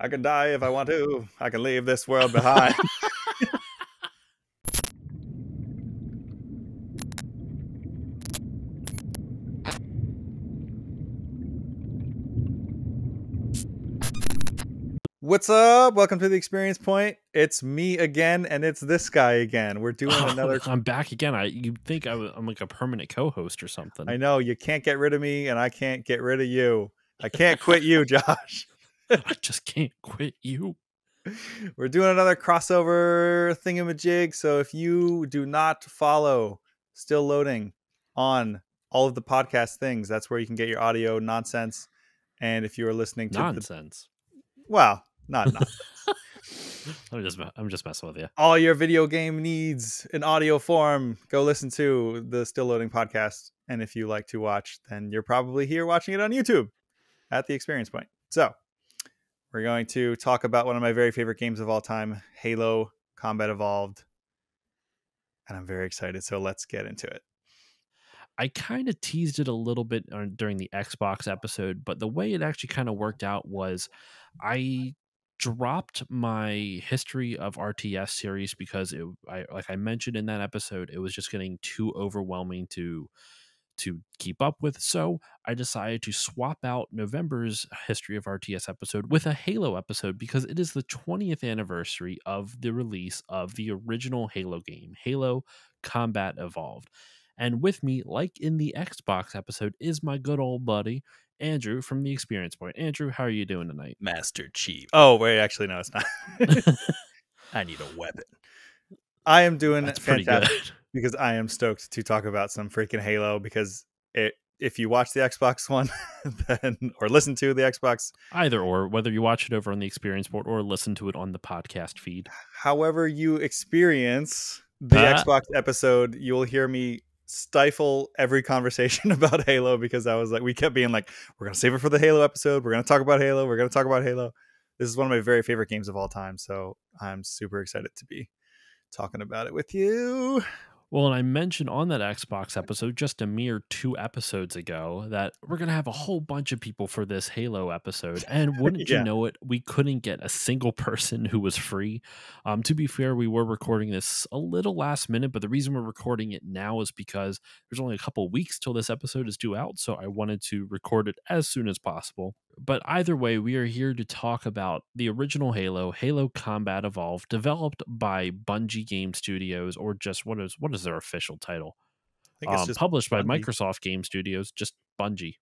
I can die if I want to. I can leave this world behind. What's up? Welcome to the Experience Point. It's me again, and it's this guy again. We're doing another. I'm back again. You think I'm like a permanent co-host or something? I know you can't get rid of me, and I can't get rid of you. I can't quit you, Josh. I just can't quit you. We're doing another crossover thingamajig. So if you do not follow Still Loading on all of the podcast things, that's where you can get your audio nonsense. And if you are listening to nonsense, well, not nonsense. I'm just messing with you. All your video game needs in audio form, go listen to the Still Loading podcast. And if you like to watch, then you're probably here watching it on YouTube at the Experience Point. So we're going to talk about one of my very favorite games of all time, Halo Combat Evolved. And I'm very excited. So let's get into it. I kind of teased it a little bit during the Xbox episode, but the way it actually kind of worked out was I dropped my history of RTS series because like I mentioned in that episode, it was just getting too overwhelming to keep up with. So I decided to swap out November's History of RTS episode with a Halo episode because it is the 20th anniversary of the release of the original Halo game, Halo Combat Evolved. And with me, like in the Xbox episode, is my good old buddy, Andrew from the Experience Point. Andrew, how are you doing tonight? Master Chief. Oh, wait, actually, no, it's not. I need a weapon. I am doing fantastic because I am stoked to talk about some freaking Halo because if you watch the Xbox one then or listen to the Xbox, either or, whether you watch it over on the Experience Port or listen to it on the podcast feed, however you experience the Xbox episode, you'll hear me stifle every conversation about Halo because I was like, we kept being like, we're gonna save it for the Halo episode, we're gonna talk about Halo, we're gonna talk about Halo. This is one of my very favorite games of all time, so I'm super excited to be talking about it with you. Well, and I mentioned on that Xbox episode just a mere 2 episodes ago that we're going to have a whole bunch of people for this Halo episode. And wouldn't you know it, we couldn't get a single person who was free. To be fair, we were recording this a little last minute, but the reason we're recording it now is because there's only a couple weeks till this episode is due out. So I wanted to record it as soon as possible. But either way, we are here to talk about the original Halo, Halo Combat Evolved, developed by Bungie Game Studios, or just what is their official title? I think it's just published Bungie. by Microsoft Game Studios, just Bungie.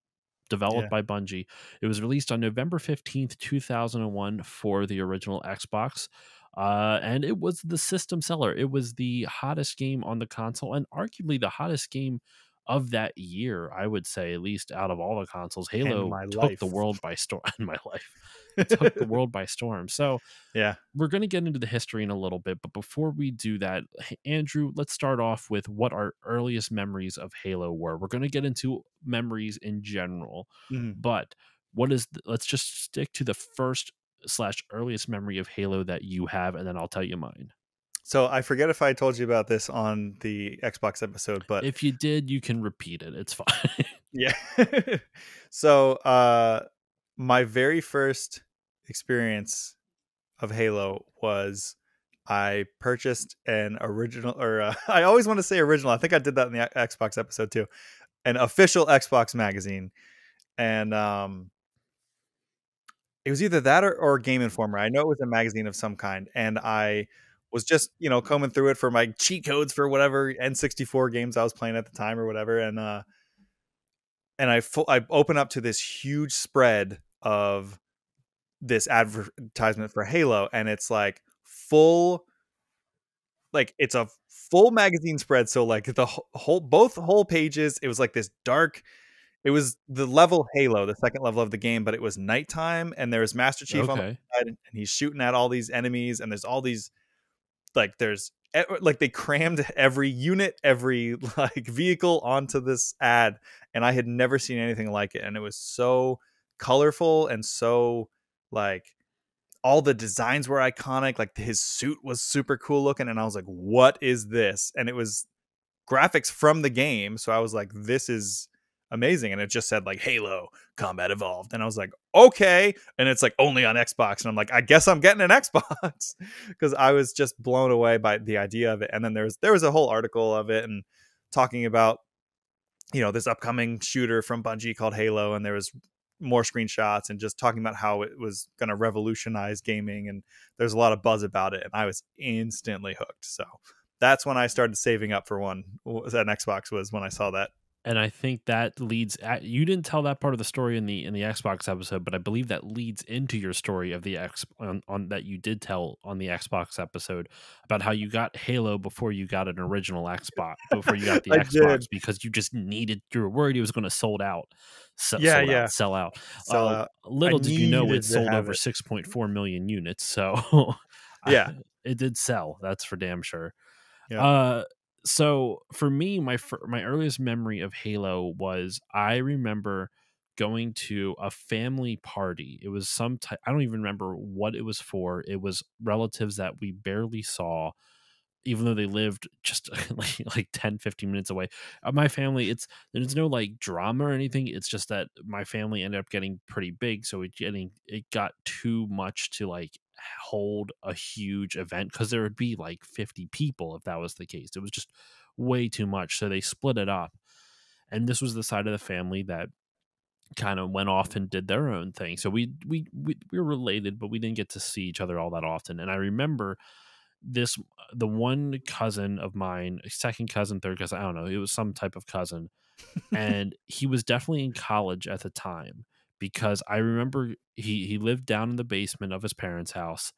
Developed by Bungie. It was released on November 15th, 2001 for the original Xbox. And it was the system seller. It was the hottest game on the console and arguably the hottest game of that year, I would say, at least out of all the consoles. Halo took the world by storm. In my life, it took the world by storm. So yeah, we're going to get into the history in a little bit, but before we do that, Andrew, let's start off with what our earliest memories of Halo were. We're going to get into memories in general, but let's just stick to the first / earliest memory of Halo that you have, and then I'll tell you mine. So I forget if I told you about this on the Xbox episode, but if you did, you can repeat it. It's fine. Yeah. So my very first experience of Halo was I purchased an original, or I always want to say original. I think I did that in the Xbox episode too. An official Xbox magazine. And it was either that or Game Informer. I know it was a magazine of some kind. And I was just, combing through it for my cheat codes for whatever N64 games I was playing at the time or whatever. And I open up to this huge spread of this advertisement for Halo, and it's like it's a full magazine spread. So like both whole pages, it was like this dark. It was the level Halo, the second level of the game, but it was nighttime, and there was Master Chief on the side, and he's shooting at all these enemies, and there's all these they crammed every unit, every vehicle onto this ad, and I had never seen anything like it. And it was so colorful and so all the designs were iconic. Like his suit was super cool looking, and I was like, what is this? And it was graphics from the game. So I was like, this is amazing. And it just said like Halo Combat Evolved. And I was like, okay. And it's like only on Xbox. And I'm like, I guess I'm getting an Xbox because I was just blown away by the idea of it. And then there was a whole article of it and talking about, this upcoming shooter from Bungie called Halo. And there was more screenshots and just talking about how it was going to revolutionize gaming. And there's a lot of buzz about it. And I was instantly hooked. So that's when I started saving up for an Xbox, was when I saw that. And I think that leads you didn't tell that part of the story in the Xbox episode, but I believe that leads into your story of the on that you did tell on the Xbox episode about how you got Halo before you got an original Xbox, before you got the I Xbox, did. because you were worried it was going to sell out. Sell out. Little did you know it sold over it. 6.4 million units, so Yeah. it did sell. That's for damn sure. Yeah. So for me, my earliest memory of Halo was, I remember going to a family party. It was some type, I don't even remember what it was for. It was relatives that we barely saw, even though they lived just like 10, 15 minutes away. My family, there's no like drama or anything. It's just that my family ended up getting pretty big. So it got too much to like hold a huge event, because there would be like 50 people if that was the case. It was just way too much. So they split it up. And this was the side of the family that kind of went off and did their own thing. So we were related, but we didn't get to see each other all that often. And I remember the one cousin of mine, second cousin, third cousin, I don't know, it was some type of cousin, and he was definitely in college at the time, because I remember he lived down in the basement of his parents' house,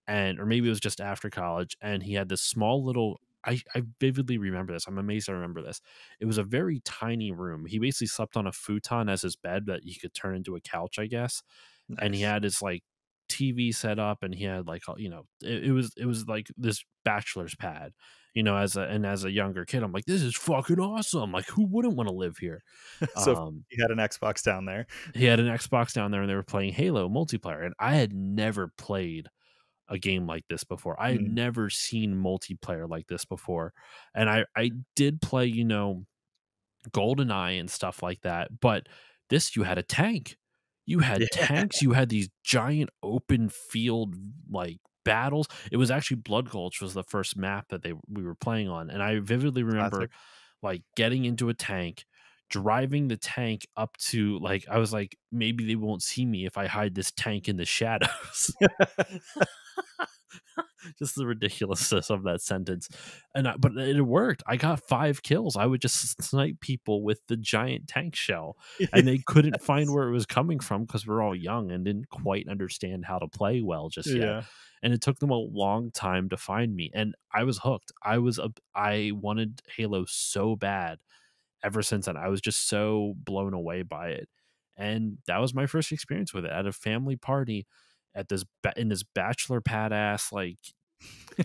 and or maybe it was just after college, and he had this small little, I vividly remember this. I'm amazed I remember this. It was a very tiny room. He basically slept on a futon as his bed that you could turn into a couch, I guess. Nice. And he had his like TV set up, and he had like, it was like this bachelor's pad, as a younger kid, I'm like, this is fucking awesome. Like, who wouldn't want to live here? So he had an Xbox down there. He had an Xbox down there, and they were playing Halo multiplayer, and I had never played a game like this before. I had never seen multiplayer like this before. And I did play, GoldenEye and stuff like that, but this, you had a tank. You had tanks, you had these giant open field like battles. It was actually Blood Gulch was the first map that we were playing on. And I vividly remember Classic. like getting into a tank, driving the tank up to, like, I was like, maybe they won't see me if I hide this tank in the shadows. Just the ridiculousness of that sentence. But it worked. I got 5 kills. I would just snipe people with the giant tank shell, and they couldn't find where it was coming from, because we're all young and didn't quite understand how to play well just yet. And it took them a long time to find me, and I was hooked. I wanted Halo so bad. Ever since then, I was just so blown away by it. And that was my first experience with it, at a family party at this in this bachelor pad ass like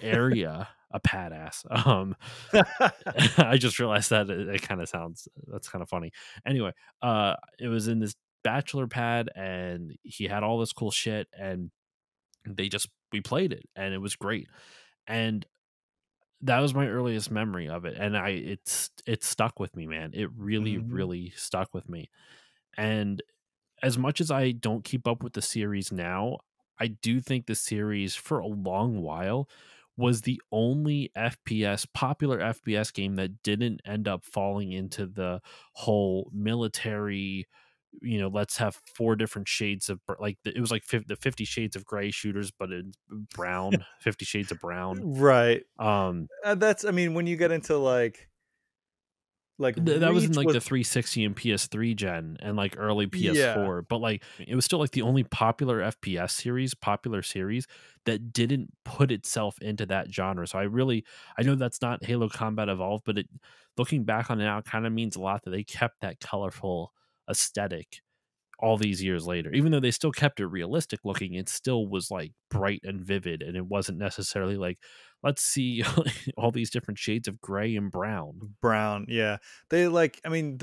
area. A pad ass. I just realized that it kind of sounds, that's kind of funny. Anyway, it was in this bachelor pad, and he had all this cool shit, and we played it, and it was great. And that was my earliest memory of it, and it stuck with me, man. It really, really stuck with me. And as much as I don't keep up with the series now, I do think the series for a long while was the only popular FPS game that didn't end up falling into the whole military, let's have 4 different shades of, like, it was like the 50 Shades of Gray shooters, but in brown, 50 Shades of Brown. Right. Um, That's, I mean, when you get into like that was in Reach like was, the 360 and PS3 gen and like early yeah, PS4, but like it was still like the only popular series that didn't put itself into that genre. So I know that's not Halo Combat Evolved, but looking back on it now, it kind of means a lot that they kept that colorful aesthetic all these years later. Even though they still kept it realistic looking, it still was like bright and vivid, and it wasn't necessarily like, let's see all these different shades of gray and brown. brown. Yeah. They like, I mean,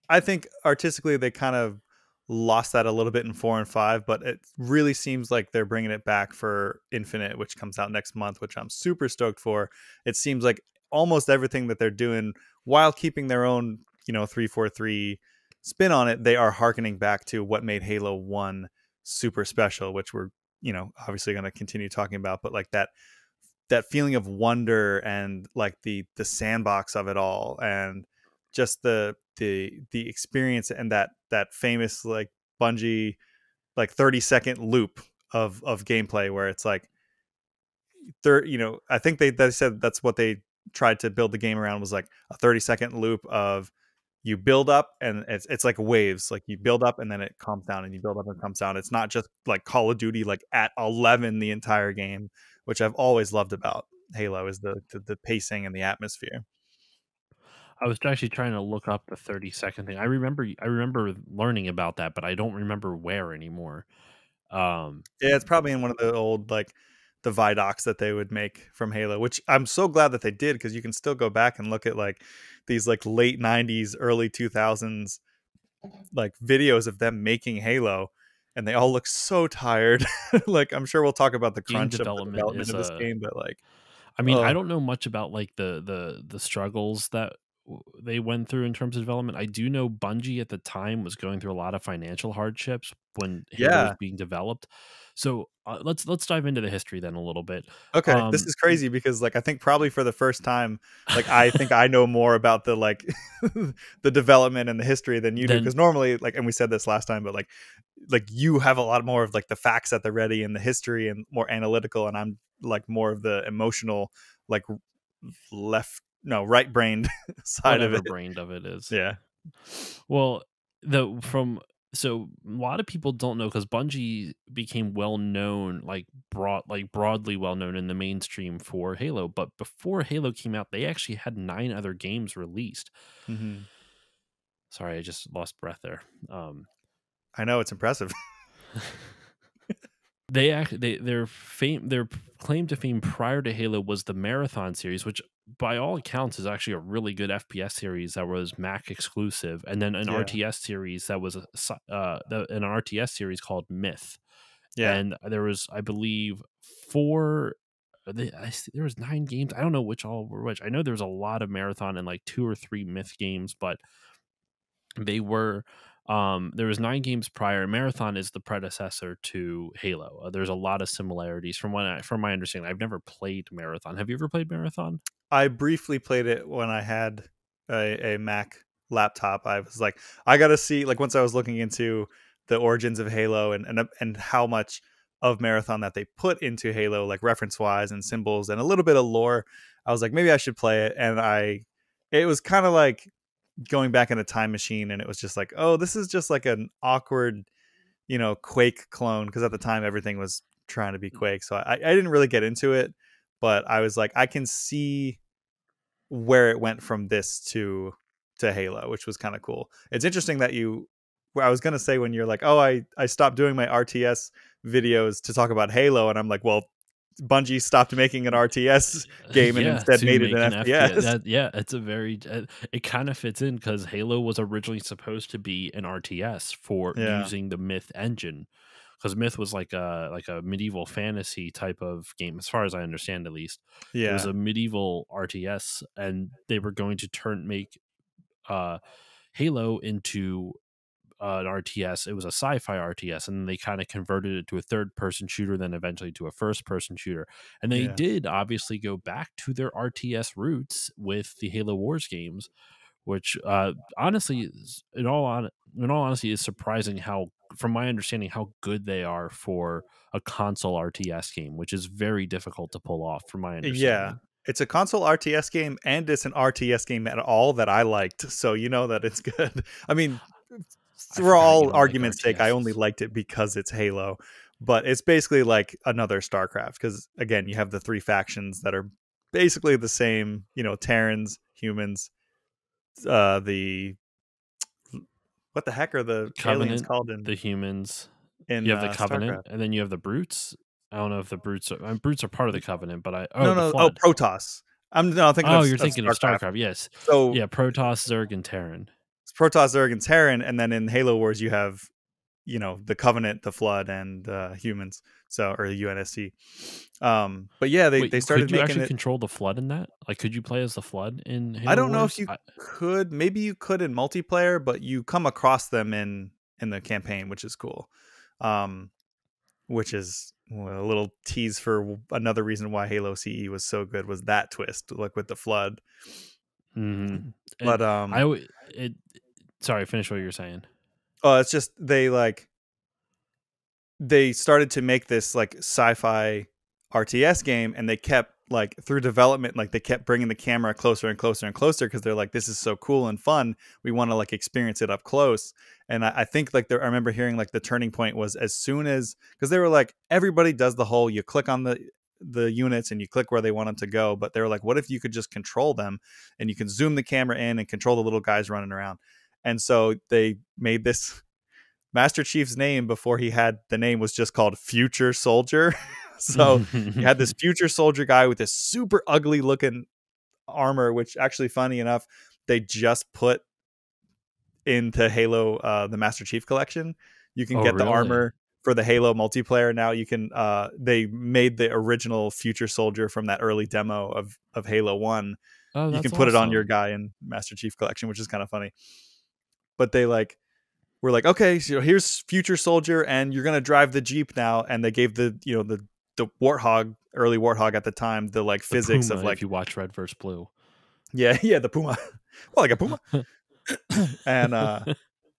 I think artistically they kind of lost that a little bit in 4 and 5, but it really seems like they're bringing it back for Infinite, which comes out next month, which I'm super stoked for. It seems like almost everything that they're doing, while keeping their own 343 spin on it, they are harkening back to what made Halo 1 super special, which we're obviously going to continue talking about, but like that feeling of wonder and like the sandbox of it all, and just the experience, and that famous like Bungie like 30-second loop of gameplay where it's like I think they said that's what they tried to build the game around, was like a 30-second loop of you build up, and it's like waves, like you build up and then it calms down, and you build up and it comes down. It's not just like Call of Duty like at 11 the entire game, which I've always loved about Halo, is the pacing and the atmosphere. I was actually trying to look up the 30-second thing. I remember learning about that, but I don't remember where anymore. Yeah, it's probably in one of the old like the Vidocs that they would make from Halo, which I'm so glad that they did, because you can still go back and look at like these like late 90s, early 2000s like videos of them making Halo, and they all look so tired. Like, I'm sure we'll talk about the Game crunch of the development development is of this game, but like, I mean, I oh don't know much about like the struggles that they went through in terms of development. I do know Bungie at the time was going through a lot of financial hardships when Halo was yeah. being developed. So let's dive into the history then a little bit. Okay, this is crazy because like I think probably for the first time, like I think I know more about the like the development and the history than you do, Then because normally, like, and we said this last time, but like you have a lot more of like the facts at the ready and the history and more analytical, and I'm like more of the emotional, like right brained side of whatever it. brained of it is. Yeah. Well, so a lot of people don't know because Bungie became well known, broadly well known in the mainstream for Halo. But before Halo came out, they actually had 9 other games released. Mm-hmm. Sorry, I just lost breath there. I know, it's impressive. Their claim to fame prior to Halo was the Marathon series, which by all accounts is actually a really good FPS series that was Mac exclusive, and then an Yeah. RTS series that was an RTS series called Myth. Yeah. And there was, I believe, 4. There was 9 games. I don't know which all were which. I know there was a lot of Marathon and like 2 or 3 Myth games, but they were there was 9 games prior. Marathon is the predecessor to Halo. There's a lot of similarities from my understanding. I've never played Marathon. Have you ever played Marathon? I briefly played it when I had a Mac laptop. I was like, I gotta see, like, once I was looking into the origins of Halo and how much of Marathon that they put into Halo, like reference wise and symbols and a little bit of lore, I was like, maybe I should play it. And it was kind of like going back in a time machine, and it was just like, oh, this is just like an awkward, Quake clone, because at the time everything was trying to be Quake. So I didn't really get into it, but I was like, I can see where it went from this to Halo, which was kind of cool. It's interesting that I was gonna say when you're like, oh, I stopped doing my RTS videos to talk about Halo, and I'm like, well, Bungie stopped making an RTS game and Yeah, instead to made it make an an FPS. yeah, it's a very it kind of fits in because Halo was originally supposed to be an RTS for Yeah, using the Myth engine, because Myth was like a medieval fantasy type of game, as far as I understand, at least. It was yeah, a medieval RTS, and they were going to make uh, Halo into an RTS. It was a sci-fi RTS, and then they kind of converted it to a third-person shooter, then eventually to a first-person shooter. And they yeah, did obviously go back to their RTS roots with the Halo Wars games, which honestly, in all honesty, is surprising how, from my understanding, how good they are for a console RTS game, which is very difficult to pull off, from my yeah. understanding. It's a console RTS game, and it's an RTS game at all that I liked, so you know that it's good. I mean, I for forgot you all don't like argument's sake, I only RTSs. liked it because it's Halo, but it's basically like another StarCraft, because again, you have the 3 factions that are basically the same. Terrans, humans, the what the heck are the aliens Covenant, called the humans. in You have the Covenant, StarCraft? and then you have the Brutes. I don't know if the Brutes are part of the Covenant, but No, the no. Oh, Flood. Protoss. I'm thinking Oh, you're of thinking of StarCraft. StarCraft. Yes, So yeah, Protoss, Zerg, and Terran. it's Protoss, Zerg, and Terran, and then in Halo Wars you have the Covenant, the Flood, and humans. So, or the UNSC. But yeah, Wait, they could started you making actually it. control the Flood in that? Like, could you play as the Flood in I Halo don't know if Wars? you could. Maybe you could in multiplayer, but you come across them in the campaign, which is cool. Um, which is a little tease for another reason why Halo CE was so good, was that twist, like with the Flood. Mm-hmm. And But it. Sorry, finish what you were saying. oh, it's just they started to make this like sci-fi RTS game, and they kept like through development, like they kept bringing the camera closer and closer and closer because they're like, this is so cool and fun. We want to like experience it up close. And I think like I remember hearing like the turning point was as soon as, because they were like, everybody does the whole, you click on the units and you click where they want them to go, but they were like, what if you could just control them and you can zoom the camera in and control the little guys running around? And so they made this Master Chief's name before he had the name was just called Future Soldier. So you had this Future Soldier guy with this super ugly looking armor, which actually, funny enough, they just put into Halo, the Master Chief collection. You can Oh, get the really? armor for the Halo multiplayer now. You can they made the original Future Soldier from that early demo of Halo 1. Oh, You can that's put it on your awesome. guy in Master Chief collection, which is kind of funny. But they like, we're like, okay, so here's Future Soldier, and you're gonna drive the Jeep now. And they gave the Warthog, early Warthog at the time, the like The physics Puma, of if like, you watch Red vs. Blue. yeah, the Puma, well, like a Puma. And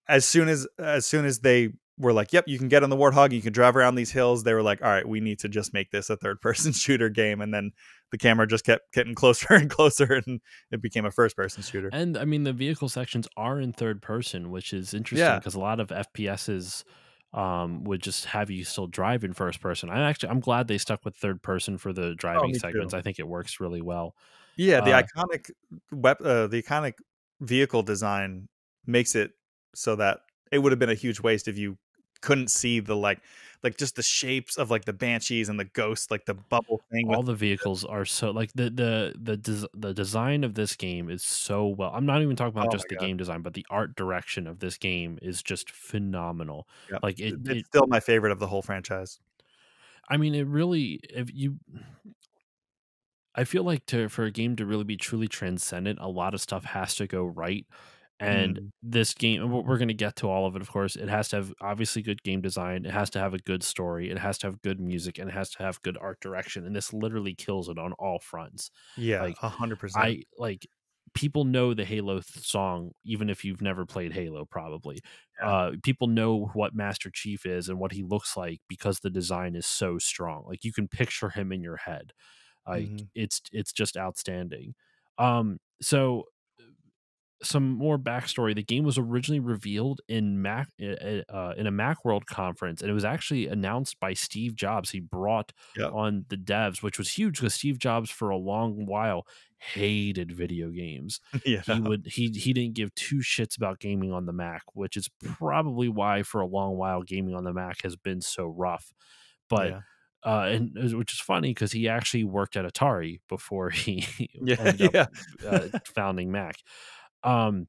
as soon as they were like, yep, you can get on the Warthog, you can drive around these hills, they were like, all right, we need to just make this a third person shooter game. And then the camera just kept getting closer and closer, and it became a first person shooter. And I mean, the vehicle sections are in third person, which is interesting Yeah. because a lot of FPSs would just have you still drive in first person. I'm glad they stuck with third person for the Oh, driving me segments. too. I think it works really well. Yeah, Uh, the iconic vehicle design makes it so that it would have been a huge waste if you couldn't see the like just the shapes of like the banshees and the ghosts, like the bubble thing with. all the vehicles are so like the design of this game is so well. I'm not even talking about Oh just my the god, game design, but the art direction of this game is just phenomenal. yeah, Like it's it still my favorite of the whole franchise. I mean, it really, if you, I feel like for a game to really be truly transcendent, a lot of stuff has to go right. And Mm, this game, we're going to get to all of it, of course. It has to have obviously good game design. It has to have a good story. It has to have good music, and it has to have good art direction. And this literally kills it on all fronts. yeah, Like 100%. I like people know the Halo song, even if you've never played Halo. Probably, Yeah. people know what Master Chief is and what he looks like because the design is so strong. Like you can picture him in your head. Like Hmm. it's just outstanding. So some more backstory. The game was originally revealed in in a Macworld conference, and it was actually announced by Steve Jobs. He brought Yep. on the devs, which was huge because Steve Jobs for a long while hated video games. He Yeah. would he didn't give two shits about gaming on the Mac, which is probably why for a long while gaming on the Mac has been so rough. But Yeah. which is funny because he actually worked at Atari before he Yeah. ended up Yeah. founding Mac. Um,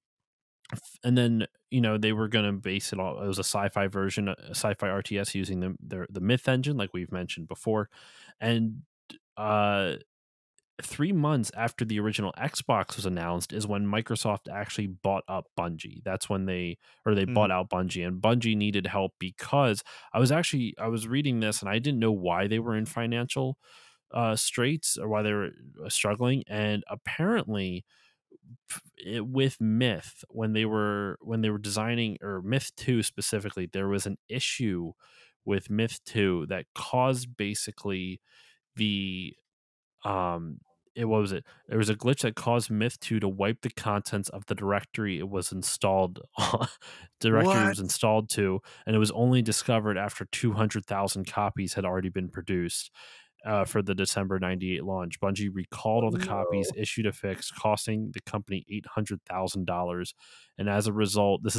and then they were going to base it all. It was a sci-fi version, a sci-fi RTS using the Myth engine, like we've mentioned before, and uh 3 months after the original Xbox was announced is when Microsoft actually bought up Bungie. That's when they Mhm. bought out Bungie, and Bungie needed help because I was reading this and I didn't know why they were in financial straits or why they were struggling, and apparently with Myth when they were designing or Myth 2 specifically, there was an issue with Myth 2 that caused basically the um it what was it there was a glitch that caused Myth 2 to wipe the contents of the directory it was installed directory it What? was installed to, and it was only discovered after 200,000 copies had already been produced for the December 98 launch. Bungie recalled Oh, all the copies, no. issued a fix, costing the company $800,000. And as a result, this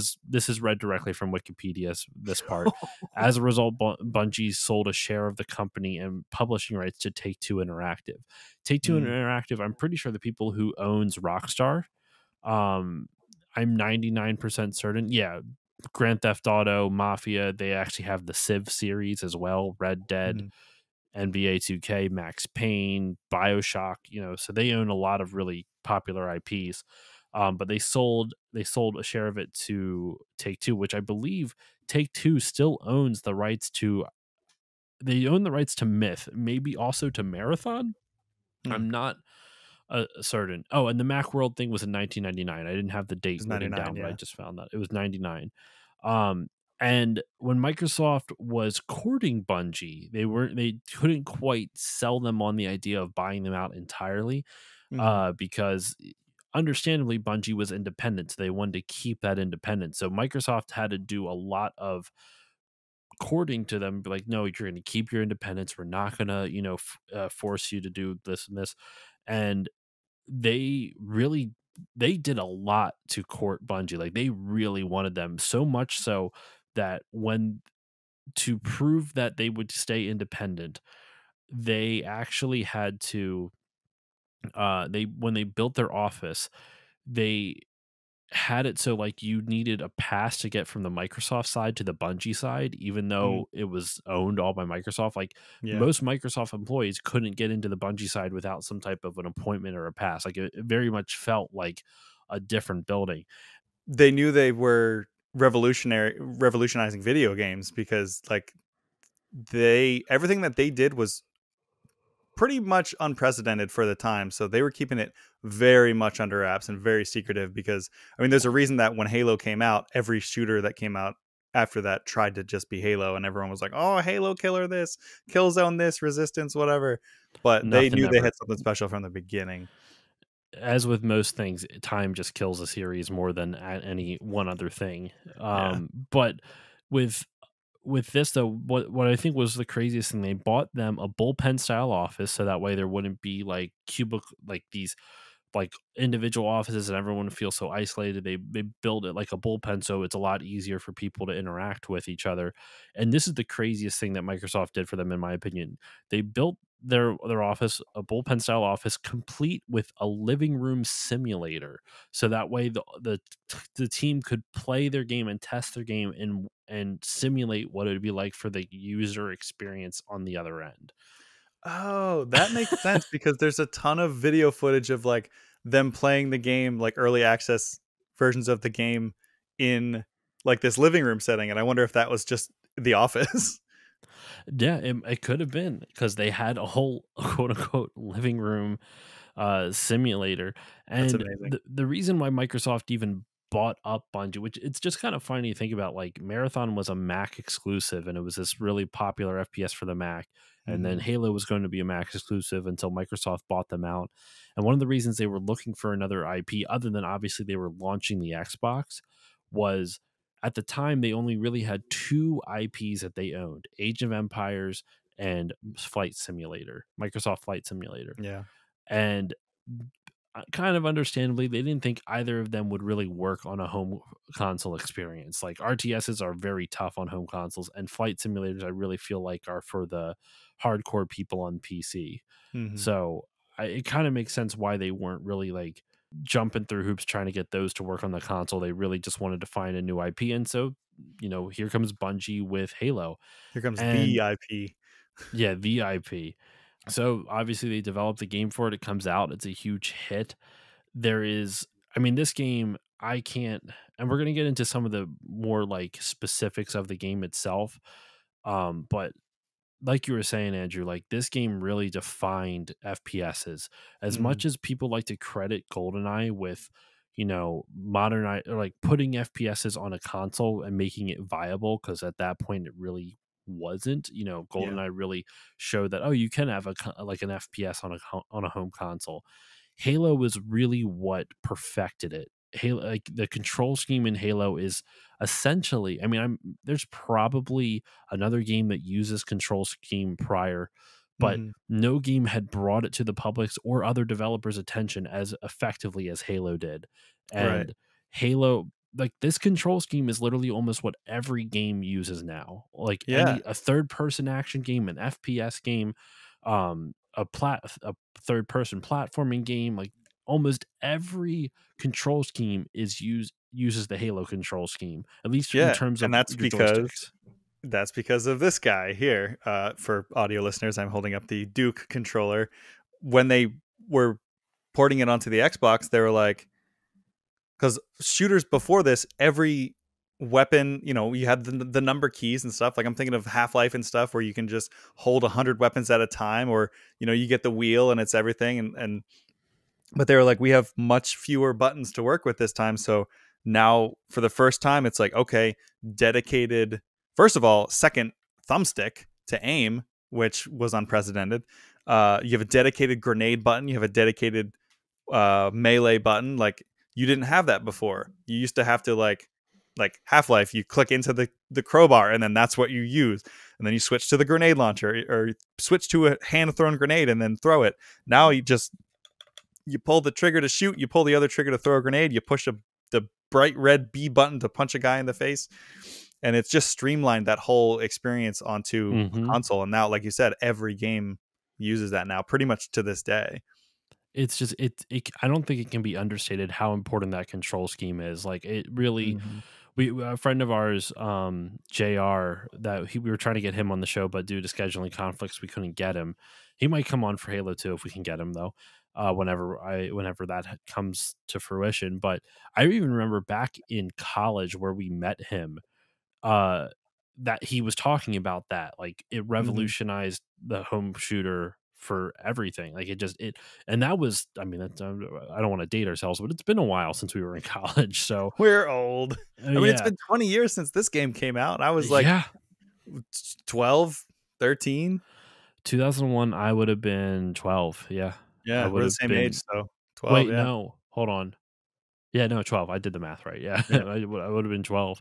is read directly from Wikipedia, this part. As a result, Bungie sold a share of the company and publishing rights to Take Two Interactive. Take Two Mm. Interactive, I'm pretty sure the people who owns Rockstar, um, I'm 99% certain. Yeah, Grand Theft Auto, Mafia. They actually have the Civ series as well, Red Dead, Mhm. NBA 2K, Max Payne, BioShock, so they own a lot of really popular IPs. But they sold a share of it to Take Two, which I believe Take Two still owns the rights to. They own the rights to Myth, maybe also to Marathon. Hmm. I'm not certain. Oh, and the Macworld thing was in 1999. I didn't have the date It's written 99, down, but I yeah. just found that it was 99. Um, and when Microsoft was courting Bungie, they couldn't quite sell them on the idea of buying them out entirely, Mhm. because understandably Bungie was independent, so they wanted to keep that independence. So Microsoft had to do a lot of courting to them, be like, no, you're going to keep your independence. We're not going to, force you to do this and this. And they really they did a lot to court Bungie. Like they really wanted them so much so that when to prove that they would stay independent, they actually had to they when they built their office, they had it so like you needed a pass to get from the Microsoft side to the Bungie side, even Mhm. though it was owned all by Microsoft. Like Yeah. most Microsoft employees couldn't get into the Bungie side without some type of an appointment or a pass. Like it very much felt like a different building. They knew they were revolutionizing video games because like they everything that they did was pretty much unprecedented for the time. So they were keeping it very much under wraps and very secretive because I mean there's a reason that when Halo came out, every shooter that came out after that tried to just be Halo and everyone was like, "Oh, Halo killer this, Killzone this, Resistance whatever." But they Nothing knew they ever. had something special from the beginning. As with most things, time just kills a series more than any one other thing. Yeah. But with this though, what I think was the craziest thing, they bought them a bullpen style office so that way there wouldn't be like cubicle like these like individual offices and everyone would feel so isolated. They build it like a bullpen so it's a lot easier for people to interact with each other. And this is the craziest thing that Microsoft did for them, in my opinion. They built their office, a bullpen style office, complete with a living room simulator. So that way the team could play their game and test their game and simulate what it would be like for the user experience on the other end. Oh, that makes sense because there's a ton of video footage of like them playing the game, like early access versions of the game in like this living room setting. And I wonder if that was just The Office. Yeah, it could have been because they had a whole quote unquote living room simulator. That's And amazing. the reason why Microsoft even bought up Bungie, which it's just kind of funny to think about, like Marathon was a Mac exclusive and it was this really popular FPS for the Mac. And then Hmm. Halo was going to be a Mac exclusive until Microsoft bought them out. And one of the reasons they were looking for another IP, other than obviously they were launching the Xbox, was at the time they only really had two IPs that they owned: Age of Empires and Flight Simulator, Microsoft Flight Simulator. Yeah. And kind of understandably, they didn't think either of them would really work on a home console experience. Like RTSs are very tough on home consoles, and flight simulators I really feel like are for the hardcore people on PC. Hmm. So it kind of makes sense why they weren't really like jumping through hoops trying to get those to work on the console. They really just wanted to find a new IP. And so, here comes Bungie with Halo. Here comes the And IP. yeah, the IP. So obviously they developed the game for it. It comes out. It's a huge hit. There is, I mean, this game, I can't, and we're going to get into some of the more like specifics of the game itself. But like you were saying, Andrew, like this game really defined FPSs. As Hmm. much as people like to credit GoldenEye with, modernize or like putting FPSs on a console and making it viable, because at that point it really wasn't. Yeah. GoldenEye really showed that, oh, you can have like an FPS on a home console. Halo was really what perfected it. Halo, like the control scheme in Halo is essentially, I mean, there's probably another game that uses control scheme prior, but Hmm. no game had brought it to the public's or other developers' attention as effectively as Halo did. Right. And Halo, like this control scheme is literally almost what every game uses now. Like Yeah. a third person action game, an FPS game, a third person platforming game, like almost every control scheme is used uses the Halo control scheme, at least in Yeah, terms and of your joysticks. that's because of this guy here. For audio listeners, I'm holding up the Duke controller. When they were porting it onto the Xbox, they were like, because shooters before this, every weapon, you had the number keys and stuff. Like I'm thinking of Half-Life and stuff where you can just hold 100 weapons at a time, or you get the wheel and it's everything. And but they were like, we have much fewer buttons to work with this time. So now for the first time, it's like, okay, dedicated, first of all, second thumbstick to aim, which was unprecedented. You have a dedicated grenade button. You have a dedicated melee button. Like you didn't have that before. You used to have to like Half-Life, you click into the crowbar and then that's what you use. And then you switch to the grenade launcher or switch to a hand thrown grenade and then throw it. Now you pull the trigger to shoot, you pull the other trigger to throw a grenade, you push the bright red B button to punch a guy in the face. And it's just streamlined that whole experience onto a console. And now, like you said, every game uses that now pretty much to this day. It's just I don't think it can be understated how important that control scheme is. Like it really, we a friend of ours, JR, we were trying to get him on the show, but due to scheduling conflicts, we couldn't get him. He might come on for Halo 2 if we can get him though. Whenever that comes to fruition. But I even remember back in college where we met him, that he was talking about that. Like it revolutionized the home shooter for everything. Like and that was, I mean, that's, I don't want to date ourselves, but it's been a while since we were in college. So we're old. I mean, it's been 20 years since this game came out. I was like 12, 13. 2001, I would have been 12. Yeah. Yeah, we're the same age, so 12. Wait, no, hold on. Yeah, no, 12. I did the math right. Yeah, I would have been 12.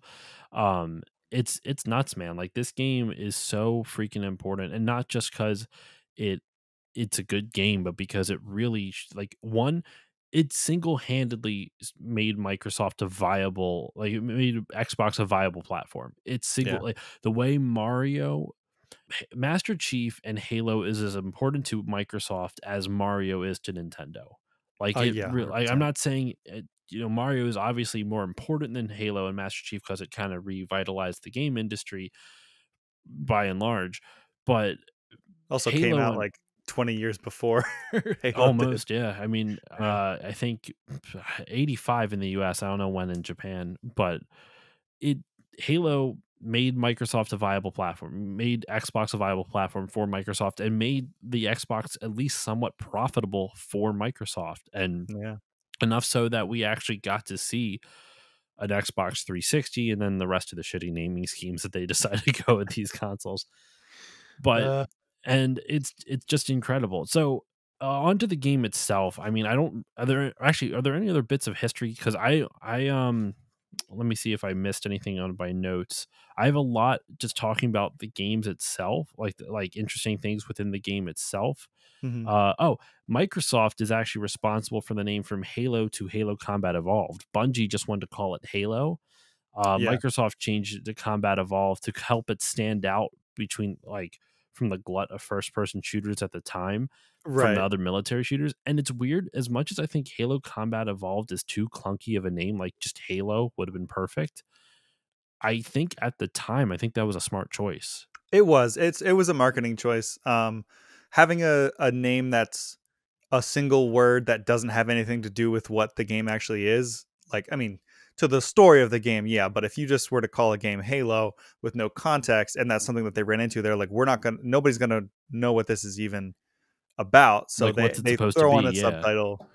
It's nuts, man. Like this game is so freaking important, and not just because it's a good game, but because it really it single-handedly made Microsoft a viable, like it made Xbox a viable platform. It's like the way Master Chief and Halo is as important to Microsoft as Mario is to Nintendo. Like I'm not saying Mario is obviously more important than Halo and Master Chief because it kind of revitalized the game industry by and large, but also Halo came out like 20 years before Halo almost did. Yeah, I mean, I think 85 in the US. I don't know when in Japan, but Halo made Microsoft a viable platform, made Xbox a viable platform for Microsoft, and made the Xbox at least somewhat profitable for Microsoft. And enough so that we actually got to see an Xbox 360 and then the rest of the shitty naming schemes that they decided to go with these consoles. But and it's just incredible. So onto the game itself. I mean, are there any other bits of history? Because I let me see if I missed anything on my notes. I have a lot just talking about the games itself, like interesting things within the game itself. Microsoft is actually responsible for the name from Halo to Halo Combat Evolved. Bungie just wanted to call it Halo. Microsoft changed it to Combat Evolved to help it stand out from the glut of first-person shooters at the time, from the other military shooters. And it's weird, as much as I think Halo Combat Evolved is too clunky of a name, like just Halo would have been perfect. I think at the time, that was a smart choice. It was. It was a marketing choice. Having a name that's a single word that doesn't have anything to do with what the game actually is. Like, I mean, to the story of the game, yeah, but if you just were to call a game Halo with no context, and that's something that they ran into, they're like, nobody's gonna know what this is even about. So like, they throw on a subtitle,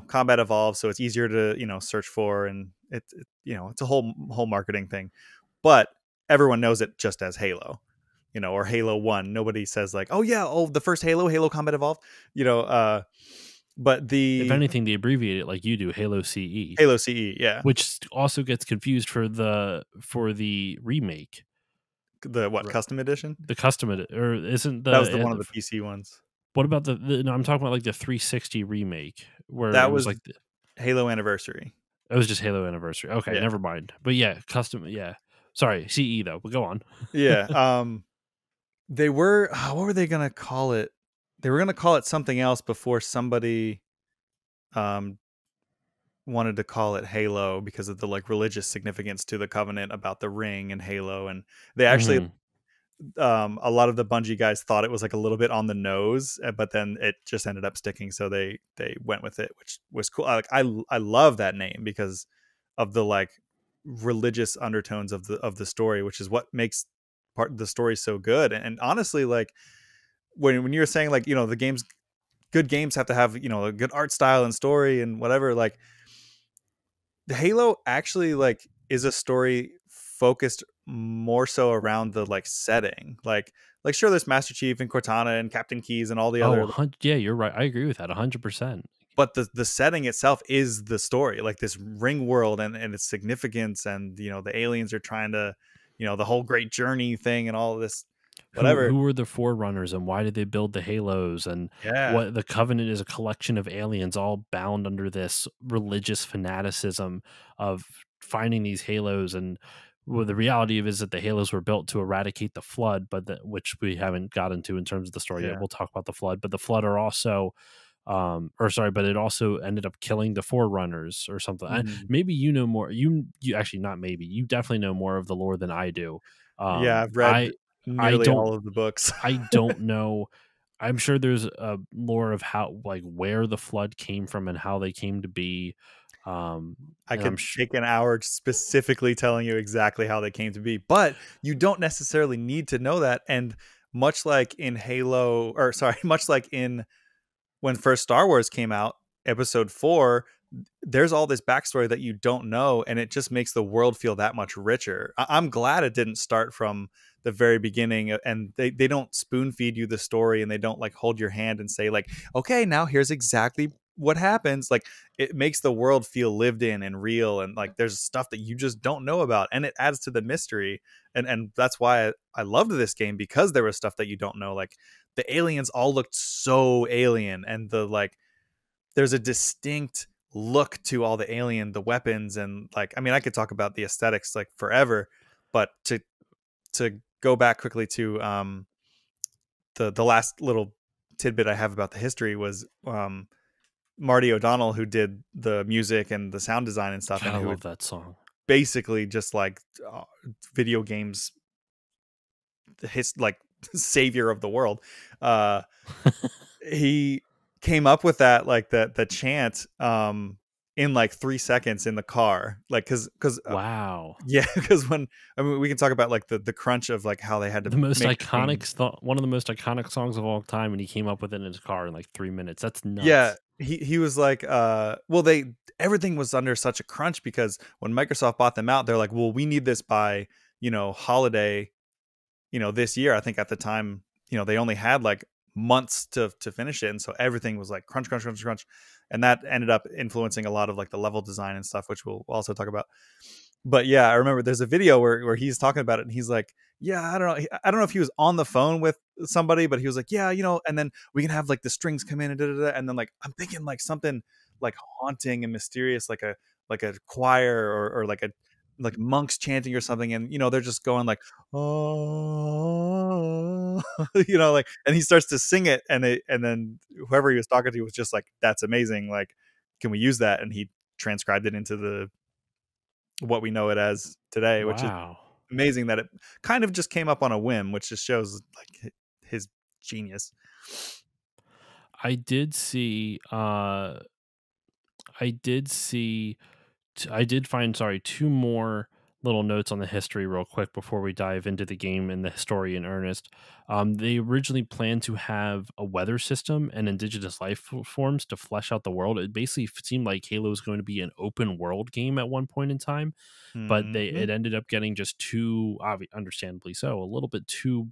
Combat Evolved, so it's easier to search for, and it's a whole marketing thing. But everyone knows it just as Halo, or Halo 1. Nobody says like, the first Halo Combat Evolved, but if anything, they abbreviate it like you do, Halo CE. Halo CE, yeah. Which also gets confused for the remake. The what, custom edition? The custom or isn't that was one of the PC ones. What about no, I'm talking about like the 360 remake, where that it was like the Halo Anniversary. It was just Halo Anniversary. Okay, never mind. But yeah, custom. Yeah, sorry, CE though. But go on. Yeah. They were. What were they gonna call it? They were gonna call it something else before somebody wanted to call it Halo because of the like religious significance to the Covenant about the ring and Halo, and they actually Hmm. a lot of the Bungie guys thought it was like a little bit on the nose, but then it just ended up sticking, so they went with it, which was cool. I love that name because of the like religious undertones of the story, which is what makes part of the story so good. And honestly, like when you're saying like the games, good games have to have a good art style and story and whatever, like the Halo actually like is a story focused more so around the like setting. Like sure there's Master Chief and Cortana and Captain Keys and all the Oh, other, yeah, you're right. I agree with that 100%. but the setting itself is the story. Like this ring world and its significance, and the aliens are trying to the whole great journey thing and all of this Who whatever. were the Forerunners and why did they build the Halos, and Yeah. what the Covenant is a collection of aliens all bound under this religious fanaticism of finding these Halos. And well, the reality of it is that the Halos were built to eradicate the flood, but which we haven't got into in terms of the story yet. Yeah. We'll talk about the flood, but the flood are also or sorry, but it also ended up killing the Forerunners or something. Mhm. Maybe you know more. You actually, not maybe, you definitely know more of the lore than I do. Yeah, Um, I've read I I nearly don't all of the books. I don't know. I'm sure there's a lore of how, like, where the flood came from and how they came to be. I And I'm could sure. take an hour specifically telling you exactly how they came to be, but you don't necessarily need to know that. And much like in Halo, or sorry, much like in when first Star Wars came out, Episode 4, there's all this backstory that you don't know, and it just makes the world feel that much richer. I'm glad it didn't start from the very beginning, and they don't spoon feed you the story, and they don't like hold your hand and say like, okay, now here's exactly what happens. Like it makes the world feel lived in and real, and like there's stuff that you just don't know about, and it adds to the mystery. And that's why I loved this game, because there was stuff that you don't know. Like the aliens all looked so alien, and the like there's a distinct look to all the weapons, and like I mean I could talk about the aesthetics like forever, but to go back quickly to the last little tidbit I have about the history was Marty O'Donnell, who did the music and the sound design and stuff, God, and I who love that song. basically just like uh, video games his like savior of the world. uh he came up with that like the chant in like 3 seconds in the car, like because Wow. yeah, because when I mean we can talk about like the crunch of like how they had to The most make the iconic, game. one of the most iconic songs of all time, and he came up with it in his car in like 3 minutes. That's Yeah, nuts. he was like well they everything was under such a crunch because when Microsoft bought them out, they're like, well, we need this by holiday this year. I think at the time, they only had like months to finish it, and so everything was like crunch, crunch, crunch, crunch, and that ended up influencing a lot of like the level design and stuff, which we'll also talk about. But yeah, I remember there's a video where he's talking about it, and he's like, yeah, I don't know if he was on the phone with somebody, but he was like, yeah, and then we can have like the strings come in and da, da, da. And then like I'm thinking like something like haunting and mysterious, like a choir, or like a like monks chanting or something, and they're just going like, oh, like, and he starts to sing it, and then whoever he was talking to was just like, that's amazing, like, can we use that? And he transcribed it into the what we know it as today, which is Wow. amazing that it kind of just came up on a whim, which just shows like his genius. I did see I did see I did find, sorry, two more little notes on the history real quick before we dive into the game and the story in earnest. They originally planned to have a weather system and indigenous life forms to flesh out the world. It basically seemed like Halo was going to be an open world game at one point in time, but Mhm. it ended up getting just too, understandably so, a little bit too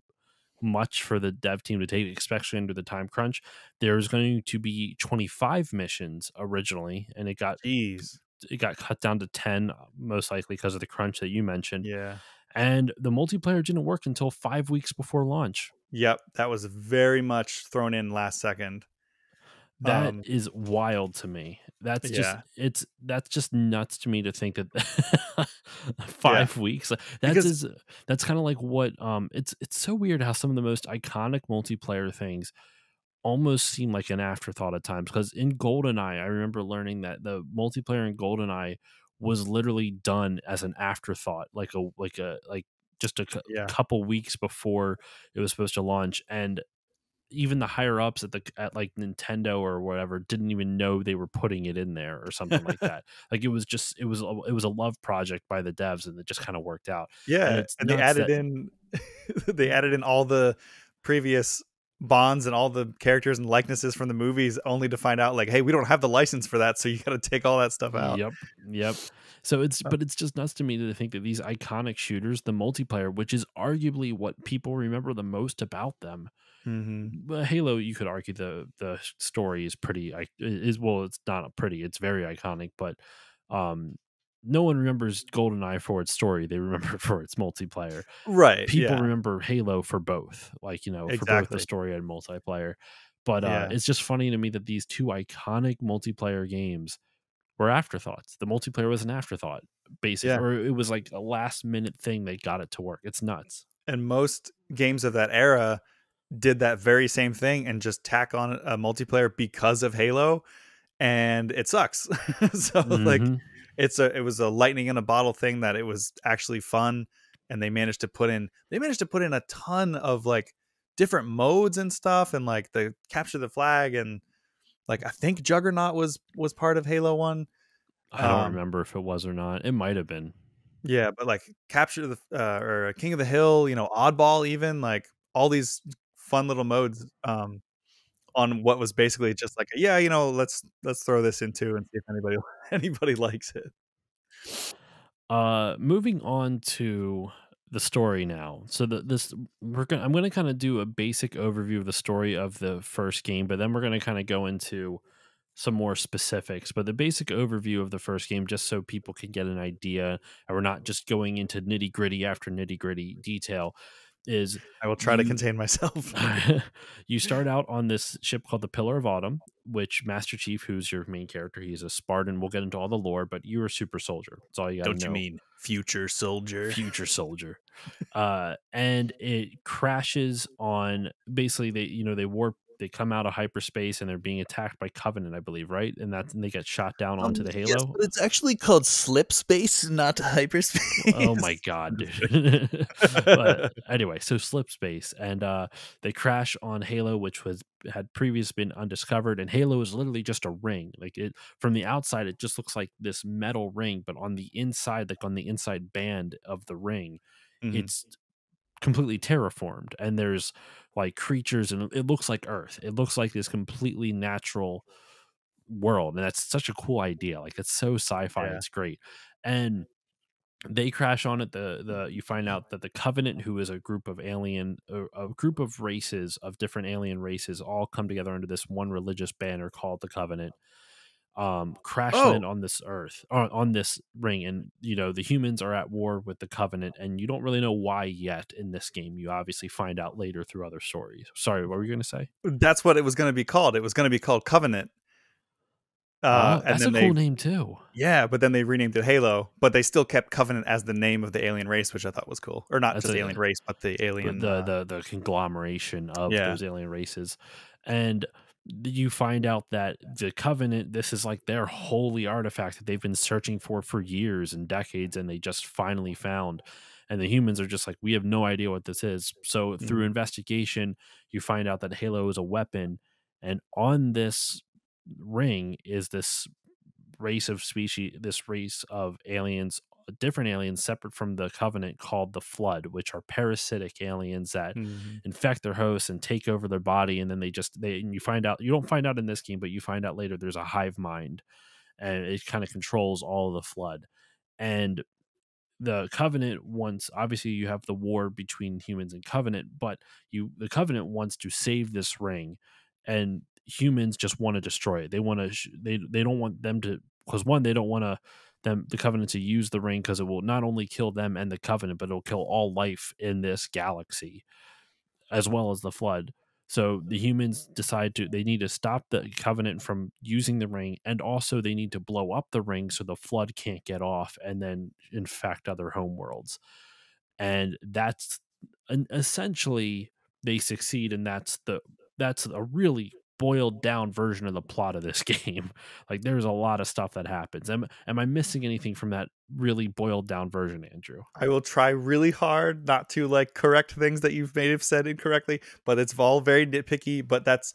much for the dev team to take, especially under the time crunch. There's going to be 25 missions originally, and Jeez. it got cut down to 10, most likely because of the crunch that you mentioned. Yeah. And the multiplayer didn't work until 5 weeks before launch. Yep, that was very much thrown in last second. That Um, is wild to me. yeah, That's just nuts to me to think that yeah, 5 weeks. That's because is that's kind of like what it's so weird how some of the most iconic multiplayer things almost seem like an afterthought at times, because in GoldenEye, I remember learning that the multiplayer in GoldenEye was literally done as an afterthought, like just Yeah. couple weeks before it was supposed to launch, and even the higher ups at like Nintendo or whatever didn't even know they were putting it in there or something like that. Like it was a love project by the devs, and it just kind of worked out. And Yeah, it's and they nuts added that in they added in all the previous bonds and all the characters and likenesses from the movies only to find out like, "Hey, we don't have the license for that, so you gotta take all that stuff out." Yep, yep. So Uh, it's just nuts to me to think that these iconic shooters, the multiplayer, which is arguably what people remember the most about them. mhm. But Halo, you could argue the story is pretty is well, it's not pretty, it's very iconic, but um no one remembers GoldenEye for its story. They remember it for its multiplayer. Right, People yeah, remember Halo for both, like, for both the exactly. story and multiplayer. But Yeah, it's just funny to me that these two iconic multiplayer games were afterthoughts. The multiplayer was an afterthought, basically, yeah, or it was like a last minute thing they got it to work. It's nuts. and most games of that era did that very same thing and just tack on a multiplayer because of Halo, and it sucks. So, like, Hmm. it was a lightning in a bottle thing that it was actually fun, and they managed to put in a ton of, like, different modes and stuff, and, like, the capture the flag, and, like, I think Juggernaut was part of Halo 1. I don't Um, remember if it was or not. It might have been. yeah, but, like, capture the or King of the Hill, Oddball even, like, all these fun little modes, on what was basically just like, "Yeah, let's throw this into and see if anybody anybody likes it." Moving on to the story now. So I'm gonna kind of do a basic overview of the story of the first game, but then we're gonna kind of go into some more specifics. But the basic overview of the first game, just so people can get an idea, and we're not just going into nitty gritty after nitty gritty detail, is I will try to you contain myself. you start out on this ship called the Pillar of Autumn, which Master Chief, who's your main character, he's a Spartan. We'll get into all the lore, but you're a super soldier. That's all you got to Don't you know. mean future soldier? Future soldier. And it crashes on, basically, they come out of hyperspace and they're being attacked by Covenant, I believe, right? And they get shot down onto the Yes, Halo. but it's actually called slip space, not Oh hyperspace. my god, I'm just joking. dude. But anyway, so slip space, and they crash on Halo, which was had previously been undiscovered, and Halo is literally just a ring. Like, it from the outside, it just looks like this metal ring, but on the inside, like on the inside band of the ring, Mhm. it's completely terraformed, and there's like creatures, and it looks like Earth. It looks like this completely natural world, and that's such a cool idea. Like, it's so sci-fi, Yeah. it's great. And they crash on it. The You find out that the Covenant, who is a group of a group of races, of different alien races, all come together under this one religious banner called the Covenant. Crash land Oh, on this Earth, on this ring, and the humans are at war with the Covenant, and you don't really know why yet in this game. You obviously find out later through other stories. Sorry, what were you going to say? that's what it was gonna be called. It was gonna be called Covenant, and That's a then cool name too. yeah, but then they renamed it Halo, but they still kept Covenant as the name of the alien race, which I thought was cool. Or not That's just a alien race, but the But alien, the conglomeration of yeah. those alien races. And you find out that the Covenant, this is like their holy artifact that they've been searching for years and decades, and they just finally found. And the humans are just like, we have no idea what this is. So through Mhm. investigation, you find out that Halo is a weapon, and on this ring is this race of aliens, different aliens separate from the Covenant, called the Flood, which are parasitic aliens that Mhm. infect their hosts and take over their body, and then and you find out, you don't find out in this game, but you find out later, there's a hive mind, and it kind of controls all of the Flood. And the Covenant wants, obviously you have the war between humans and Covenant, but the Covenant wants to save this ring, and humans just want to destroy it. They want to they don't want them to, because one, they don't want the Covenant to use the ring, because it will not only kill them and the Covenant, but it'll kill all life in this galaxy, as well as the Flood. So the humans decide they need to stop the Covenant from using the ring, and also they need to blow up the ring so the Flood can't get off and then infect other homeworlds. And essentially they succeed, and that's a really boiled down version of the plot of this game. Like there's a lot of stuff that happens. Am I missing anything from that really boiled down version, Andrew? I will try really hard not to like correct things that you've may have said incorrectly, but it's all very nitpicky. But that's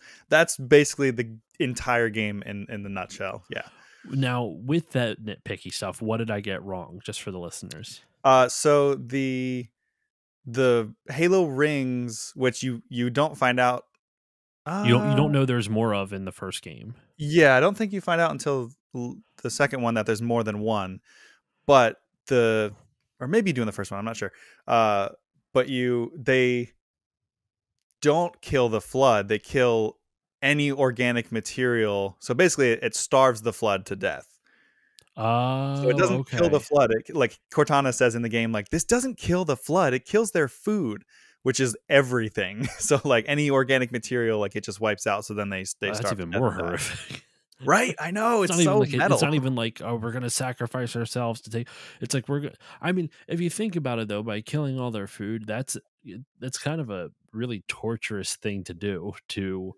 basically the entire game in the nutshell. Yeah. Now, with that nitpicky stuff, what did I get wrong, just for the listeners? So the Halo rings, which you don't find out. You don't know there's more of in the first game. Yeah, I don't think you find out until the second one that there's more than one. But or maybe you do in the first one, I'm not sure. But they don't kill the flood. They kill any organic material. So basically it starves the flood to death. So it doesn't kill the flood. Like Cortana says in the game, like, this doesn't kill the flood. It kills their food, which is everything. So like any organic material, like it just wipes out. So then they start. That's even more horrific. Right? I know. It's so metal. It's not even like, oh, we're going to sacrifice ourselves to take. It's like I mean, if you think about it though, by killing all their food, that's kind of a really torturous thing to do to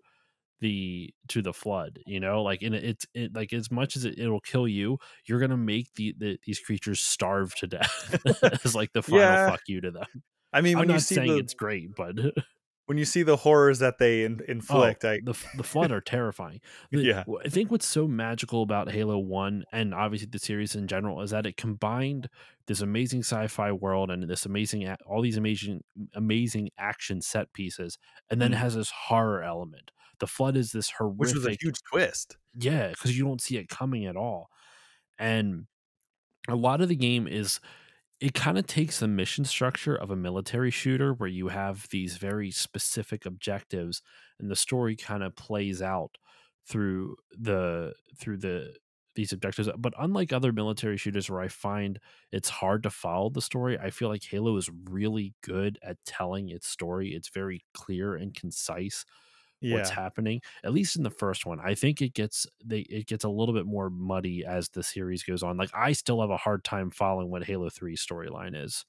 the flood, you know, like it's like as much as it'll kill you, you're gonna make these creatures starve to death as like the final fuck you to them. I mean, I'm not saying it's great, but when you see the horrors that they inflict, the flood are terrifying. Yeah, I think what's so magical about Halo 1 and obviously the series in general is that it combined this amazing sci-fi world and this all these amazing action set pieces, and then it has this horror element. The flood is this horrific, which was a huge twist. Yeah, because you don't see it coming at all. And a lot of the game it kind of takes the mission structure of a military shooter where you have these very specific objectives, and the story kind of plays out through these objectives. But unlike other military shooters where I find it's hard to follow the story, I feel like Halo is really good at telling its story. It's very clear and concise what's happening, at least in the first one. I think it gets a little bit more muddy as the series goes on. Like I still have a hard time following what Halo 3 storyline is.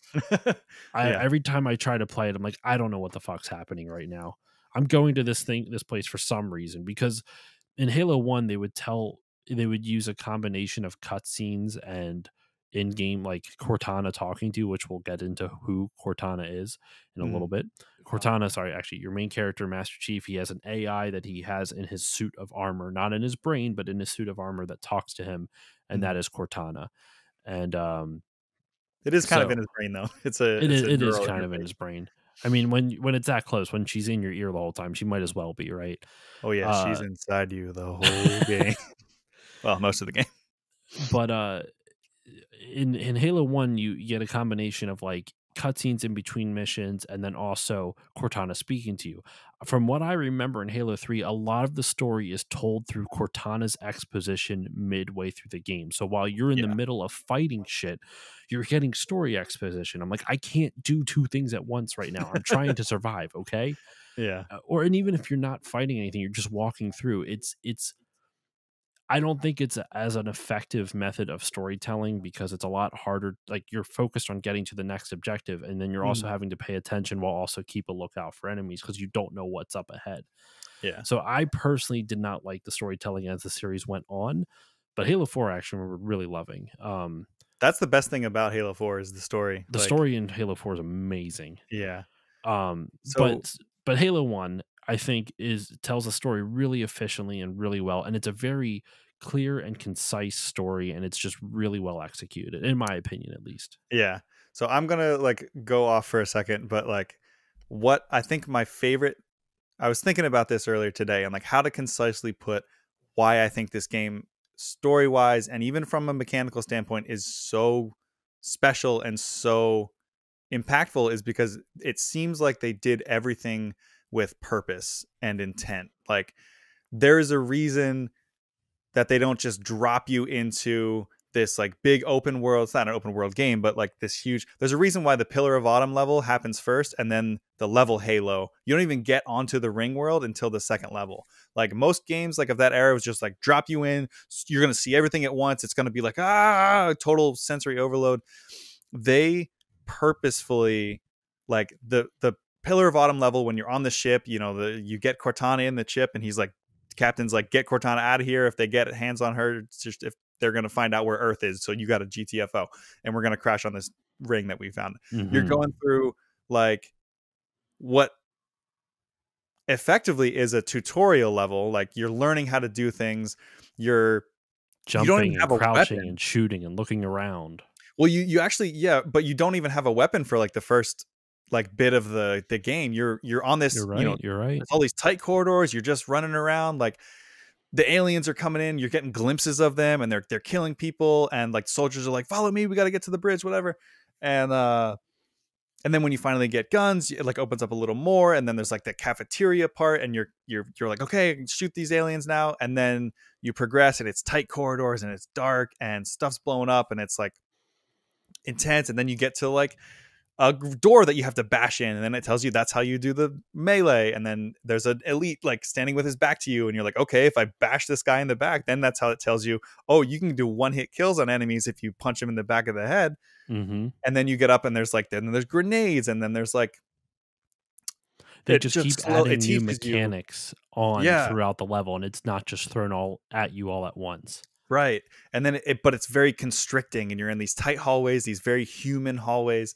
Every time I try to play it, I'm like, I don't know what the fuck's happening right now. I'm going to this place for some reason, because in Halo 1 they would use a combination of cutscenes and in-game, like Cortana talking to you, which we'll get into who Cortana is in a little bit. Cortana, sorry, actually, your main character, Master Chief, he has an AI that he has in his suit of armor, not in his brain, but in his suit of armor that talks to him, and that is Cortana. And it is kind of in his brain, though. It is kind of in his brain. I mean, when it's that close, when she's in your ear the whole time, she might as well be, right? Oh yeah, she's inside you the whole game. Well, most of the game. But in Halo 1, you get a combination of like cutscenes in between missions and then also Cortana speaking to you. From what I remember in Halo 3, a lot of the story is told through Cortana's exposition midway through the game. So while you're in the middle of fighting shit, you're getting story exposition. I'm like, I can't do two things at once right now. I'm trying to survive, okay? Yeah. And even if you're not fighting anything, you're just walking through. I don't think it's as an effective method of storytelling because it's a lot harder. Like you're focused on getting to the next objective, and then you're also having to pay attention while also keep a lookout for enemies because you don't know what's up ahead. Yeah. So I personally did not like the storytelling as the series went on, but Halo 4 actually we're really loving. That's the best thing about Halo 4 is the story. The story in Halo 4 is amazing. Yeah. But Halo 1, I think, tells the story really efficiently and really well, and it's a very clear and concise story, and it's just really well executed, in my opinion, at least. Yeah. So I'm gonna like go off for a second, but like what I think my favorite, I was thinking about this earlier today and like how to concisely put why I think this game story wise and even from a mechanical standpoint is so special and so impactful is because it seems like they did everything with purpose and intent. Like there is a reason that they don't just drop you into this like big open world. It's not an open world game, but like this huge, there's a reason why the Pillar of Autumn level happens first and then the level Halo. You don't even get onto the ring world until the second level. Like most games like of that era was just like drop you in. You're going to see everything at once. It's going to be like, total sensory overload. They purposefully like the Pillar of Autumn level when you're on the ship. You get Cortana in the chip, and he's like, captain's like, get Cortana out of here. If they get hands on her, it's just if they're gonna find out where Earth is. So you got a GTFO, and we're gonna crash on this ring that we found. You're Mm-hmm. going through like what effectively is a tutorial level. Like you're learning how to do things. You don't even Jumping and have a crouching weapon. and shooting and looking around. Well, you actually, yeah, but you don't even have a weapon for like the first like bit of the game. You're on this, You're right. You're right. there's all these tight corridors. You're just running around. Like the aliens are coming in. You're getting glimpses of them, and they're killing people. And like soldiers are like, "Follow me. We got to get to the bridge, whatever." And and then when you finally get guns, it like opens up a little more, and then there's like the cafeteria part, and you're like, okay, shoot these aliens now. And then you progress, and it's tight corridors, and it's dark, and stuff's blowing up, and it's like intense. And then you get to like a door that you have to bash in, and then it tells you that's how you do the melee. And then there's an elite like standing with his back to you, and you're like, okay, if I bash this guy in the back, then that's how it tells you, oh, you can do one hit kills on enemies if you punch him in the back of the head. Mm-hmm. And then you get up, and there's like, then there's grenades, and then there's like, They it just keep just it adding new teaches you. mechanics on Yeah, throughout the level, and it's not just thrown all at you all at once. right. And then but it's very constricting, and you're in these tight hallways, these very human hallways,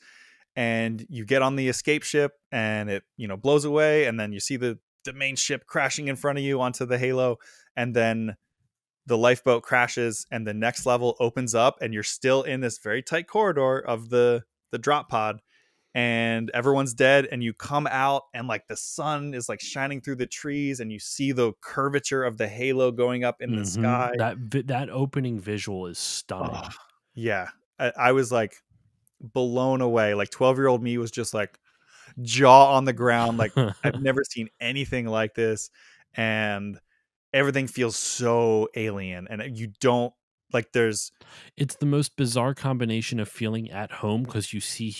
and you get on the escape ship, and it blows away, and then you see the main ship crashing in front of you onto the Halo, and then the lifeboat crashes, and the next level opens up, and you're still in this very tight corridor of the drop pod, and everyone's dead, and you come out, and like the sun is like shining through the trees, and you see the curvature of the Halo going up in the Mm-hmm. sky. That opening visual is Oh, stunning. yeah. I was like blown away. Like 12-year-old me was just like jaw on the ground. Like I've never seen anything like this. And everything feels so alien. And you don't like there's It's the most bizarre combination of feeling at home because you see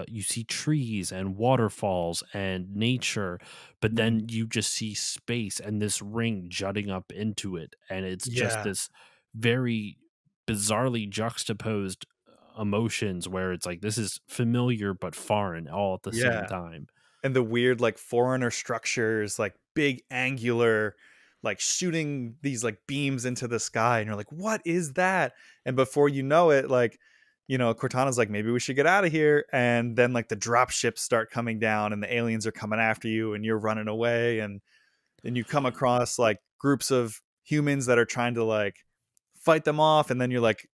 you see trees and waterfalls and nature, but Mhm. then you just see space and this ring jutting up into it, and it's just Yeah. this very bizarrely juxtaposed emotions where it's like this is familiar but foreign all at the same Yeah. time. And the weird like foreigner structures, like big angular, like shooting these like beams into the sky, and you're like, what is that? And before you know it, like Cortana's like, maybe we should get out of here. And then like the drop ships start coming down, and the aliens are coming after you, and you're running away. And then you come across like groups of humans that are trying to like fight them off. And then you're like,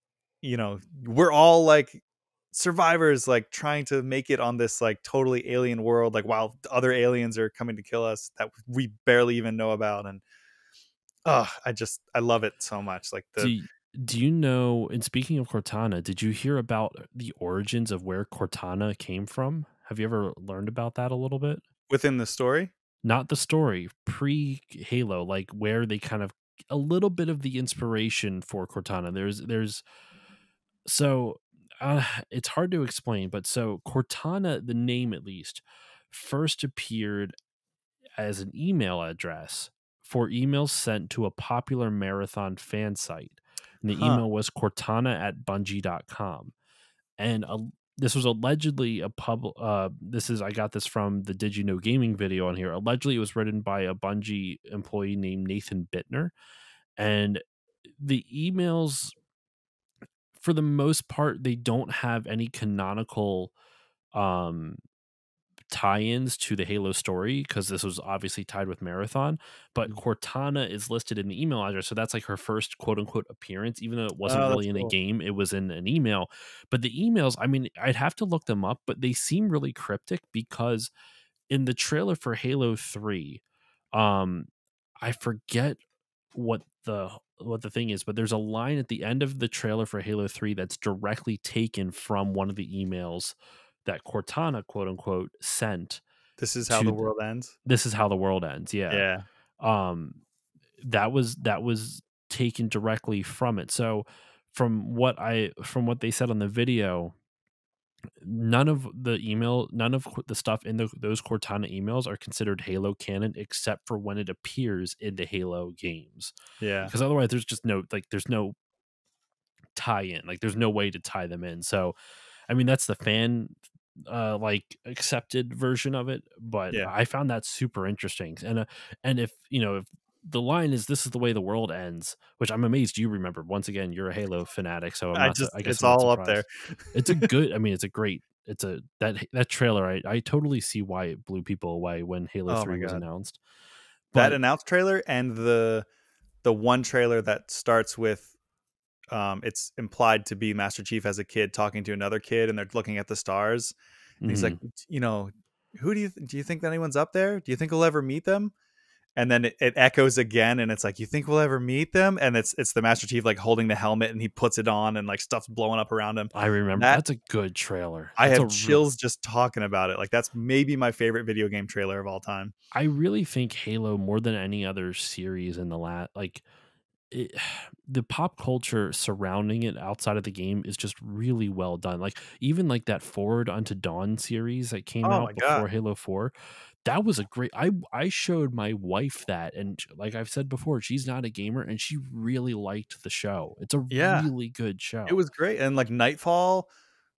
we're all like survivors, like trying to make it on this like totally alien world, like while other aliens are coming to kill us that we barely even know about. And I love it so much. Like Do the y- do you know? And speaking of Cortana, did you hear about the origins of where Cortana came from? Have you ever learned about that a little bit? within the story. Not the story, pre Halo, like where they kind of a little bit of the inspiration for Cortana. There's so it's hard to explain, but so Cortana, the name at least, first appeared as an email address for emails sent to a popular marathon fan site. And the Huh. email was cortana@bungie.com. And this was allegedly a this is I got this from the Did You Know Gaming video on here. Allegedly, it was written by a Bungie employee named Nathan Bittner, and the emails, for the most part, they don't have any canonical um tie-ins to the Halo story because this was obviously tied with Marathon, but Cortana is listed in the email address, so that's like her first quote unquote appearance, even though it wasn't Oh, that's really in a cool. game, it was in an email. But the emails, I mean, I'd have to look them up, but they seem really cryptic because in the trailer for Halo 3, um, I forget what the thing is, but there's a line at the end of the trailer for Halo 3 that's directly taken from one of the emails that Cortana, quote unquote, sent This is how to the world ends. This Is How the World Ends. Yeah. Yeah. Um that was taken directly from it. So from what they said on the video, none of the stuff in those Cortana emails are considered Halo canon except for when it appears in the Halo games. Yeah. Because otherwise there's no tie in. Like there's no way to tie them in. So I mean that's the fan like accepted version of it, but Yeah. I found that super interesting. And if you know if the line is this is the way the world ends, which I'm amazed you remember. Once again, you're a Halo fanatic, so I guess It's I'm not all up there. surprised. It's a good. I mean, it's a great. It's a that trailer. I totally see why it blew people away when Halo Oh 3 my was god. announced. That But announced trailer and the one trailer that starts with it's implied to be Master Chief as a kid talking to another kid and they're looking at the stars and he's like, mhm, you know, who do you think that anyone's up there? Do you think we'll ever meet them? And then it echoes again and it's like, you think we'll ever meet them? And it's the Master Chief like holding the helmet and he puts it on and like stuff's blowing up around him. I remember That that's a good trailer. I That's a have real. chills just talking about it. Like that's maybe my favorite video game trailer of all time. I really think Halo more than any other series in the like it, the pop culture surrounding it outside of the game is just really well done. Like even like that Forward Unto Dawn series that came Oh out my god. before Halo 4, that was a great I showed my wife that, and like I've said before, she's not a gamer and she really liked the show. It's a Yeah. really good It show. was great. And like Nightfall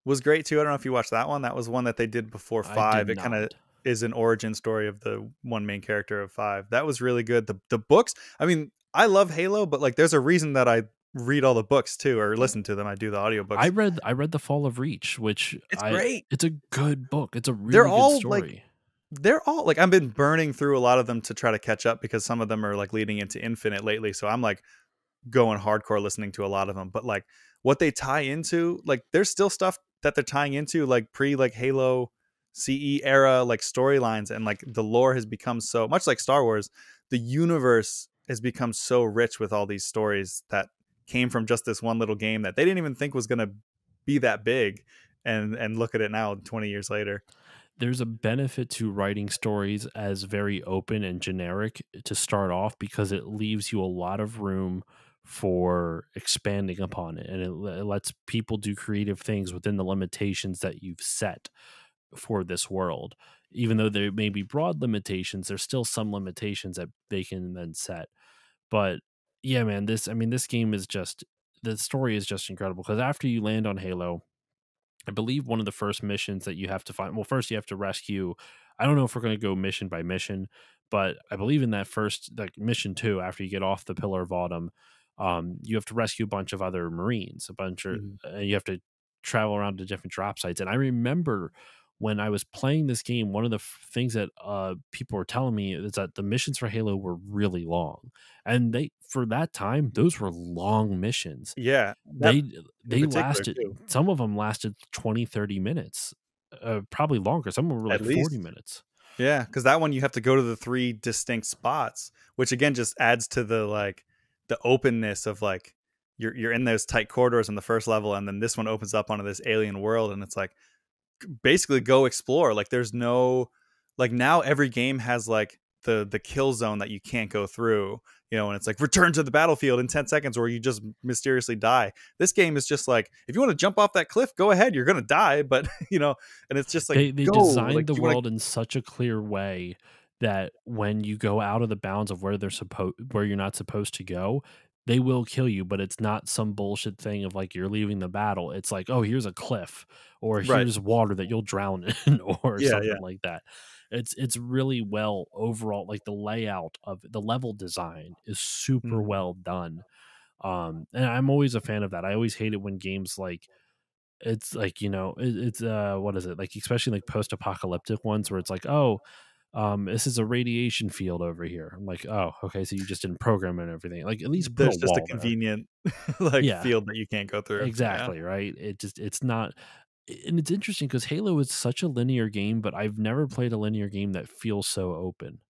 was great too. I don't know if you watched that one. That was one that they did before I did 5. It kind of not. is an origin story of the one main character of 5. That was really good. The books, I mean, I love Halo, but like there's a reason that I read all the books too or listen to them. I do the audiobooks. I read The Fall of Reach, which It's I great. it's a good book. It's a They're really good all like story. I've been burning through a lot of them to try to catch up because some of them are like leading into Infinite lately. So I'm like going hardcore listening to a lot of them, but like what they tie into, like there's still stuff that they're tying into like pre like Halo CE era like storylines, and like the lore has become so much like Star Wars. The universe has become so rich with all these stories that came from just this one little game that they didn't even think was going to be that big, and look at it now 20 years later. There's a benefit to writing stories as very open and generic to start off because it leaves you a lot of room for expanding upon it, and it lets people do creative things within the limitations that you've set for this world. Even though there may be broad limitations, there's still some limitations that they can then set. But yeah, man, this game is just the story is just incredible because after you land on Halo, I believe one of the first missions that you have to find. Well, first you have to rescue. I don't know if we're going to go mission by mission, but I believe in that first like mission 2, after you get off the Pillar of Autumn, you have to rescue a bunch of other Marines. Mhm. You have to travel around to different drop sites. And I remember when I was playing this game, one of the things that people were telling me is that the missions for Halo were really long, and they for that time those were long missions. Yeah, that they in they particular lasted, too. some of them lasted 20-30 minutes, probably longer. Some of them were At like 40 least. minutes. Yeah, because that one you have to go to the 3 distinct spots, which again just adds to the like the openness of like you're in those tight corridors in the first level, and then this one opens up onto this alien world, and it's like basically go explore. Like there's no like now every game has like the kill zone that you can't go through, and it's like return to the battlefield in 10 seconds or you just mysteriously die. This game is just like if you want to jump off that cliff, go ahead, you're gonna die, but and it's just like They go, designed like the you want to. world in such a clear way that when you go out of the bounds of where you're not supposed to go, they will kill you, but it's not some bullshit thing of like you're leaving the battle. It's like, oh, here's a cliff, or Right. here's water that you'll drown in, or Yeah, yeah. something like that. It's really well overall, like the layout of the level design is super Mhm. well done. And I'm always a fan of that. I always hate it when games like it's like, it's what is it? Like especially like post-apocalyptic ones where it's like, "Oh, this is a radiation field over here." I'm like, "Oh, okay, so you just didn't program it and everything." Like at least put a There's just a wall there. convenient like Yeah, field that you can't go through. Yeah. exactly, right? It's not, and it's interesting because Halo is such a linear game, but I've never played a linear game that feels so open.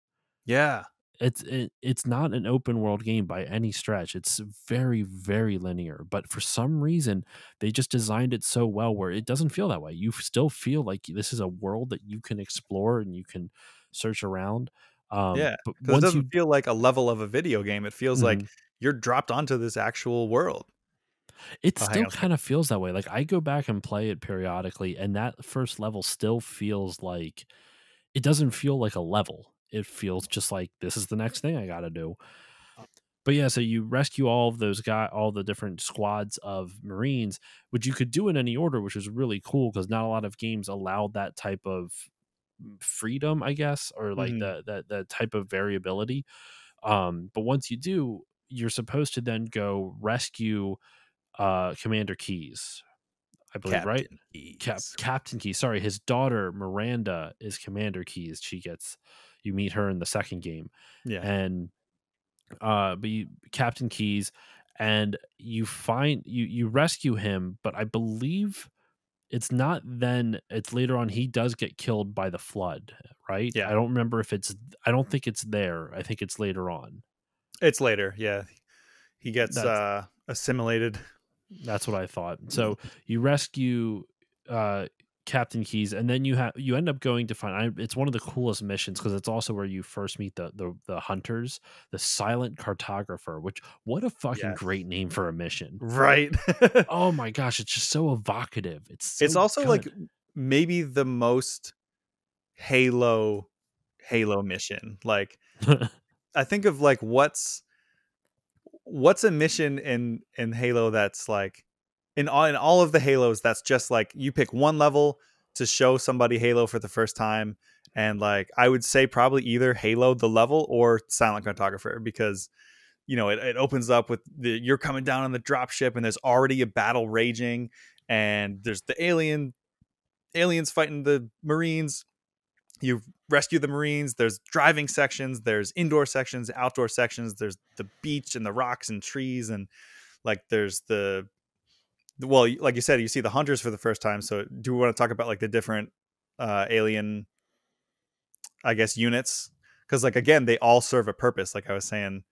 Yeah. It's not an open world game by any stretch. It's very, very linear, but for some reason they just designed it so well where it doesn't feel that way. You still feel like this is a world that you can explore and you can search around. Yeah. But Because it once doesn't you feel like a level of a video game. It feels like Mhm. you're dropped onto this actual world. It Oh, hang still on a second. kind of feels that way. Like I go back and play it periodically, and that first level still feels like it doesn't feel like a level. It feels just like this is the next thing I got to do. But yeah, so you rescue all of those all the different squads of Marines, which you could do in any order, which was really cool because not a lot of games allowed that type of freedom, I guess, or like Mhm. the type of variability. But once you do, you're supposed to then go rescue Commander Keys, I believe, right? Captain Keys. Captain Keys. Sorry, his daughter Miranda is Commander Keys. You meet her in the second game, Yeah. and but you Captain Keys, and you rescue him, but I believe it's not then, it's later on he does get killed by the flood, right? Yeah. I don't remember if it's I don't think it's there. I think it's later on. It's later. Yeah. He gets That's assimilated. that's what I thought. So you rescue uh Captain Keys, and then you end up going to find it's one of the coolest missions because it's also where you first meet the hunters, the silent cartographer, which what a fucking Yes. great name for a mission. Right. Oh my gosh, it's just so evocative. It's It's so also like good. maybe the most Halo mission. Like I think of like what's a mission in Halo that's like in all of the Halos that's just like you pick one level to show somebody Halo for the first time, and like I would say probably either Halo the level or Silent Cartographer, because it opens up with you're coming down on the dropship and there's already a battle raging, and there's the aliens fighting the Marines. You rescue the Marines. There's driving sections, there's indoor sections, outdoor sections, there's the beach and the rocks and trees, and like there's well, like you said, you see the hunters for the first time. So do we want to talk about like the different alien, I guess, units? Because like again, they all serve a purpose, like I was saying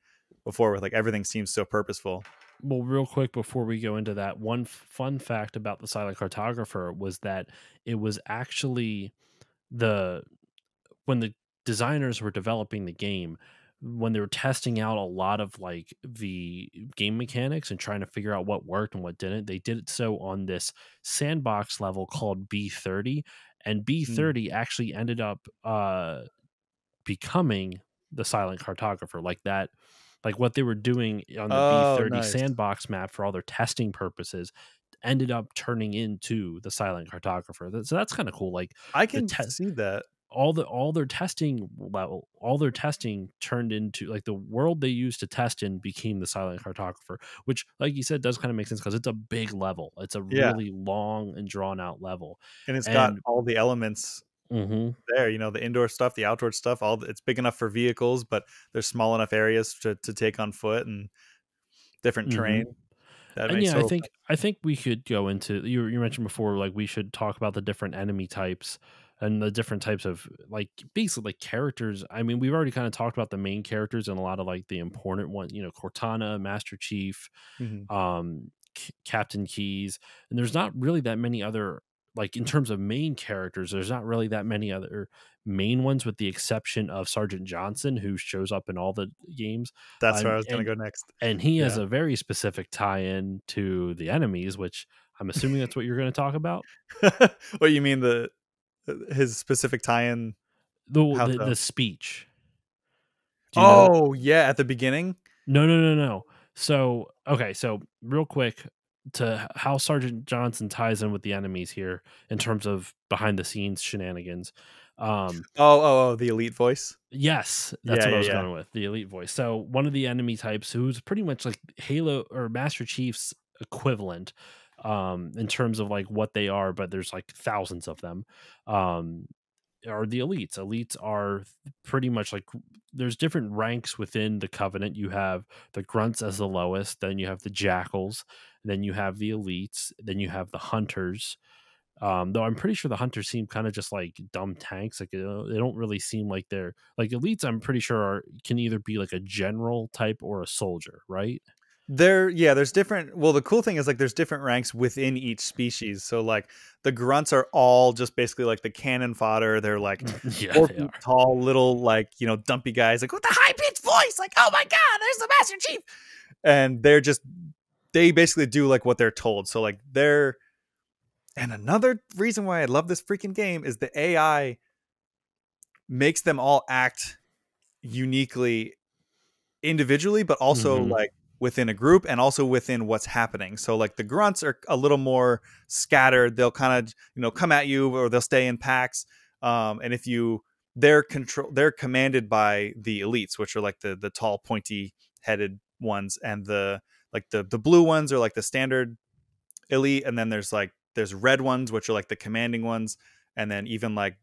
before, with like everything seems so purposeful. Well, real quick before we go into that, one fun fact about the silent cartographer was that it was actually the when the designers were developing the game, when they were testing out a lot of like the game mechanics and trying to figure out what worked and what didn't, they did it so on this sandbox level called B30, and Mm. B30 actually ended up becoming the silent cartographer, like that, like what they were doing on the Oh, B30 nice. sandbox map for all their testing purposes ended up turning into the silent cartographer. So that's kind of cool. Like I the can see that. all their testing level, all their testing turned into like the world they used to test in became the silent cartographer, which, like you said, does kind of make sense because it's a big level. It's a Yeah, really long and drawn out level, and it's got and all the elements mhm, there. The indoor stuff, the outdoor stuff. It's big enough for vehicles, but there's small enough areas to take on foot and different terrain. mhm. That And makes yeah, total sense. I think we could go into you mentioned before, like we should talk about the different enemy types and the different types of like basically like characters. I mean, we've already kind of talked about the main characters and a lot of like the important ones, Cortana, Master Chief, Mhm. Captain Keys, and there's not really that many other, like in terms of main characters, there's not really that many other main ones with the exception of Sergeant Johnson, who shows up in all the games. That's where I Um, was gonna and go next. and he has Yeah. a very specific tie-in to the enemies, which I'm assuming that's what you're going to talk about. What you mean his specific tie-in? The, How the so? the speech. Do you know? Oh yeah, at the beginning. No, no, no, no. So okay, so real quick to how Sergeant Johnson ties in with the enemies here in terms of behind the scenes shenanigans. Um, Oh, the elite voice. yes, that's Yeah, what I yeah, was yeah. going with, the elite voice. So one of the enemy types who's pretty much like Halo or Master Chief's equivalent in terms of like what they are, but there's like thousands of them. Um are the elites. Elites are pretty much like there's different ranks within the covenant. You have the grunts as the lowest, then you have the jackals, then you have the elites, then you have the hunters. Though I'm pretty sure the hunters seem kind of just like dumb tanks. Like they don't really seem like they're like elites. I'm pretty sure can either be like a general type or a soldier, right? There's different. Well, the cool thing is like there's different ranks within each species. So like the grunts are all just basically like the cannon fodder. They're like Yeah, they 4 feet are. tall, little like dumpy guys like with the high pitched voice. Like, oh my god, there's the Master Chief, and they basically do like what they're told. So like and another reason why I love this freaking game is the AI makes them all act uniquely individually, but also like within a group and also within what's happening. So like the grunts are a little more scattered. They'll kind of come at you, or they'll stay in packs. And if they're commanded by the elites, which are like the tall, pointy headed ones, and the blue ones are like the standard elite, and then there's red ones, which are like the commanding ones, and then even like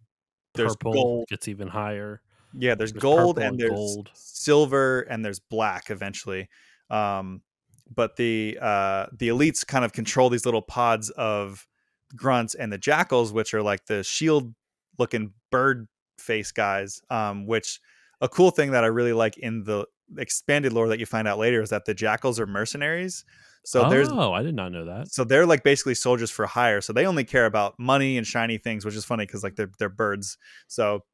there's Purple gold. gets even higher. Yeah, there's There's gold, purple and and there's gold. silver, and there's black eventually. But the elites kind of control these little pods of grunts, and the jackals, which are like the shield looking bird face guys. Which a cool thing that I really like in the expanded lore that you find out later is that the jackals are mercenaries. So I did not know that. so they're like basically soldiers for hire. So they only care about money and shiny things, which is funny because like they're birds. So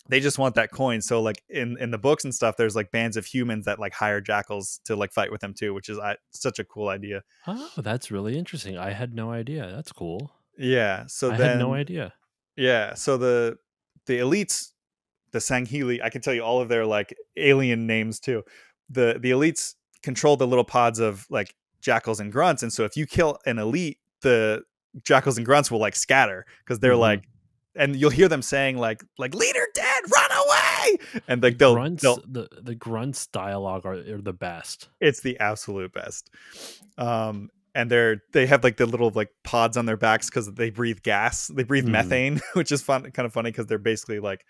they just want that coin. So like in the books and stuff, there's like bands of humans that like hire jackals to like fight with them too, which is such a cool idea. Oh, that's really interesting. I had no idea. That's cool. Yeah. So I had no then, idea. yeah. So the elites, the Sanghili, I can tell you all of their like alien names too. The elites control the little pods of like jackals and grunts, and so if you kill an elite, the jackals and grunts will like scatter because they're like, and you'll hear them saying like leader dead, run away, and like they'll the grunts dialogue are the best. It's the absolute best. And they have like the little like pods on their backs because they breathe gas, they breathe methane, which is kind of funny because they're basically like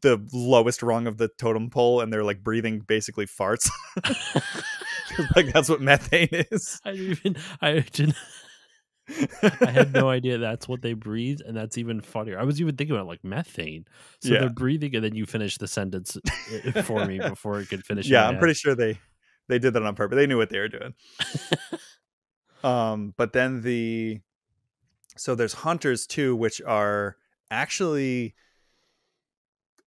the lowest rung of the totem pole, and they're like breathing basically farts. Like that's what methane is. I had no idea that's what they breathe, and that's even funnier. I was even thinking about like methane. So they're breathing, and then you finish the sentence for me before it could finish. Yeah, I'm pretty sure they did that on purpose. They knew what they were doing. But then so there's hunters too, which are actually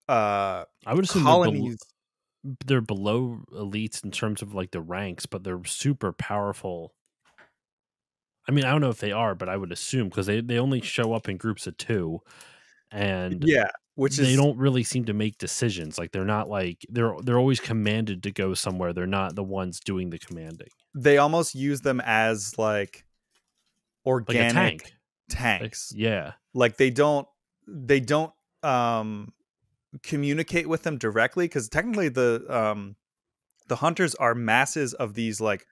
I would assume colonies. They're below elites in terms of like the ranks, but they're super powerful. I mean, I don't know if they are, but I would assume because they only show up in groups of 2, and they don't really seem to make decisions. Like they're not like they're always commanded to go somewhere. They're not the ones doing the commanding. They almost use them as like organic like tanks. Like they don't communicate with them directly, because technically the hunters are masses of these like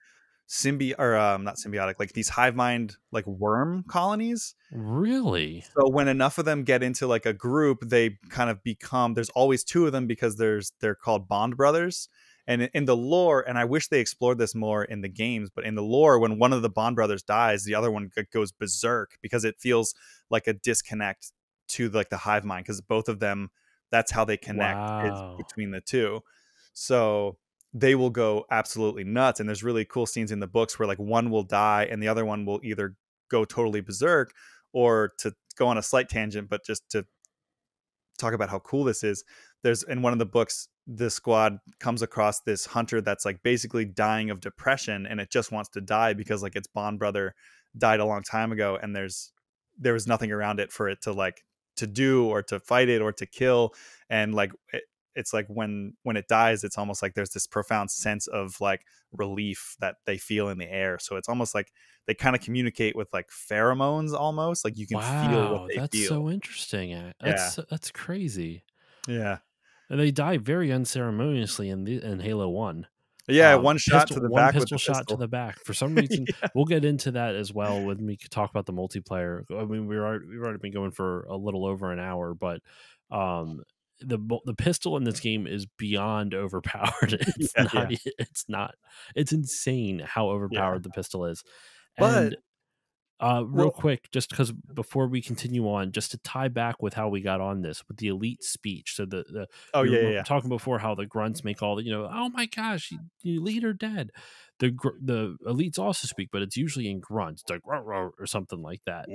not symbiotic, like these hive mind like worm colonies. Really? So when enough of them get into like a group, they kind of become, there's always 2 of them because they're called bond brothers. And in the lore, and I wish they explored this more in the games, but in the lore, when one of the bond brothers dies, the other one goes berserk because it feels like a disconnect to like the hive mind, because both of them, that's how they connect, is between the 2. So they will go absolutely nuts. And there's really cool scenes in the books where like one will die and the other one will either go totally berserk, or, to go on a slight tangent, but just to talk about how cool this is, there's in one of the books, the squad comes across this hunter that's like basically dying of depression, and it just wants to die because like its bond brother died a long time ago, and there was nothing around it for it to like to do, or to fight it, or to kill. And like it's like when it dies, it's almost like there's this profound sense of like relief that they feel in the air. So it's almost like they kind of communicate with like pheromones, almost like you can feel what they that's feel. so interesting. That's crazy. Yeah. And they die very unceremoniously in Halo 1. Yeah, one shot to the back, pistol shot to the back. For some reason, we'll get into that as well when we talk about the multiplayer. I mean, we've already been going for a little over an hour, but the pistol in this game is beyond overpowered. It's insane how overpowered the pistol is. But real quick, just because before we continue on, just to tie back with how we got on this with the elite speech. So talking before how the grunts make all the oh my gosh, you leader dead. The elites also speak, but it's usually in grunts. It's like row, row, or something like that.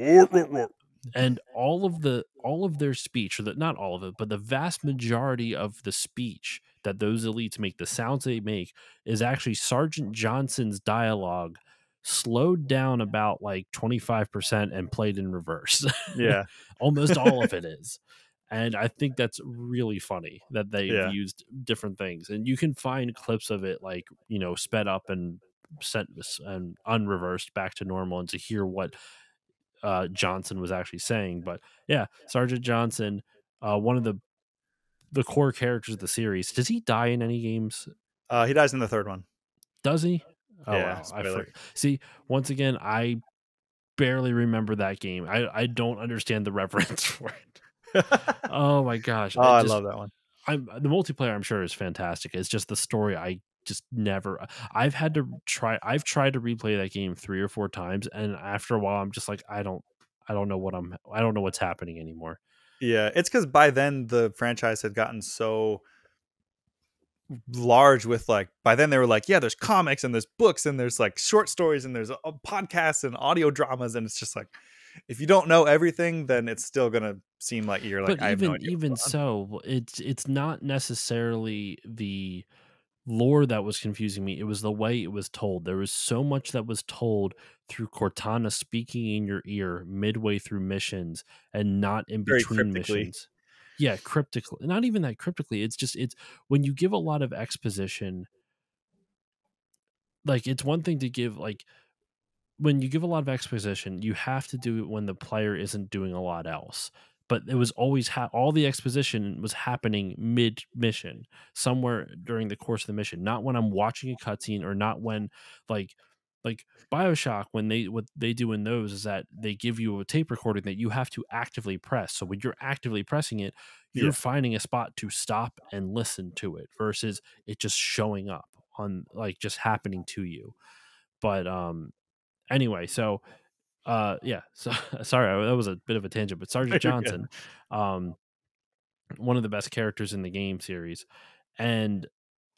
And all of their speech, or not all of it, but the vast majority of the speech that those elites make, the sounds they make, is actually Sergeant Johnson's dialogue slowed down about like 25% and played in reverse. Yeah. Almost all of it is. And I think that's really funny that they've Yeah. used different things, and you can find clips of it, like, sped up and sent and unreversed back to normal, and to hear what Johnson was actually saying. But yeah, Sergeant Johnson, one of the core characters of the series. Does he die in any games? He dies in the third one. Does he? Oh Yeah, well, spoiler. see, once again, I barely remember that game. I don't understand the reverence for it. Oh my gosh, Oh, I love that one. The multiplayer, I'm sure, is fantastic. It's just the story, I just never. I've tried to replay that game 3 or 4 times, and after a while, I'm just like, I don't know I don't know what's happening anymore. Yeah, it's because by then the franchise had gotten so large with, like, by then they were like, yeah, there's comics and there's books and there's like short stories and there's podcasts and audio dramas, and it's just like, if you don't know everything, then it's still gonna seem like you're like, But I have no idea what's even going on. so, it's not necessarily the lore that was confusing me. It was the way it was told. There was so much that was told through Cortana speaking in your ear midway through missions, and not in Very between cryptically. missions. Yeah, cryptically. Not even that cryptically. It's when you give a lot of exposition, like, it's one thing to give, like, when you give a lot of exposition, you have to do it when the player isn't doing a lot else. But it was always all the exposition was happening mid mission, somewhere during the course of the mission, not when I'm watching a cutscene, or not when, like like BioShock, when what they do in those is that they give you a tape recording that you have to actively press. So when you're actively pressing it, you're Yeah. finding a spot to stop and listen to it, versus it just showing up on, like, just happening to you. But anyway, so yeah, so sorry, that was a bit of a tangent, but Sergeant You're good. Johnson, um one of the best characters in the game series, and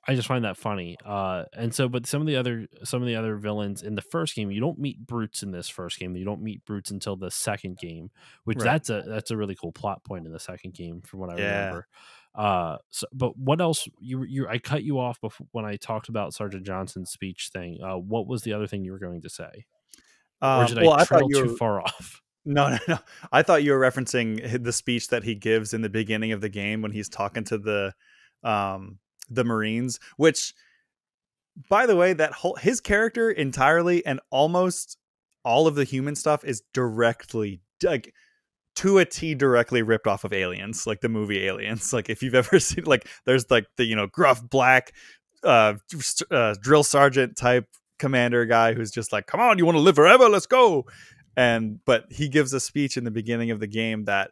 I just find that funny. And so, but some of the other villains in the first game, you don't meet brutes in this first game. You don't meet brutes until the second game, which Right. that's a really cool plot point in the second game, from what I Yeah. remember. So, but what else? I cut you off before when I talked about Sergeant Johnson's speech thing. What was the other thing you were going to say, or did I Well, I thought trail you too were far off? no, no, no. I thought you were referencing the speech that he gives in the beginning of the game when he's talking to um the Marines, which, by the way, that whole his character entirely and almost all of the human stuff is directly, like, to a T, directly ripped off of Aliens, like the movie Aliens. Like, if you've ever seen, like, there's like the, gruff black drill sergeant type commander guy who's just like, come on, you want to live forever, let's go. But he gives a speech in the beginning of the game that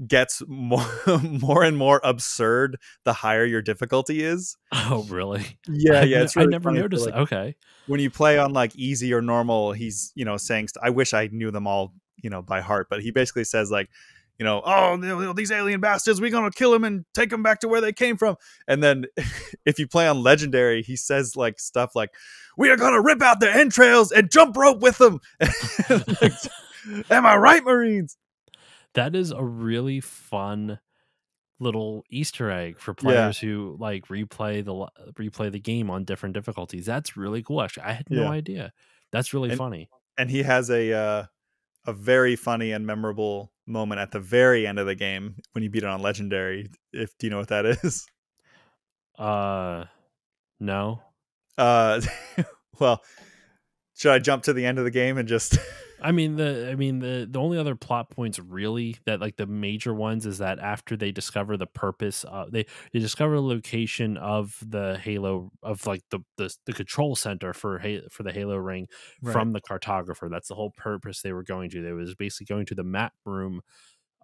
gets more more and more absurd the higher your difficulty is. Oh, really? Yeah, yeah, it's I really never funny. So, noticed like, that. Okay. when you play on like easy or normal, he's, saying I wish I knew them all, by heart, but he basically says, like, oh, these alien bastards, we're gonna kill them and take them back to where they came from. And then if you play on legendary, he says like stuff like, we are gonna rip out their entrails and jump rope with them. Like, am I right, Marines? That is a really fun little Easter egg for Yeah, players who, like, replay the game on different difficulties. That's really cool. Actually, I had no yeah. idea. That's really and funny. and he has a very funny and memorable moment at the very end of the game when you beat it on legendary. If Do you know what that is? Uh, no. Uh, well, should I jump to the end of the game and just? The only other plot points really, that, like, the major ones, is that after they discover the purpose, they discover the location of the Halo, of, like, the control center for the Halo ring Right. from the Cartographer. That's the whole purpose they were going to. They was basically going to the map room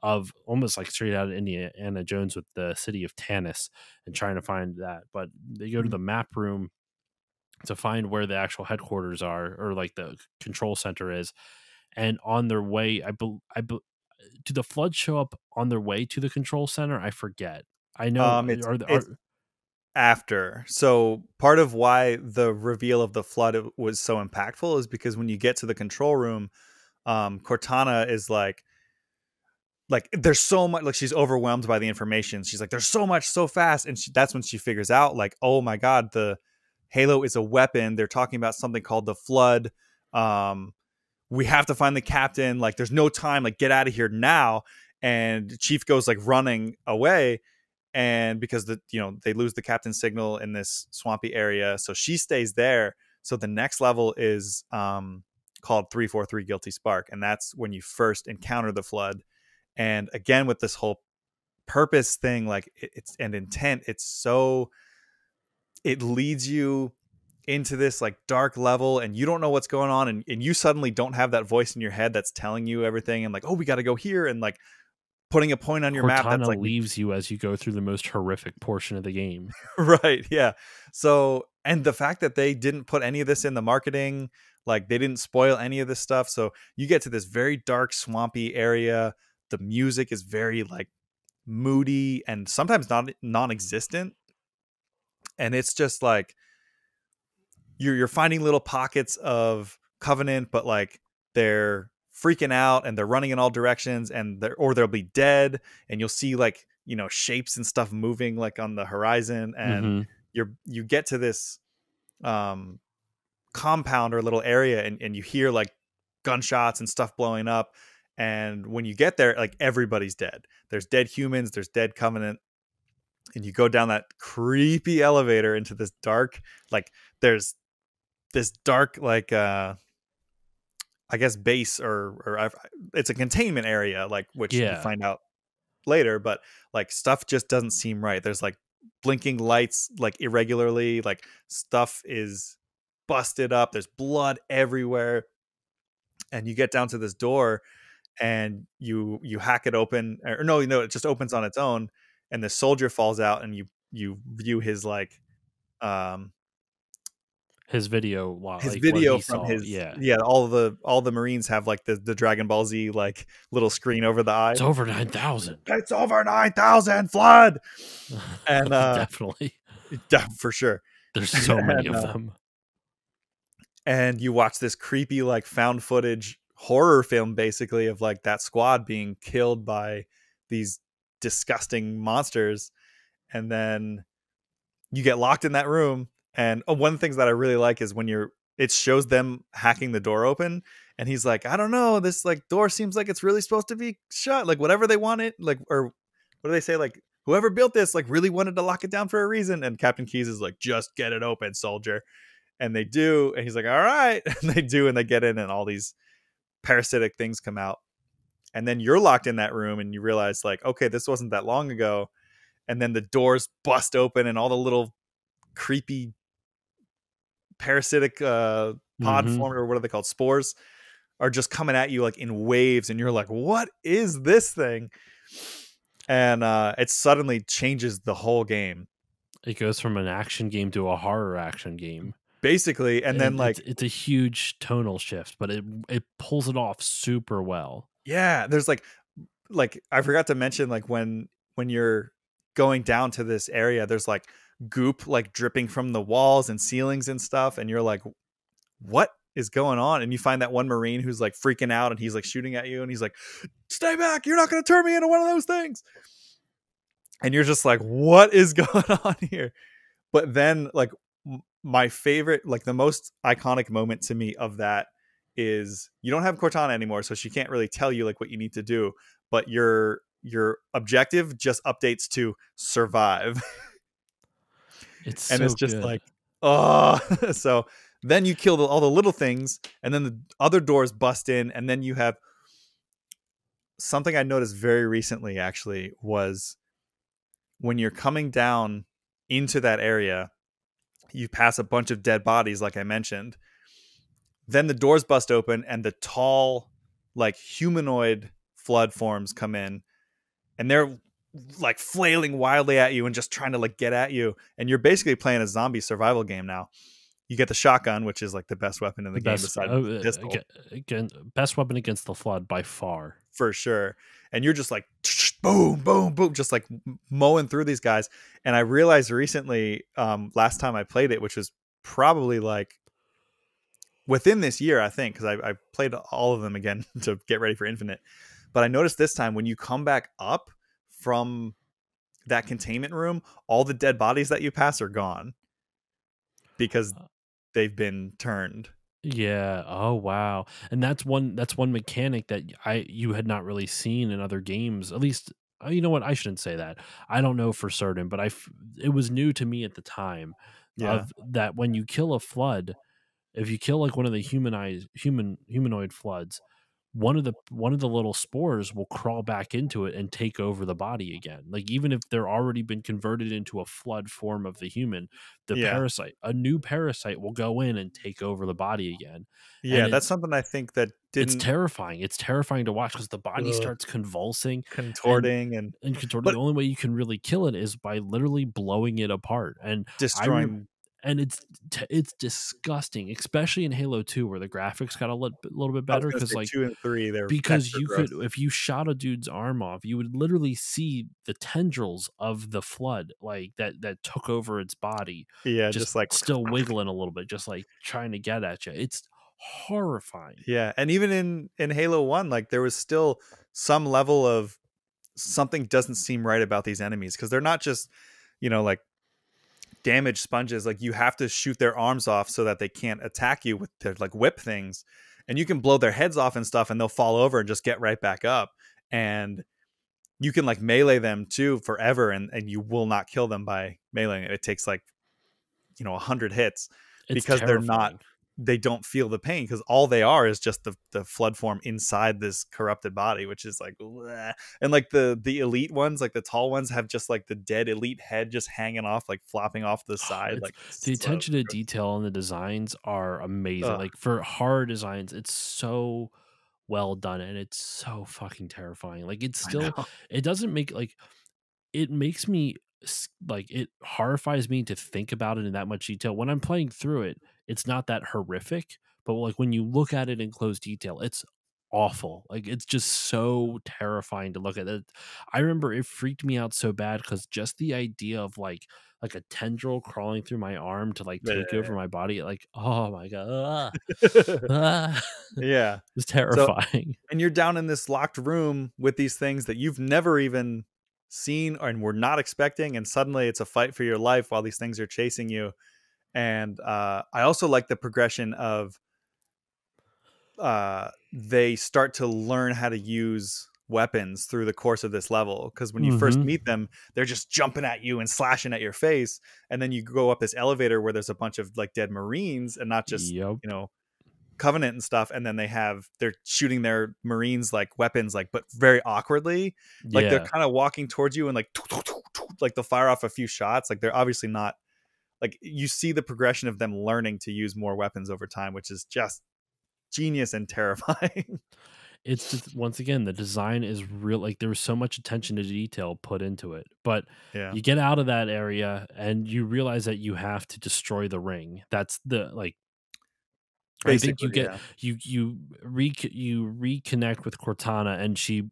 of, almost like straight out of Indiana Jones with the city of Tanis, and trying to find that. But they go to Mhm. the map room to find where the actual headquarters are, or, like, the control center is. And on their way, do the Floods show up on their way to the control center? I forget. I know. It's after. So part of why the reveal of the flood was so impactful is because when you get to the control room, Cortana is like there's so much, like, she's overwhelmed by the information. She's like, there's so much so fast, and that's when she figures out, like, oh my god, the Halo is a weapon. They're talking about something called the flood. Um, we have to find the captain. Like, there's no time. Like, get out of here now. and Chief goes like running away, and because they lose the captain signal in this swampy area, so she stays there. So the next level is called 343 Guilty Spark, and that's when you first encounter the flood. And again, with this whole purpose thing, like it's an intent, it leads you into this like dark level, and you don't know what's going on, and you suddenly don't have that voice in your head that's telling you everything, and like, oh, we got to go here, and like putting a point on your map that's Cortana like leaves you as you go through the most horrific portion of the game. right, yeah. So, and the fact that they didn't put any of this in the marketing, like they didn't spoil any of this stuff, so you get to this very dark swampy area. The music is very like moody and sometimes not non-existent, and it's just like you're finding little pockets of Covenant, but like they're freaking out and they're running in all directions, and they'll be dead, and you'll see like shapes and stuff moving like on the horizon, and Mm-hmm. you get to this compound or little area, and you hear like gunshots and stuff blowing up, and when you get there, like everybody's dead. There's dead humans, there's dead Covenant, and you go down that creepy elevator into this dark, like there's this dark like I guess base, or it's a containment area, like, which you Yeah. find out later, but like stuff just doesn't seem right. There's like blinking lights like irregularly, like stuff is busted up, there's blood everywhere, and you get down to this door, and you hack it open, or no, it just opens on its own, and the soldier falls out, and you view his like um His video, his like what video he from saw. his, Yeah. yeah, all the Marines have like the Dragon Ball Z like little screen over the eye. It's over 9,000. It's over 9,000 flood. And Definitely. for sure. There's so many and, of them. and you watch this creepy like found footage horror film basically of like that squad being killed by these disgusting monsters, and then you get locked in that room. And one of the things that I really like is when it shows them hacking the door open, and he's like, I don't know, this like door seems like it's really supposed to be shut, like whatever they want it, like, or what do they say, like whoever built this like really wanted to lock it down for a reason. And Captain Keyes is like, just get it open, soldier. And they do, and he's like, all right. And they do, and they get in, and all these parasitic things come out, and then you're locked in that room, and you realize like, okay, this wasn't that long ago. And then the doors bust open, and all the little creepy parasitic pod Mm-hmm. form, or what are they called, spores, are just coming at you like in waves, and you're like, what is this thing? And it suddenly changes the whole game It goes from an action game to a horror action game. basically. And then And like, it's a huge tonal shift, but it pulls it off super well. yeah, there's like I forgot to mention, like when you're going down to this area, there's like goop like dripping from the walls and ceilings and stuff, and you're like, what is going on? And you find that one Marine who's like freaking out, and he's like shooting at you, and he's like, stay back, you're not going to turn me into one of those things. And you're just like, what is going on here? But then like my favorite, like the most iconic moment to me of that is you don't have Cortana anymore, so she can't really tell you like what you need to do, but your objective just updates to survive. It's And so it's just good. like, oh. So then you kill all the little things, and then the other doors bust in, and then you have something I noticed very recently actually was when you're coming down into that area, you pass a bunch of dead bodies, like I mentioned. Then the doors bust open, and the tall, like humanoid flood forms come in, and they're like flailing wildly at you and just trying to like get at you. And you're basically playing a zombie survival game now. You get the shotgun, which is like the best weapon in the The game best besides the pistol, again, best weapon against the flood by far. for sure. And you're just like boom, boom, boom, just like mowing through these guys. And I realized recently, last time I played it, which was probably like within this year, I think, because I played all of them again to get ready for Infinite. But I noticed this time when you come back up from that containment room, all the dead bodies that you pass are gone because they've been turned. Yeah. Oh wow. And that's one mechanic that you had not really seen in other games. At least you know what, I shouldn't say that. I don't know for certain, but it was new to me at the time Yeah, of that when you kill a flood, if you kill like one of the humanoid floods, one of the little spores will crawl back into it and take over the body again. Like even if they're already been converted into a flood form of the human, yeah, a new parasite will go in and take over the body again. And yeah. That's something I think that it's didn't terrifying. It's terrifying to watch because the body uh, starts convulsing and contorting and contorting. but The only way you can really kill it is by literally blowing it apart. And I rem- destroying. and it's disgusting, especially in Halo 2 where the graphics got a little bit I was better gonna because say 2 and 3. They're because extra you could, gross. if you shot a dude's arm off, you would literally see the tendrils of the flood like that took over its body, Yeah, just just like still wiggling a little bit, just like trying to get at you. It's horrifying. yeah, and even in Halo 1, like there was still some level of something doesn't seem right about these enemies because they're not just, like damaged sponges. Like you have to shoot their arms off so that they can't attack you with their like whip things, and you can blow their heads off and stuff, and they'll fall over and just get right back up. And you can like melee them too forever, and you will not kill them by meleeing. It takes like 100 hits It's because terrifying. they don't feel the pain because all they are is just the flood form inside this corrupted body, which is like bleh. And like the elite ones, like the tall ones, have just like the dead elite head just hanging off, like flopping off the side, It's like the so attention to gross. detail on the designs are amazing. Ugh, Like for horror designs, it's so well done and it's so fucking terrifying. Like it's I still, know. it doesn't make like, it makes me like, it horrifies me to think about it in that much detail. When I'm playing through it, it's not that horrific, but like when you look at it in close detail, it's awful. Like it's just so terrifying to look at it. I remember it freaked me out so bad because just the idea of like a tendril crawling through my arm to like take over my body, like oh my god, Yeah. it's So, terrifying. and you're down in this locked room with these things that you've never even seen and were not expecting, and suddenly it's a fight for your life while these things are chasing you. And I also like the progression of they start to learn how to use weapons through the course of this level, because when you first Hmm. meet them they're just jumping at you and slashing at your face, and then you go up this elevator where there's a bunch of like dead marines and not just Yep. covenant and stuff, and then they're shooting their marines like weapons, like but very awkwardly, like they're Yeah. kind of walking towards you and like they'll fire off a few shots, like they're obviously not, like you see the progression of them learning to use more weapons over time, which is just genius and terrifying. It's just, once again, the design is real. Like there was so much attention to detail put into it, but Yeah, you get out of that area and you realize that you have to destroy the ring. That's the like, I think you basically, get yeah. you reconnect with Cortana, and she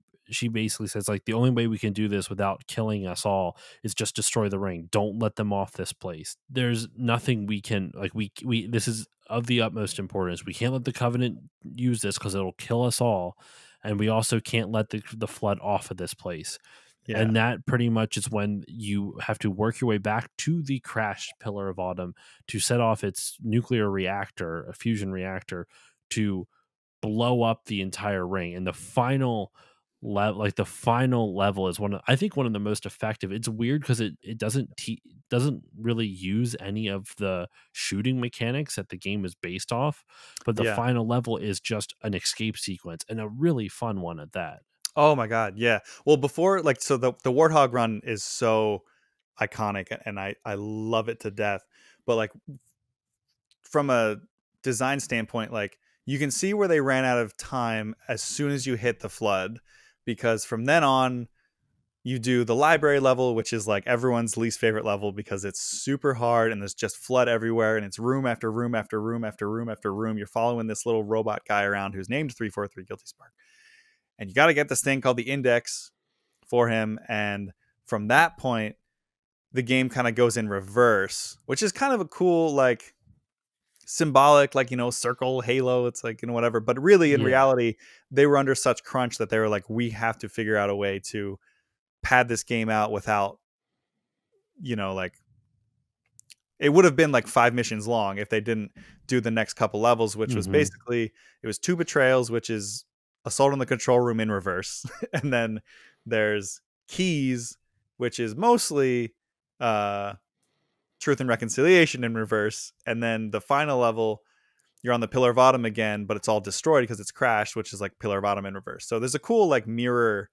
basically says like the only way we can do this without killing us all is just destroy the ring. Don't let them off this place. There's nothing we can like we this is of the utmost importance. We can't let the Covenant use this because it'll kill us all, and we also can't let the flood off of this place. Yeah, And that pretty much is when you have to work your way back to the crashed Pillar of Autumn to set off its nuclear reactor, a fusion reactor, to blow up the entire ring. And the final level, like the final level, is I think one of the most effective. It's weird because it doesn't really use any of the shooting mechanics that the game is based off, but the yeah. final level is just an escape sequence and a really fun one at that. Oh my god, yeah. Well, before, like, so the Warthog run is so iconic, and I love it to death. But like from a design standpoint, like you can see where they ran out of time as soon as you hit the flood, because from then on you do the library level, which is like everyone's least favorite level because it's super hard and there's just flood everywhere and it's room after room after room after room after room. You're following this little robot guy around who's named 343 Guilty Spark, and you got to get this thing called the index for him. And from that point, the game kind of goes in reverse, which is kind of a cool, like, symbolic, like, circle, halo. It's like, whatever. But really, in Yeah. reality, they were under such crunch that they were like, we have to figure out a way to pad this game out without, like, it would have been like 5 missions long if they didn't do the next couple levels, which was Mm-hmm. basically, it was 2 betrayals, which is assault on the control room in reverse. And then there's keys, which is mostly uh truth and reconciliation in reverse. And then the final level, you're on the Pillar of Autumn again, but it's all destroyed because it's crashed, which is like Pillar of Autumn in reverse. So there's a cool like mirror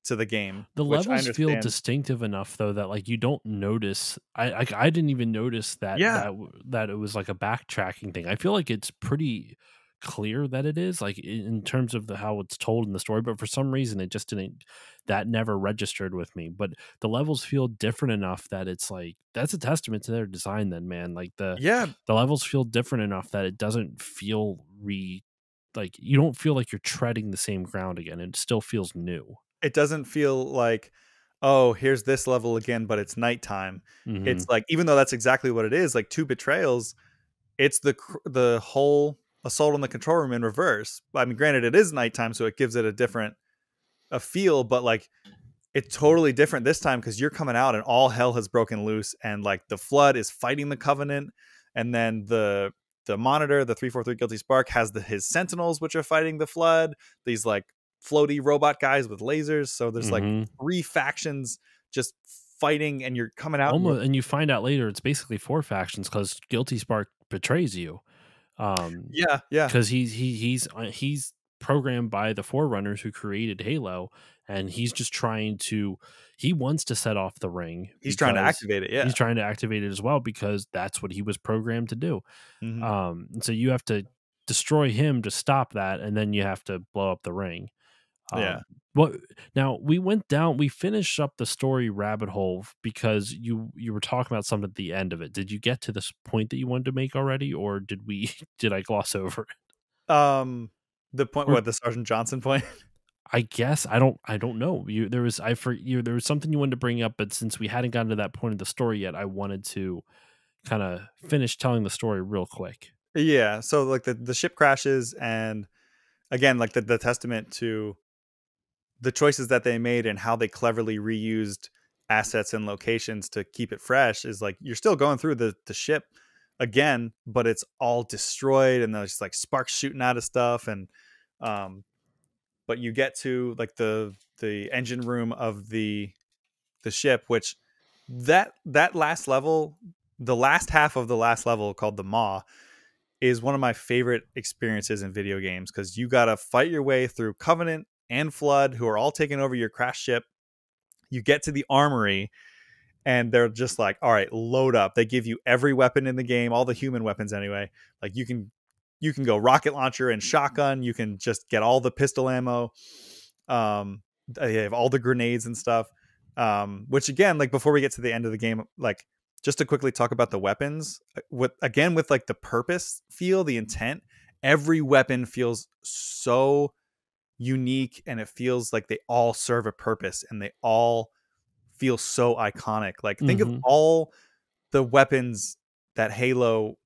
to the game, The which I levels feel understand. distinctive enough though that like you don't notice. I didn't even notice Yeah. that it was like a backtracking thing. I feel like it's pretty clear that it is like in terms of the how it's told in the story, but for some reason it just didn't. That never registered with me. But the levels feel different enough that it's like that's a testament to their design. Then man, like Yeah. the levels feel different enough that it doesn't feel like you don't feel like you're treading the same ground again. It still feels new. It doesn't feel like, oh, here's this level again, but it's nighttime. Mm-hmm. It's like, even though that's exactly what it is, like 2 betrayals, it's the whole assault on the control room in reverse. I mean, granted, it is nighttime, so it gives it a different a feel, but like it's totally different this time because you're coming out and all hell has broken loose, and like the flood is fighting the covenant, and then the monitor, the 343 guilty spark, has his sentinels, which are fighting the flood, these like floaty robot guys with lasers. So there's like Mm-hmm. 3 factions just fighting, and you're coming out and Almost, and you find out later it's basically 4 factions because Guilty Spark betrays you. yeah, yeah, Because he's programmed by the Forerunners who created Halo, and he's just trying to he wants to set off the ring he's trying to because activate it. Yeah. he's trying to activate it as well because that's what he was programmed to do. Hmm. And so you have to destroy him to stop that, and then you have to blow up the ring. Yeah. Um, what now we went down, we finished up the story rabbit hole because you were talking about something at the end of it. Did you get to this point that you wanted to make already, or did we did I gloss over it? um the point, Or what, the Sergeant Johnson point? I guess I don't know. You there was I for you there was something you wanted to bring up, but since we hadn't gotten to that point of the story yet, I wanted to kind of finish telling the story real quick. Yeah, so like the ship crashes, and again, like the testament to the choices that they made and how they cleverly reused assets and locations to keep it fresh is like, you're still going through the ship again, but it's all destroyed and there's like sparks shooting out of stuff. And um but you get to like the engine room of the ship, which that last level, the last half of the last level, called the Maw, is one of my favorite experiences in video games, because you gotta fight your way through Covenant and Flood, who are all taking over your crash ship. You get to the armory, and they're just like, all right, load up. They give you every weapon in the game, all the human weapons anyway. Like you can go rocket launcher and shotgun. You can just get all the pistol ammo. They have all the grenades and stuff. Which again, like before we get to the end of the game, like just to quickly talk about the weapons, with like the purpose feel, the intent. Every weapon feels so unique, and it feels like they all serve a purpose, and they all feel so iconic. Like think of Mm-hmm. all the weapons that Halo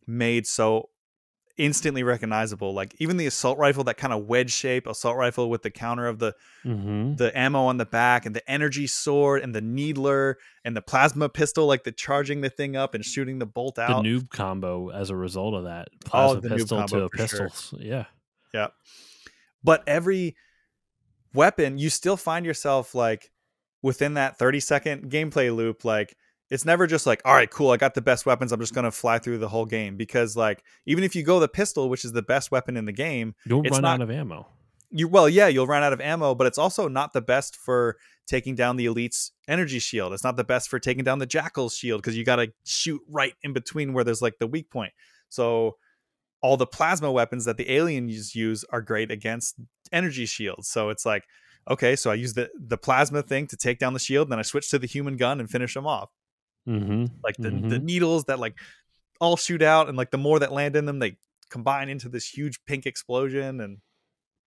made so instantly recognizable. Like even the assault rifle, that kind of wedge shape assault rifle with the counter of Mm-hmm. the ammo on the back, and the energy sword, and the needler, and the plasma pistol, like the charging the thing up and shooting the bolt The out. noob combo as a result of that Oh, plasma the noob pistol combo to a for sure. pistols. Yeah. Yeah. But every weapon, you still find yourself like within that 30-second gameplay loop. Like it's never just like, all right, cool, I got the best weapons, I'm just gonna fly through the whole game. Because like even if you go the pistol, which is the best weapon in the game, You'll it's run not, out of ammo. you'll run out of ammo, but it's also not the best for taking down the elite's energy shield. It's not the best for taking down the jackal's shield, because you got to shoot right in between where there's like the weak point. So all the plasma weapons that the aliens use are great against energy shields. So it's like, okay, so I use the plasma thing to take down the shield, then I switch to the human gun and finish them off. Mm-hmm. Like the Mm-hmm. needles that like all shoot out, and like the more that land in them, they combine into this huge pink explosion. And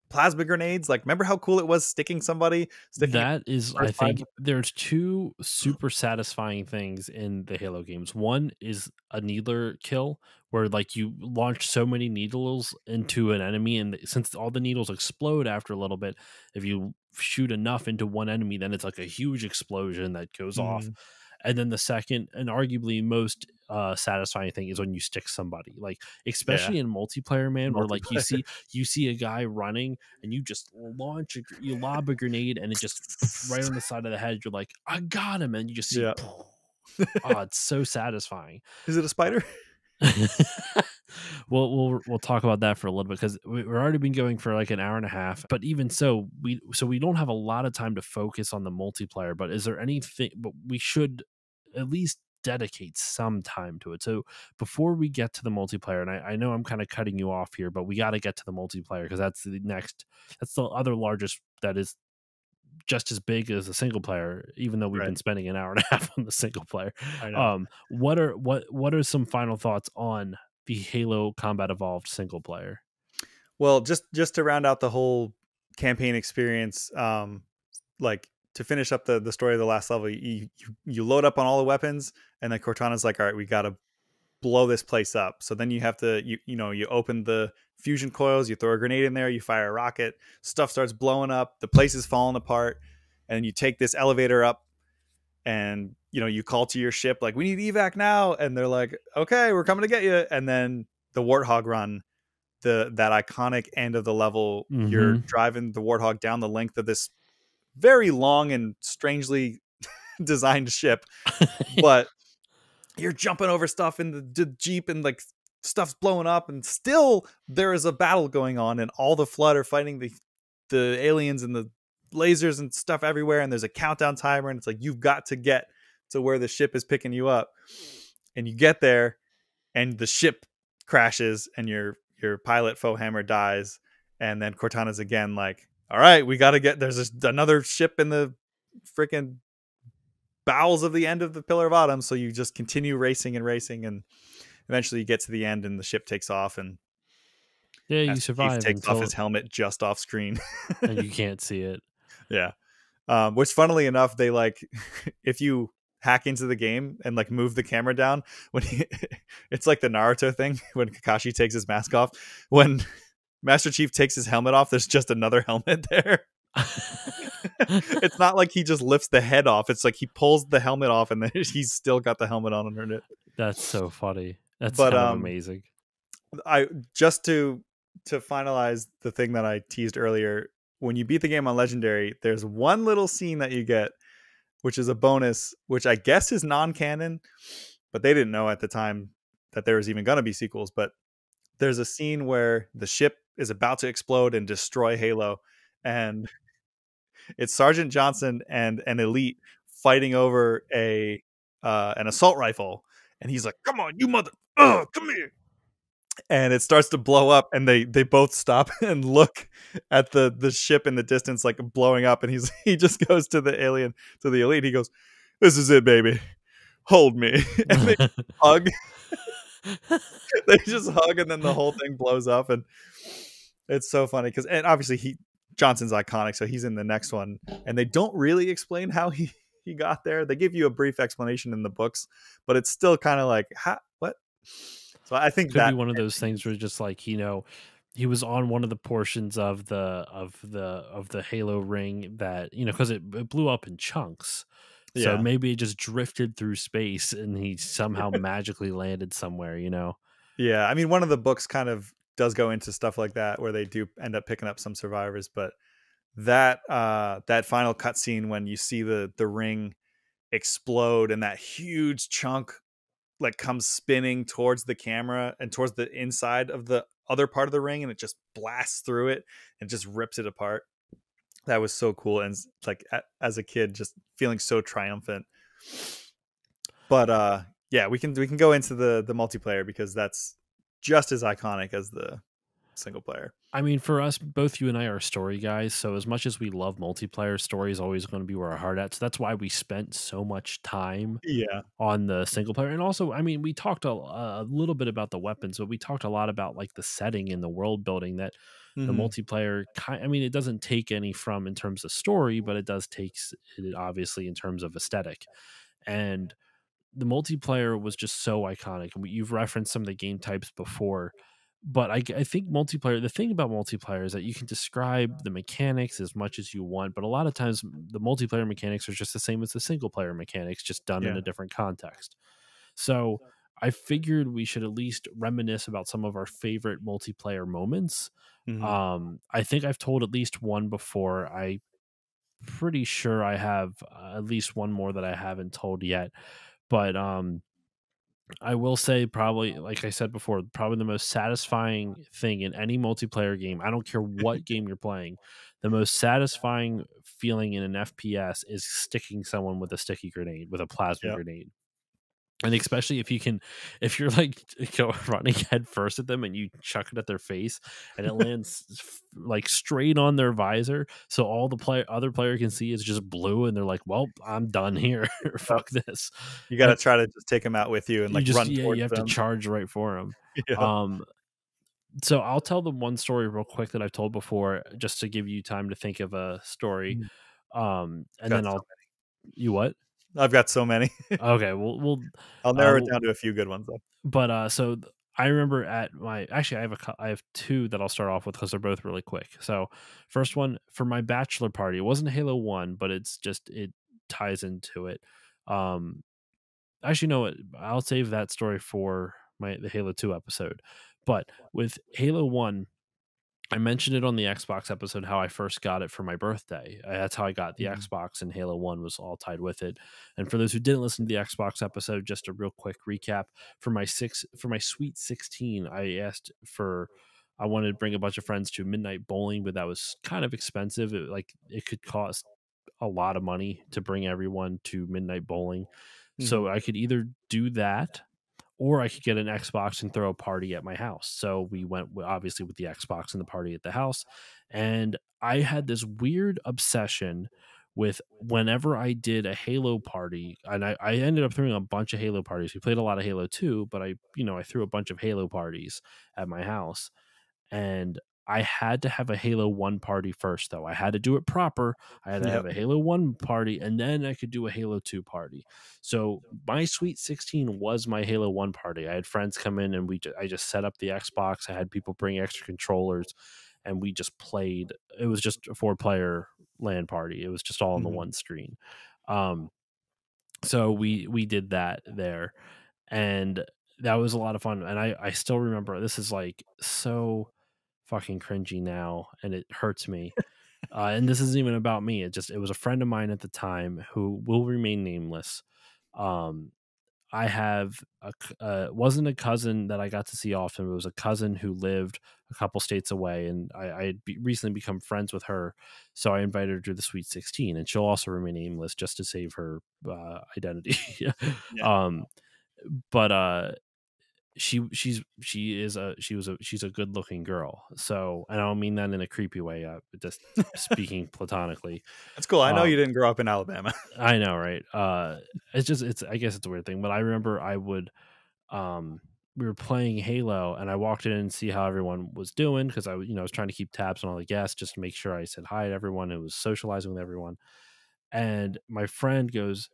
plasma grenades, like remember how cool it was sticking it That is, I first five. think, there's two super satisfying things in the Halo games. One is a needler kill, where like you launch so many needles into an enemy, and since all the needles explode after a little bit, if you shoot enough into one enemy, then it's like a huge explosion that goes off. Mhm. And then the second, and arguably most satisfying thing is when you stick somebody, like Yeah. especially in multiplayer, man, where like Multiplayer. you see a guy running and you just you lob a grenade and it just right on the side of the head. You're like, I got him, and you just see. Yeah. Oh, it's so satisfying. Is it a spider? We'll talk about that for a little bit because we've already been going for like an hour and a half. But even so, we don't have a lot of time to focus on the multiplayer. But is there anything? But we should at least dedicate some time to it. So before we get to the multiplayer, and I know I'm kind of cutting you off here, but we got to get to the multiplayer because that's the next. That's the other largest. That is just as big as the single player, even though we've Right. been spending an hour and a half on the single player. I know. What are some final thoughts on the Halo Combat Evolved single player? Well, just to round out the whole campaign experience, like to finish up the story of the last level, you load up on all the weapons, and then Cortana's like, all right, we gotta blow this place up. So then you have to you open the fusion coils, you throw a grenade in there, you fire a rocket, stuff starts blowing up, the place is falling apart, and you take this elevator up, and you call to your ship like, we need evac now, and they're like, okay, we're coming to get you. And then the Warthog run, that iconic end of the level, you're driving the Warthog down the length of this very long and strangely designed ship, but you're jumping over stuff in the Jeep, and like stuff's blowing up, and still there is a battle going on, and all the Flood are fighting the aliens and the lasers and stuff everywhere, and there's a countdown timer, and it's like, you've got to get to where the ship is picking you up. And you get there, and the ship crashes, and your pilot Fohammer dies, and then Cortana's again like, all right, we got to get, there's another ship in the freaking bowels of the end of the Pillar of Autumn. So you just continue racing and racing, and eventually you get to the end, and the ship takes off, and yeah, you Master Chief survive takes off until his helmet just off screen. and you can't see it. Yeah. Which, funnily enough, they like, if you hack into the game and like move the camera down, when it's like the Naruto thing when Kakashi takes his mask off. When Master Chief takes his helmet off, there's just another helmet there. It's not like he just lifts the head off. It's like he pulls the helmet off, and then he's still got the helmet on underneath. That's so funny. That's But kind of amazing. I just to finalize the thing that I teased earlier, when you beat the game on Legendary, there's one little scene that you get, which is a bonus, which I guess is non-canon, but they didn't know at the time that there was even going to be sequels. But there's a scene where the ship is about to explode and destroy Halo, and it's Sergeant Johnson and an elite fighting over an assault rifle, and he's like, "Come on, you mother, come here!" And it starts to blow up, and they both stop and look at the ship in the distance, like blowing up, and he just goes to the alien, to the elite. He goes, "This is it, baby. Hold me." And they hug. They just hug, and then the whole thing blows up, and it's so funny because, and obviously Johnson's iconic, so he's in the next one, and they don't really explain how he got there. They give you a brief explanation in the books, but it's still kind of like, what? So I think Could be one of those things where just like, he was on one of the portions of the Halo ring that, because it blew up in chunks. So yeah. maybe it just drifted through space and he somehow magically landed somewhere, Yeah, I mean, one of the books kind of does go into stuff like that, where they do end up picking up some survivors, but that final cutscene when you see the ring explode and that huge chunk like comes spinning towards the camera and towards the inside of the other part of the ring, and it just blasts through it and just rips it apart. That was so cool, and like as a kid, just feeling so triumphant. But yeah, we can go into the multiplayer, because that's just as iconic as the single player. I mean, for us, both you and I are story guys. So as much as we love multiplayer, story is always going to be where our heart at. So that's why we spent so much time Yeah. on the single player. And also, I mean, we talked a little bit about the weapons, but we talked a lot about like the setting and the world building that the multiplayer I mean, it doesn't take any from in terms of story, but it does take it obviously in terms of aesthetic. And the multiplayer was just so iconic. And you've referenced some of the game types before, but I think multiplayer, the thing about multiplayer is that you can describe the mechanics as much as you want, but a lot of times the multiplayer mechanics are just the same as the single player mechanics, just done in a different context. So I figured we should at least reminisce about some of our favorite multiplayer moments. Mhm. I think I've told at least one before. I pretty sure I have at least one more that I haven't told yet. But I will say, probably, like I said before, probably the most satisfying thing in any multiplayer game, I don't care what game you're playing, the most satisfying feeling in an FPS is sticking someone with a sticky grenade, with a plasma Yep. grenade. And especially if you can, if you're like go running head first at them and you chuck it at their face and it lands like straight on their visor, so all the other player can see is just blue, and they're like, "Well, I'm done here. Yep. Fuck this." You gotta try to just take them out with you and, You like, just, run yeah, you towards have to them. charge right for them. Yep. So I'll tell the one story real quick that I've told before, just to give you time to think of a story. Mhm. And Got then so I'll you what? many. I've got so many. Okay, we'll I'll uh, narrow it we'll down to a few good ones, though. but I remember at my actually I have two that I'll start off with because they're both really quick. So first one, for my bachelor party, it wasn't Halo 1, but it ties into it. Um, Actually, no, I'll save that story for the Halo 2 episode. But with Halo 1, I mentioned it on the Xbox episode how I first got it for my birthday. That's how I got the Mhm. Xbox, and Halo 1 was all tied with it. And for those who didn't listen to the Xbox episode, just a real quick recap. For my Sweet 16, I wanted to bring a bunch of friends to midnight bowling, but that was kind of expensive. It could cost a lot of money to bring everyone to midnight bowling. So Mhm. I could either do that, or I could get an Xbox and throw a party at my house. So we went obviously with the Xbox and the party at the house. And I had this weird obsession with whenever I did a Halo party, and I ended up throwing a bunch of Halo parties. We played a lot of Halo 2, but I threw a bunch of Halo parties at my house. And I had to have a Halo 1 party first, though. I had to do it proper. I had to Yep. have a Halo 1 party, and then I could do a Halo 2 party. So my Sweet 16 was my Halo 1 party. I had friends come in, and I just set up the Xbox. I had people bring extra controllers, and we just played. It was just a 4-player LAN party. It was just all on the Mhm. one screen. Um, so we did that there, and that was a lot of fun. And I still remember, this is like so fucking cringy now, and it hurts me. And this isn't even about me. It was a friend of mine at the time who will remain nameless. Um, I have wasn't a cousin that I got to see often. It was a cousin who lived a couple states away, and I had recently become friends with her. So I invited her to the Sweet 16, and she'll also remain nameless just to save her identity. Yeah. um, but she's a good looking girl. So, and I don't mean that in a creepy way. Just speaking platonically. That's cool. I know you Um, didn't grow up in Alabama. I know, right? It's I guess it's a weird thing, but I remember um we were playing Halo, and I walked in and see how everyone was doing, because I was trying to keep tabs on all the guests just to make sure I said hi to everyone and was socializing with everyone. And my friend goes,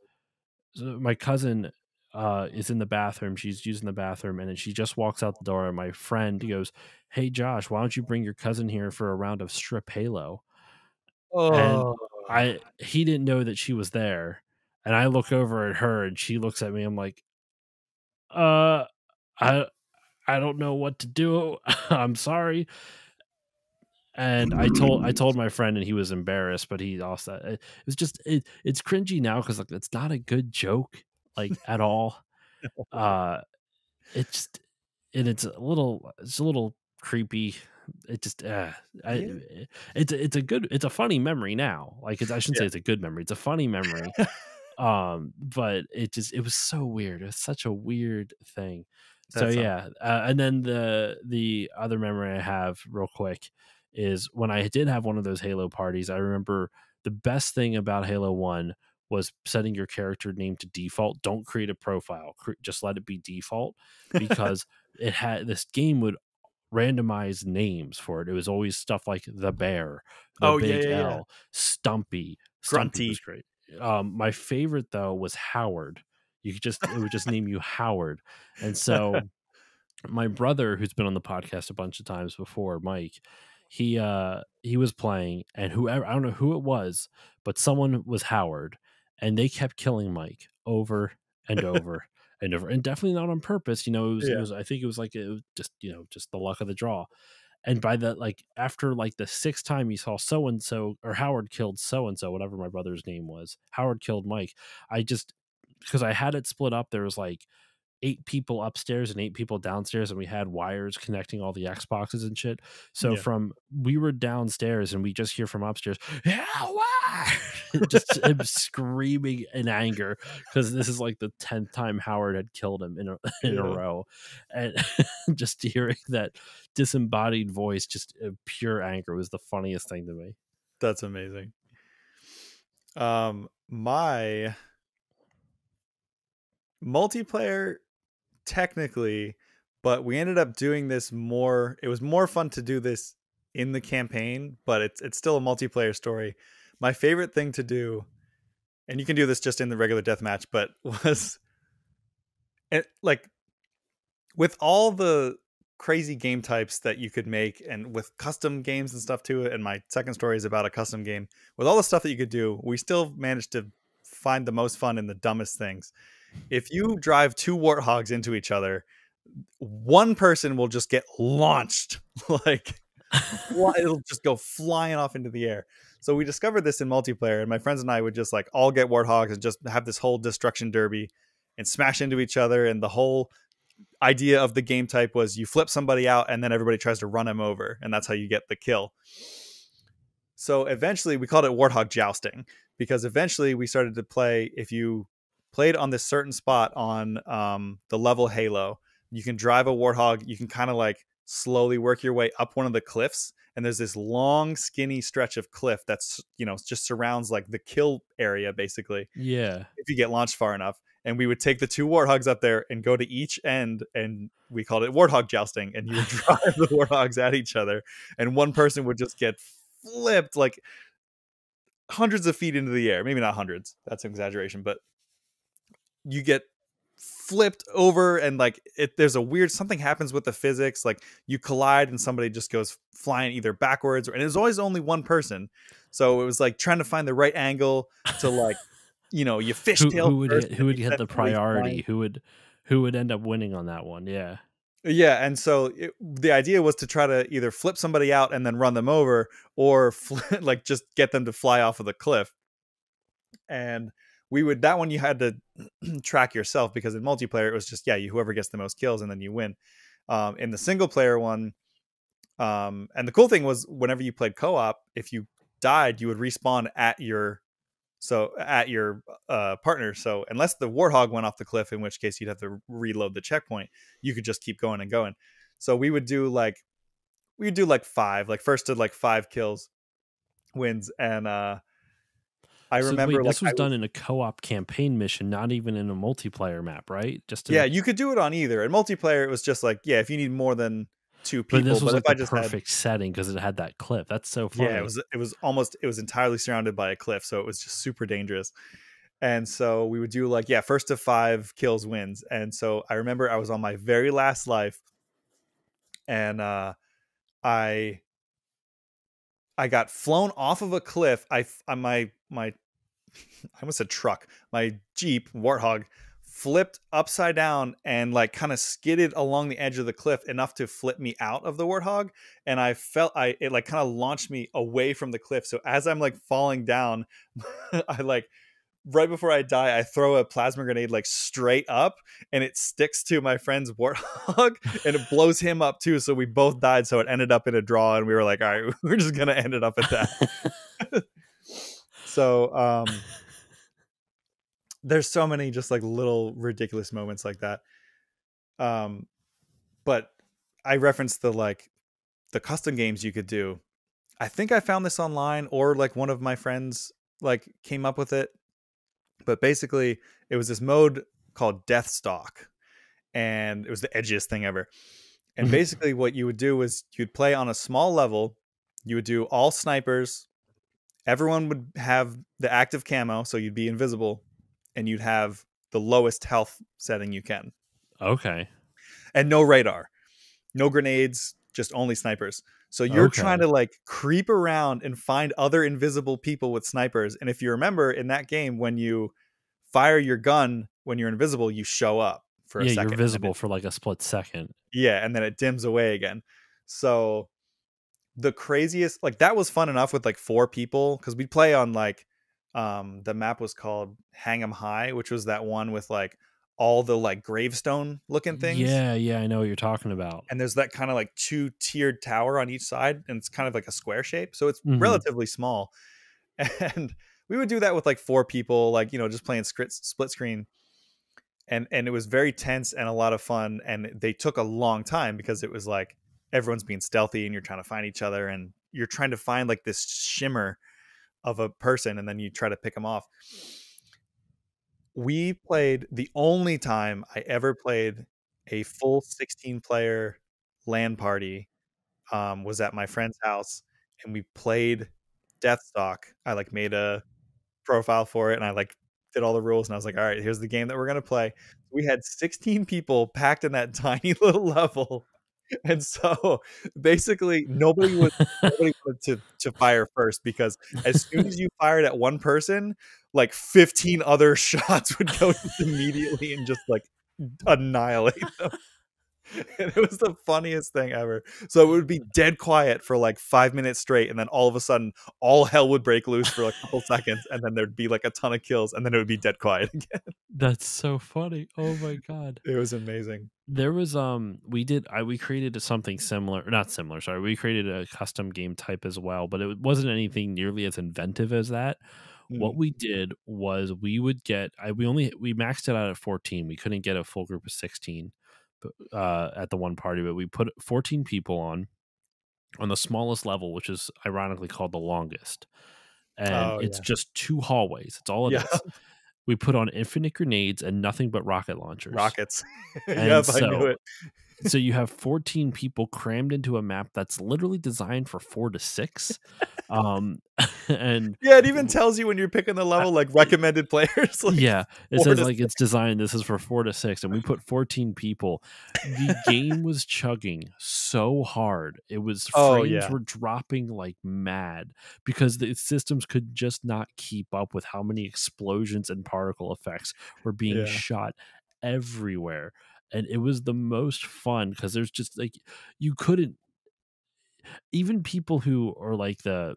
so my cousin is in the bathroom. She's using the bathroom, and then she just walks out the door. And my friend goes, "Hey, Josh, why don't you bring your cousin here for a round of strip Halo?" And Oh. he didn't know that she was there. And I look over at her, and she looks at me. I'm like, uh, I I don't know what to do. I'm sorry. And I told my friend, and he was embarrassed, but he also, it was just, it's cringy now, because like it's not a good joke, like, at all. Uh, it's and it's a little creepy. It just Yeah. it's a funny memory now. Like, I shouldn't say Yeah. it's a good memory. It's a funny memory. But it was so weird. It was such a weird thing. So That's yeah, and then the other memory I have real quick is when I did have one of those Halo parties. I remember the best thing about Halo 1 was setting your character name to default. Don't create a profile. Just let it be default, because this game would randomize names for it. It was always stuff like the Bear, the Oh, yeah, Big yeah, yeah. L, Stumpy. Stumpy was Grunty. great. My favorite though was Howard. It would just name you Howard. And so my brother, who's been on the podcast a bunch of times before, Mike, he was playing, and whoever, I don't know who it was, but someone was Howard, and they kept killing Mike over and over and definitely not on purpose. It Yeah. was I think it was just just the luck of the draw. And by the like after like the sixth time you saw so and so, or Howard killed so and so, whatever my brother's name was, Howard killed Mike. I just because I had it split up, there was like 8 people upstairs and 8 people downstairs, and we had wires connecting all the Xboxes and shit. So Yeah. from we were downstairs and we just hear from upstairs, Howard! Just him screaming in anger because this is like the 10th time Howard had killed him in a Yeah. row, and just hearing that disembodied voice, just pure anger, was the funniest thing to me. That's amazing. My multiplayer, technically, but we ended up doing this more. It was more fun to do this in the campaign, but it's still a multiplayer story. My favorite thing to do, and you can do this just in the regular deathmatch, but was like with all the crazy game types that you could make, and with custom games and stuff too. And my second story is about a custom game. With all the stuff that you could do, we still managed to find the most fun in the dumbest things. If you drive 2 warthogs into each other, one person will just get launched. Like it'll just go flying off into the air. So we discovered this in multiplayer, and my friends and I would just like all get warthogs and just have this whole destruction derby and smash into each other. And the whole idea of the game type was you flip somebody out and then everybody tries to run him over, and that's how you get the kill. So eventually we called it warthog jousting, because eventually we started to play, if you played on this certain spot on the level Halo, you can drive a warthog, you can kind of like slowly work your way up one of the cliffs, and there's this long skinny stretch of cliff that's just surrounds like the kill area basically, Yeah. if you get launched far enough. And we would take the 2 warthogs up there and go to each end, and we called it warthog jousting, and you would drive the warthogs at each other, and one person would just get flipped like hundreds of feet into the air. Maybe not hundreds, that's an exaggeration, but you get flipped over, and like there's a weird something happens with the physics, like you collide and somebody just goes flying either backwards, and it was always only one person. So it was like trying to find the right angle to like you fishtail Who would get send the somebody flying. priority? Who would end up winning on that one? Yeah. Yeah, and so the idea was to try to either flip somebody out and then run them over, or like just get them to fly off of the cliff. And that one you had to track yourself, because in multiplayer it was just whoever gets the most kills and then you win. In the single player one, and the cool thing was whenever you played co-op, if you died, you would respawn at your partner. So unless the warthog went off the cliff, in which case you'd have to reload the checkpoint, you could just keep going and going. So we would do like 5, like first to like 5 kills wins. And I So remember wait, like this was done in a co-op campaign mission, not even in a multiplayer map, right? you could do it on either. In multiplayer it was just like if you need more than 2 But people, this was but like if I the just perfect setting because it had that cliff. That's so funny. it was entirely surrounded by a cliff, so it was just super dangerous. And so we would do like first to 5 kills wins. And so I remember I was on my very last life, and I got flown off of a cliff. My I almost said truck. My Jeep Warthog flipped upside down and like kind of skidded along the edge of the cliff enough to flip me out of the Warthog, and it like kind of launched me away from the cliff. So as I'm like falling down, I like right before I die, I throw a plasma grenade like straight up, and it sticks to my friend's warthog and it blows him up too. So we both died. So it ended up in a draw, and we were like, all right, we're just going to end it up at that. So there's so many just like little ridiculous moments like that. But I referenced the custom games you could do. I think I found this online, or like one of my friends like came up with it. But basically, it was this mode called Deathstalk, and it was the edgiest thing ever. And basically, what you would do was you'd play on a small level. You would do all snipers. Everyone would have the active camo, so you'd be invisible, and you'd have the lowest health setting you can. Okay. And no radar, no grenades, just only snipers. So you're trying to like creep around and find other invisible people with snipers. And if you remember in that game, when you fire your gun when you're invisible, you show up. for a Yeah, you're second, and then visible for like a split second. and then it dims away again. So the craziest, like, that was fun enough with like 4 people, because we'd play on like the map was called Hang 'em High, which was that one with like all the like gravestone looking things. Yeah, yeah, I know what you're talking about. And there's that kind of like 2-tiered tower on each side, and it's kind of like a square shape, so it's Hmm. relatively small. And we would do that with like 4 people, like, just playing split screen, and it was very tense and a lot of fun, and they took a long time because it was like everyone's being stealthy and you're trying to find each other, and you're trying to find like this shimmer of a person, and then you try to pick them off. We played, the only time I ever played a full 16 player LAN party, was at my friend's house, and we played Deathstalk. I like made a profile for it, and I like did all the rules, and I was like, all right, here's the game that we're gonna play. We had 16 people packed in that tiny little level. And so basically nobody wanted to fire first, because as soon as you fired at one person, like 15 other shots would go just immediately and just like annihilate them. And it was the funniest thing ever. So it would be dead quiet for like 5 minutes straight, and then all of a sudden all hell would break loose for a couple seconds, and then there'd be like a ton of kills, and then it would be dead quiet again. That's so funny. Oh my god. It was amazing. There was we created something similar, not similar, sorry. We created a custom game type as well, but it wasn't anything nearly as inventive as that. What Mm. we did was we would get we maxed it out at 14. We couldn't get a full group of 16 but at the one party, but we put 14 people on the smallest level, which is ironically called the longest. And Oh it's yeah. just 2 hallways. It's all it Yeah. is. We put on infinite grenades and nothing but rocket launchers. Rockets. And Yep, I knew it. so you have 14 people crammed into a map that's literally designed for 4 to 6. Um, and Yeah, it even tells you when you're picking the level, like recommended players, like yeah, it 4 says to like 6. it's designed. This is for 4 to 6, and we put 14 people. The game was chugging so hard. It was Oh frames yeah. were dropping like mad because the systems could just not keep up with how many explosions and particle effects were being Yeah. shot everywhere. And it was the most fun because there's just like you couldn't, even people who are like the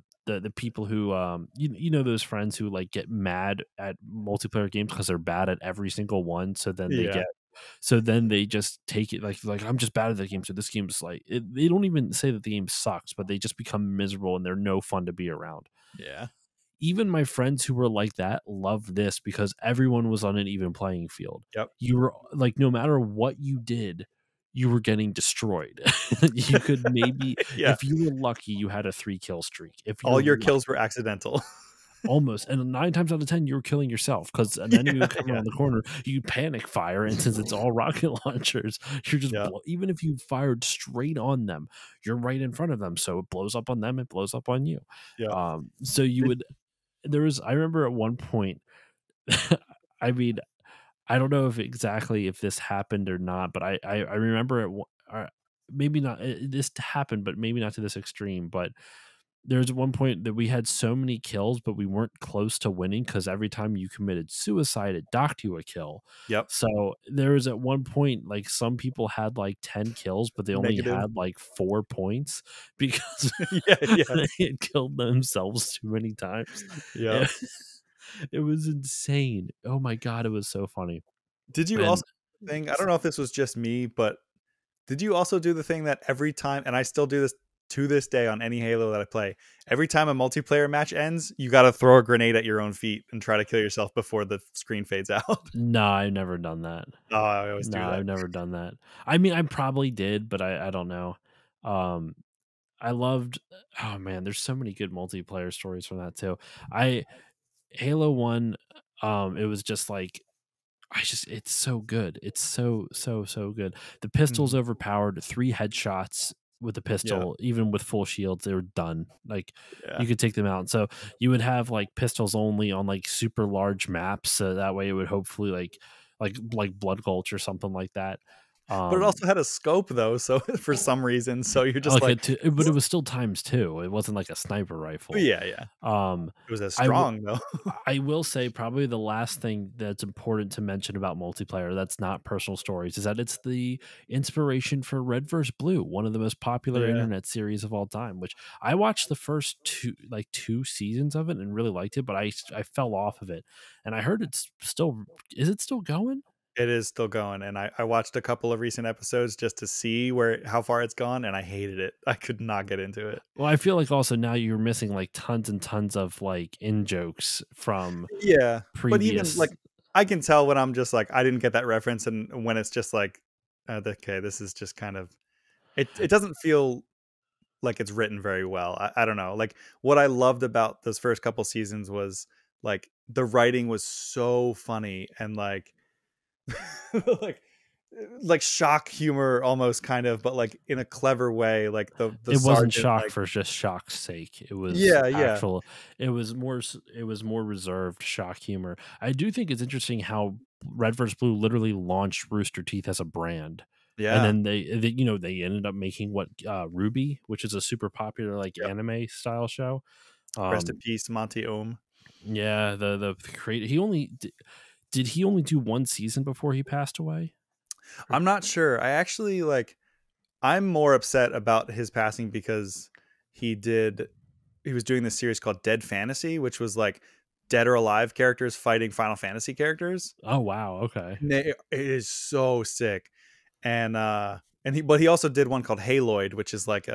people who you know those friends who like get mad at multiplayer games because they're bad at every single one, Yeah. so then they just take it like I'm just bad at the game, so this game's like they don't even say that the game sucks, but they just become miserable and they're no fun to be around. Yeah. Even my friends who were like that loved this because everyone was on an even playing field. Yep. You were like, no matter what you did, you were getting destroyed. You could maybe, Yeah. if you were lucky, you had a 3 kill streak. If All you're your lucky, kills were accidental. almost, and 9 times out of 10, you were killing yourself because an enemy would come Yeah. around the corner, you panic fire, and since it's all rocket launchers, you're just Yeah. even if you fired straight on them, you're right in front of them, so it blows up on them, it blows up on you. Yeah. So you would I remember at one point, I mean, I don't know if this happened or not, but I remember maybe not, this happened, but maybe not to this extreme. But there's one point that we had so many kills, but we weren't close to winning because every time you committed suicide, it docked you a kill. Yep. So there was at one point, like some people had like 10 kills, but they only Negative. had like 4 points because Yeah. Yeah. they had killed themselves too many times. Yeah. It was insane. Oh my god, it was so funny. Did you And also do the thing? I don't know if this was just me, but did you also do the thing that every time, and I still do this to this day on any Halo that I play, every time a multiplayer match ends, you got to throw a grenade at your own feet and try to kill yourself before the screen fades out? no, I've never done that. Oh, I always No, do that. I've never done that. I mean, I probably did, but I don't know. Um, I loved. Oh man, there's so many good multiplayer stories from that too. I Halo 1. It was just like it's so good. It's so good. The pistol's Mhm. overpowered. 3 headshots with the Yeah. pistol, even with full shields, they were done. Like Yeah. you could take them out. So you would have like pistols only on like super large maps. So that way it would hopefully like Blood Gulch or something like that. But it Um, also had a scope though, so for some reason, so you're just like like, but it was still times two. It wasn't like a sniper "Oh, rifle. yeah, yeah. Um, It was as I w- strong though." I will say probably the last thing that's important to mention about multiplayer that's not personal stories is that it's the inspiration for Red vs. Blue, one of the most popular Yeah. internet series of all time, which I watched the first two seasons of it and really liked it, but I fell off of it. And I heard it's still is it still going? It is still going, and I watched a couple of recent episodes just to see how far it's gone, and I hated it. I could not get into it. Well, I feel like also now you're missing like tons and tons of like in jokes from Yeah, but even, previous. like, I can tell when I'm just like, I didn't get that reference, and when it's just like, "Okay, this is just kind of" it doesn't feel like it's written very well. I don't know. Like, what I loved about those first couple seasons was, like, the writing was so funny and, like, like like shock humor almost kind of, but like in a clever way. Like the It wasn't sergeant, shock like, for just shock's sake. It was yeah, yeah, actual. It was more reserved shock humor. I do think it's interesting how Red vs. Blue literally launched Rooster Teeth as a brand, and yeah. then they ended up making what Ruby, which is a super popular like Yep. anime style show. Rest in Um, peace, Monty Ohm. yeah, the creator he only did he only do one season before he passed away? I'm not sure. I actually, like, I'm more upset about his passing because he did he was doing this series called Dead Fantasy, which was like dead or alive characters fighting Final Fantasy characters. Oh wow, okay. And it is so sick. And he also did one called Haloid, which is like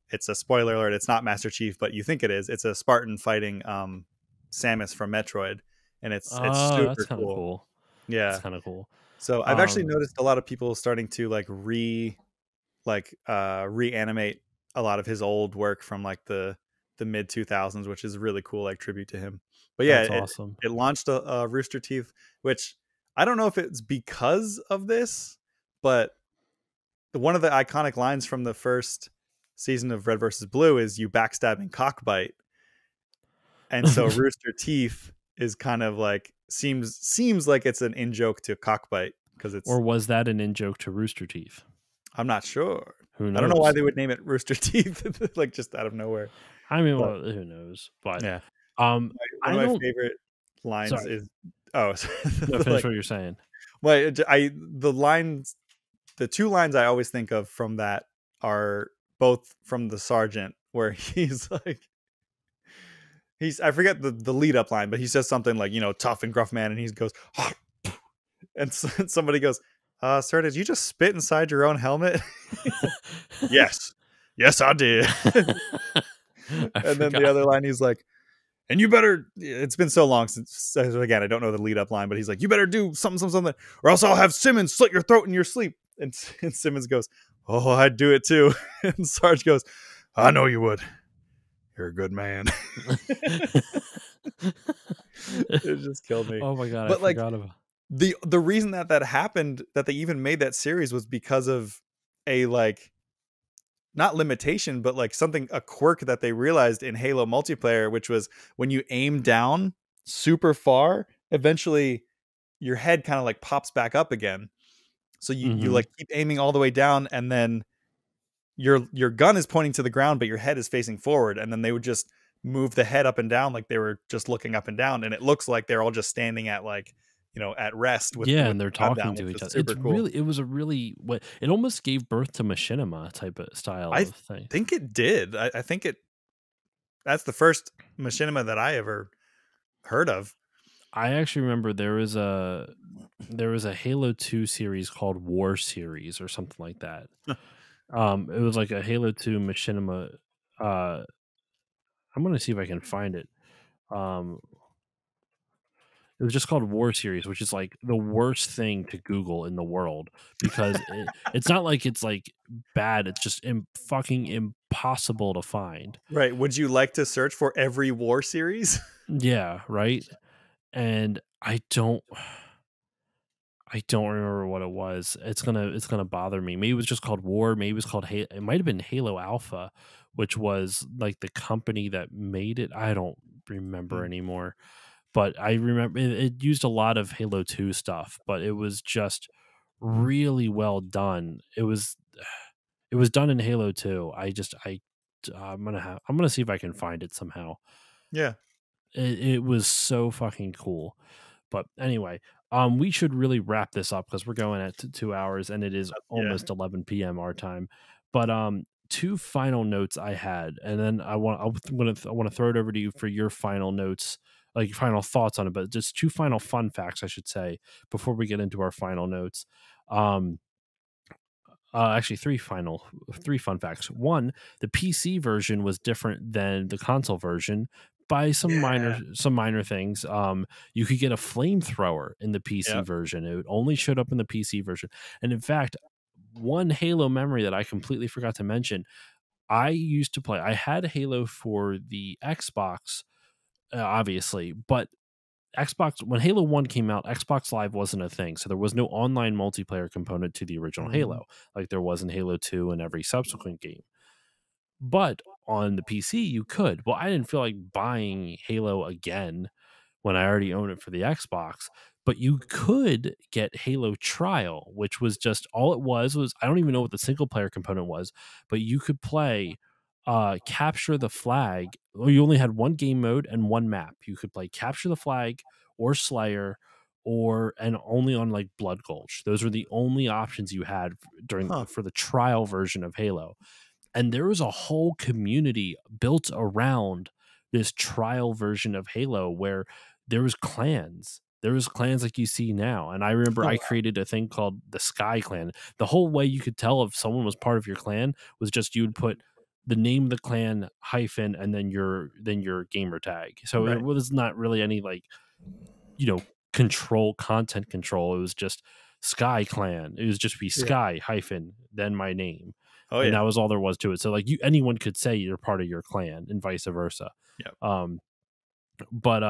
it's a spoiler alert, it's not Master Chief, but you think it is. It's a Spartan fighting Samus from Metroid, and it's Oh, that's super kind of cool. cool. That's Yeah. kind of cool. So I've actually Um, noticed a lot of people starting to like reanimate a lot of his old work from like the mid 2000s, which is a really cool like tribute to him. But yeah, that's it awesome. it launched a Rooster Teeth, which I don't know if it's because of this, but one of the iconic lines from the first season of Red versus Blue is "you backstabbing cockbite," and so Rooster Teeth is kind of like seems like it's an in joke to cockbite because it's Or was that an in joke to Rooster Teeth? I'm not sure. Who I don't know why knows? they would name it Rooster Teeth like just out of nowhere. I mean, But well, who knows? But yeah, um, one I of my don't. favorite lines Sorry, is oh no, finish like what you're saying. well I the two lines I always think of from that are both from the sergeant where he's like I forget the lead up line, but he says something like, tough and gruff man, and he goes and somebody goes, sir, did you just spit inside your own helmet? Yes, yes, I did. I And then the forgot. other line, he's like, and you better, it's been so long since, again, I don't know the lead up line, but he's like, you better do something, something, something, or else I'll have Simmons slit your throat in your sleep. And Simmons goes, oh, I'd do it too. And Sarge goes, I know you would. You're a good man. It just killed me. Oh my god, I But like forgot about. the reason that happened, that they even made that series, was because of a like not limitation, but like a quirk that they realized in Halo multiplayer, which was when you aim down super far, eventually your head kind of like pops back up again. So you Hmm. like keep aiming all the way down, and then your gun is pointing to the ground, but your head is facing forward, and then they would just move the head up and down like they were just looking up and down, and it looks like they're all just standing at like at rest with Yeah, the and they're gun down, talking to which each was other. super cool. It was a really what it almost gave birth to machinima type of style I of thing. think it did. I think that's the first machinima that I ever heard of. I actually remember there was a Halo 2 series called War Series or something like that. It was like a Halo 2 machinima. Uh, I'm gonna see if I can find it. Um, it was just called War Series, which is like the worst thing to Google in the world because it's not like it's like bad. It's just fucking impossible to find. Right. Would you like to search for every war series? Yeah, right. And I don't remember what it was. It's gonna bother me. Maybe it was just called War. Maybe it was called It might have been Halo Alpha, which was like the company that made it. I don't remember Hmm. anymore. But I remember it used a lot of Halo 2 stuff, but it was just really well done. It was done in Halo 2. I'm gonna see if I can find it somehow. Yeah. It was so fucking cool. But anyway, we should really wrap this up because we're going at 2 hours and it is Yeah. almost 11 p.m. our time. But two final notes I had, and then I want to throw it over to you for your final notes, like final thoughts on it. But just two final fun facts, I should say, before we get into our final notes. Um, Actually, three fun facts. One, the PC version was different than the console version by Yeah. some minor things. You could get a flamethrower in the PC Yep. version. It only showed up in the PC version. And in fact, one Halo memory that I completely forgot to mention, I used to play. I had Halo for the Xbox, obviously, but Xbox when Halo 1 came out, Xbox Live wasn't a thing. So there was no online multiplayer component to the original Mm, Halo, like there was in Halo 2 and every subsequent game. But on the PC, you could. Well, I didn't feel like buying Halo again when I already own it for the Xbox. But you could get Halo Trial, which was just all it was I don't even know what the single player component was, but you could play Capture the Flag. Well, you only had one game mode and one map. You could play Capture the Flag or Slayer or and only on like Blood Gulch. Those were the only options you had huh. for the trial version of Halo. And there was a whole community built around this trial version of Halo where there was clans. There was clans like you see now. And I remember Oh, I wow. created a thing called the Sky Clan. The whole way you could tell if someone was part of your clan was just you would put the name of the clan hyphen and then your gamer tag. So it Right. was not really any like, you know, content control. It was just Sky Clan. It was just be Yeah. Sky hyphen then my name, Oh, and yeah. that was all there was to it. So like anyone could say you're part of your clan and vice versa. Yep. Um, but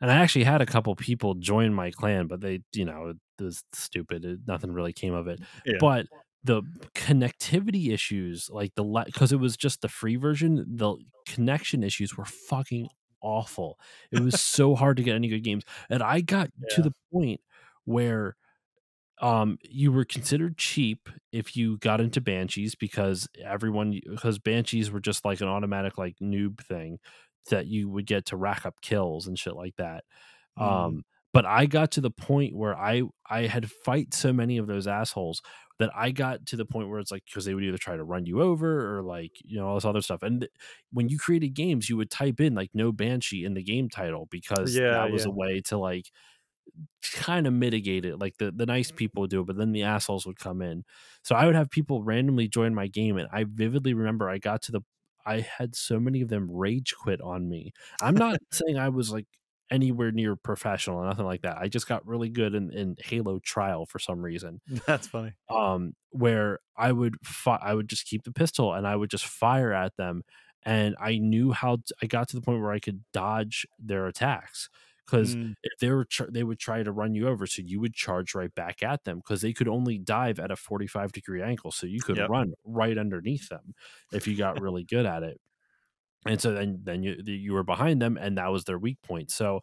and I actually had a couple people join my clan, but they, it was stupid. Nothing really came of it. Yeah. But the connectivity issues, like because it was just the free version, the connection issues were fucking awful. It was so hard to get any good games, and I got to Yeah. the point where you were considered cheap if you got into banshees because banshees were just like an automatic like noob thing that you would get to rack up kills and shit like that. Mm, But I got to the point where I had fight so many of those assholes that I got to the point where it's like because they would either try to run you over or like all this other stuff. And when you created games, you would type in like no banshee in the game title because yeah. that was Yeah. a way to like kind of mitigate it. Like the nice people would do it, but then the assholes would come in. So I would have people randomly join my game, and I vividly remember I had so many of them rage quit on me. I'm not saying I was like anywhere near professional or nothing like that. I just got really good in Halo Trial for some reason. That's funny. Where I would just keep the pistol and I would just fire at them, and I knew I got to the point where I could dodge their attacks because Mm, if they would try to run you over, so you would charge right back at them because they could only dive at a 45-degree angle, so you could yep. run right underneath them if you got really good at it. And so then you were behind them, and that was their weak point. So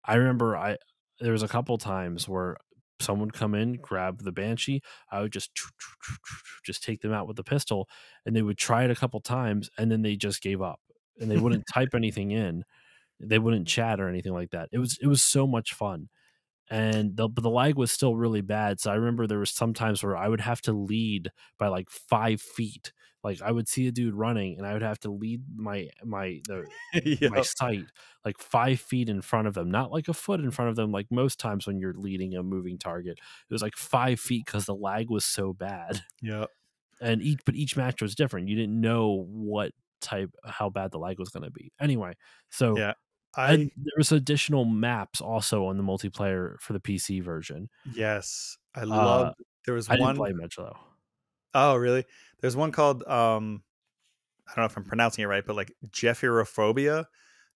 I remember there was a couple times where someone would come in, grab the banshee, I would just take them out with the pistol, and they would try it a couple times, and then they just gave up, and they wouldn't type anything in, they wouldn't chat or anything like that. It was so much fun, and but the lag was still really bad. So I remember there was some times where I would have to lead by like 5 feet. Like I would see a dude running, and I would have to lead my Yep. sight like 5 feet in front of them, not like a foot in front of them. Like most times when you're leading a moving target, it was like 5 feet because the lag was so bad. Yep. And each match was different. You didn't know how bad the lag was going to be. Anyway, so Yeah. I and there was additional maps also on the multiplayer for the PC version. Yes. I Uh, loved. There was I didn't one. play much though. Oh, really? There's one called I don't know if I'm pronouncing it right, but like Jephyrophobia,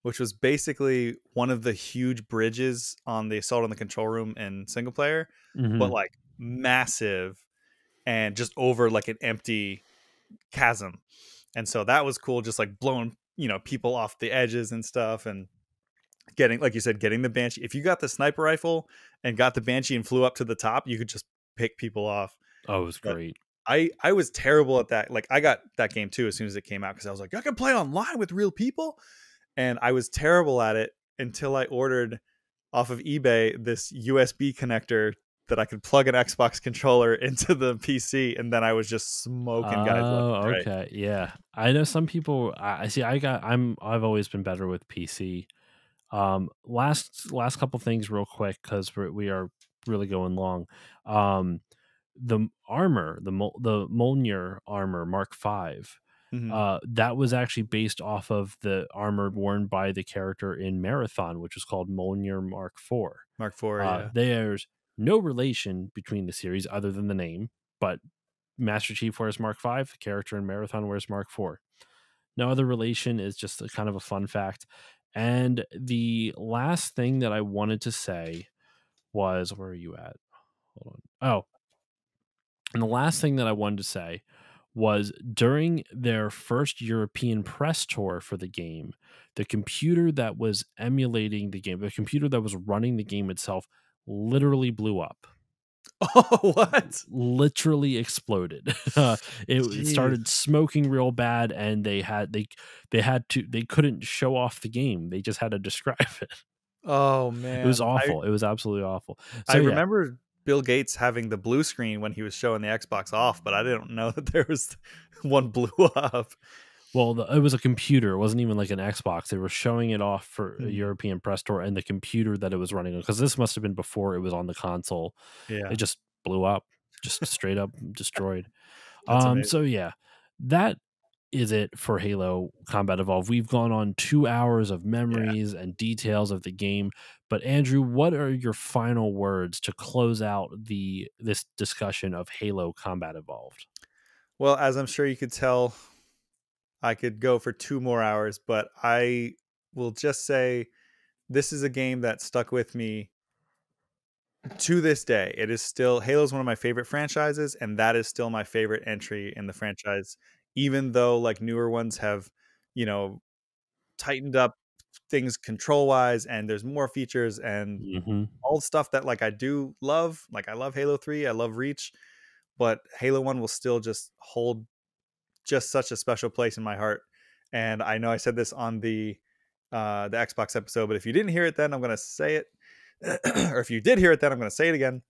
which was basically one of the huge bridges on the Assault on the Control Room in single player, but Mhm. like massive and just over like an empty chasm. And so that was cool, just like blowing, people off the edges and stuff, and getting, like you said, getting the Banshee. If you got the sniper rifle and got the Banshee and flew up to the top, you could just pick people off. Oh, it was But great. I was terrible at that. Like I got that game too as soon as it came out because I was like, I can play online with real people, and I was terrible at it until I ordered off of eBay this USB connector that I could plug an Xbox controller into the PC, and then I was just smoking guys left Oh, and right. okay. Yeah. I know some people I see I've always been better with PC. Last couple things real quick cuz we are really going long. Um the armor, the Mjolnir armor Mark 5. Hmm. That was actually based off of the armor worn by the character in Marathon, which was called Mjolnir Mark 4. Mark IV, yeah. There's no relation between the series other than the name, but Master Chief wears Mark 5, the character in Marathon wears Mark 4. No other relation, is just a kind of a fun fact. And the last thing that I wanted to say was, where are you at? Hold on. Oh, and the last thing that I wanted to say was during their first European press tour for the game, the computer that was emulating the game, the computer that was running the game itself, literally blew up. Oh, what? Literally exploded. It Jeez. started smoking real bad, and they couldn't show off the game. They just had to describe it. Oh It was man. awful. It was absolutely awful. I So yeah, remember Bill Gates having the blue screen when he was showing the Xbox off, but I didn't know that there was one blew up. well, it was a computer. It wasn't even like an Xbox. They were showing it off for a Mhm. European press tour, and the computer that it was running on, because this must have been before it was on the console. It Yeah, just blew up, just straight up destroyed. that's amazing. So yeah, that is it for Halo Combat Evolved. We've gone on 2 hours of Yeah. memories and details of the game. But Andrew, what are your final words to close out this discussion of Halo Combat Evolved? Well, as I'm sure you could tell, I could go for 2 more hours, but I will just say this is a game that stuck with me to this day. It is still Halo is one of my favorite franchises, and that is still my favorite entry in the franchise, even though like newer ones have, you know, tightened up things control wise and there's more features and Hmm. all the stuff that like I do love. Like I love Halo 3, I love Reach, but Halo 1 will still just hold just such a special place in my heart. And I know I said this on the Xbox episode, but if you didn't hear it then I'm going to say it or if you did hear it then I'm going to say it again.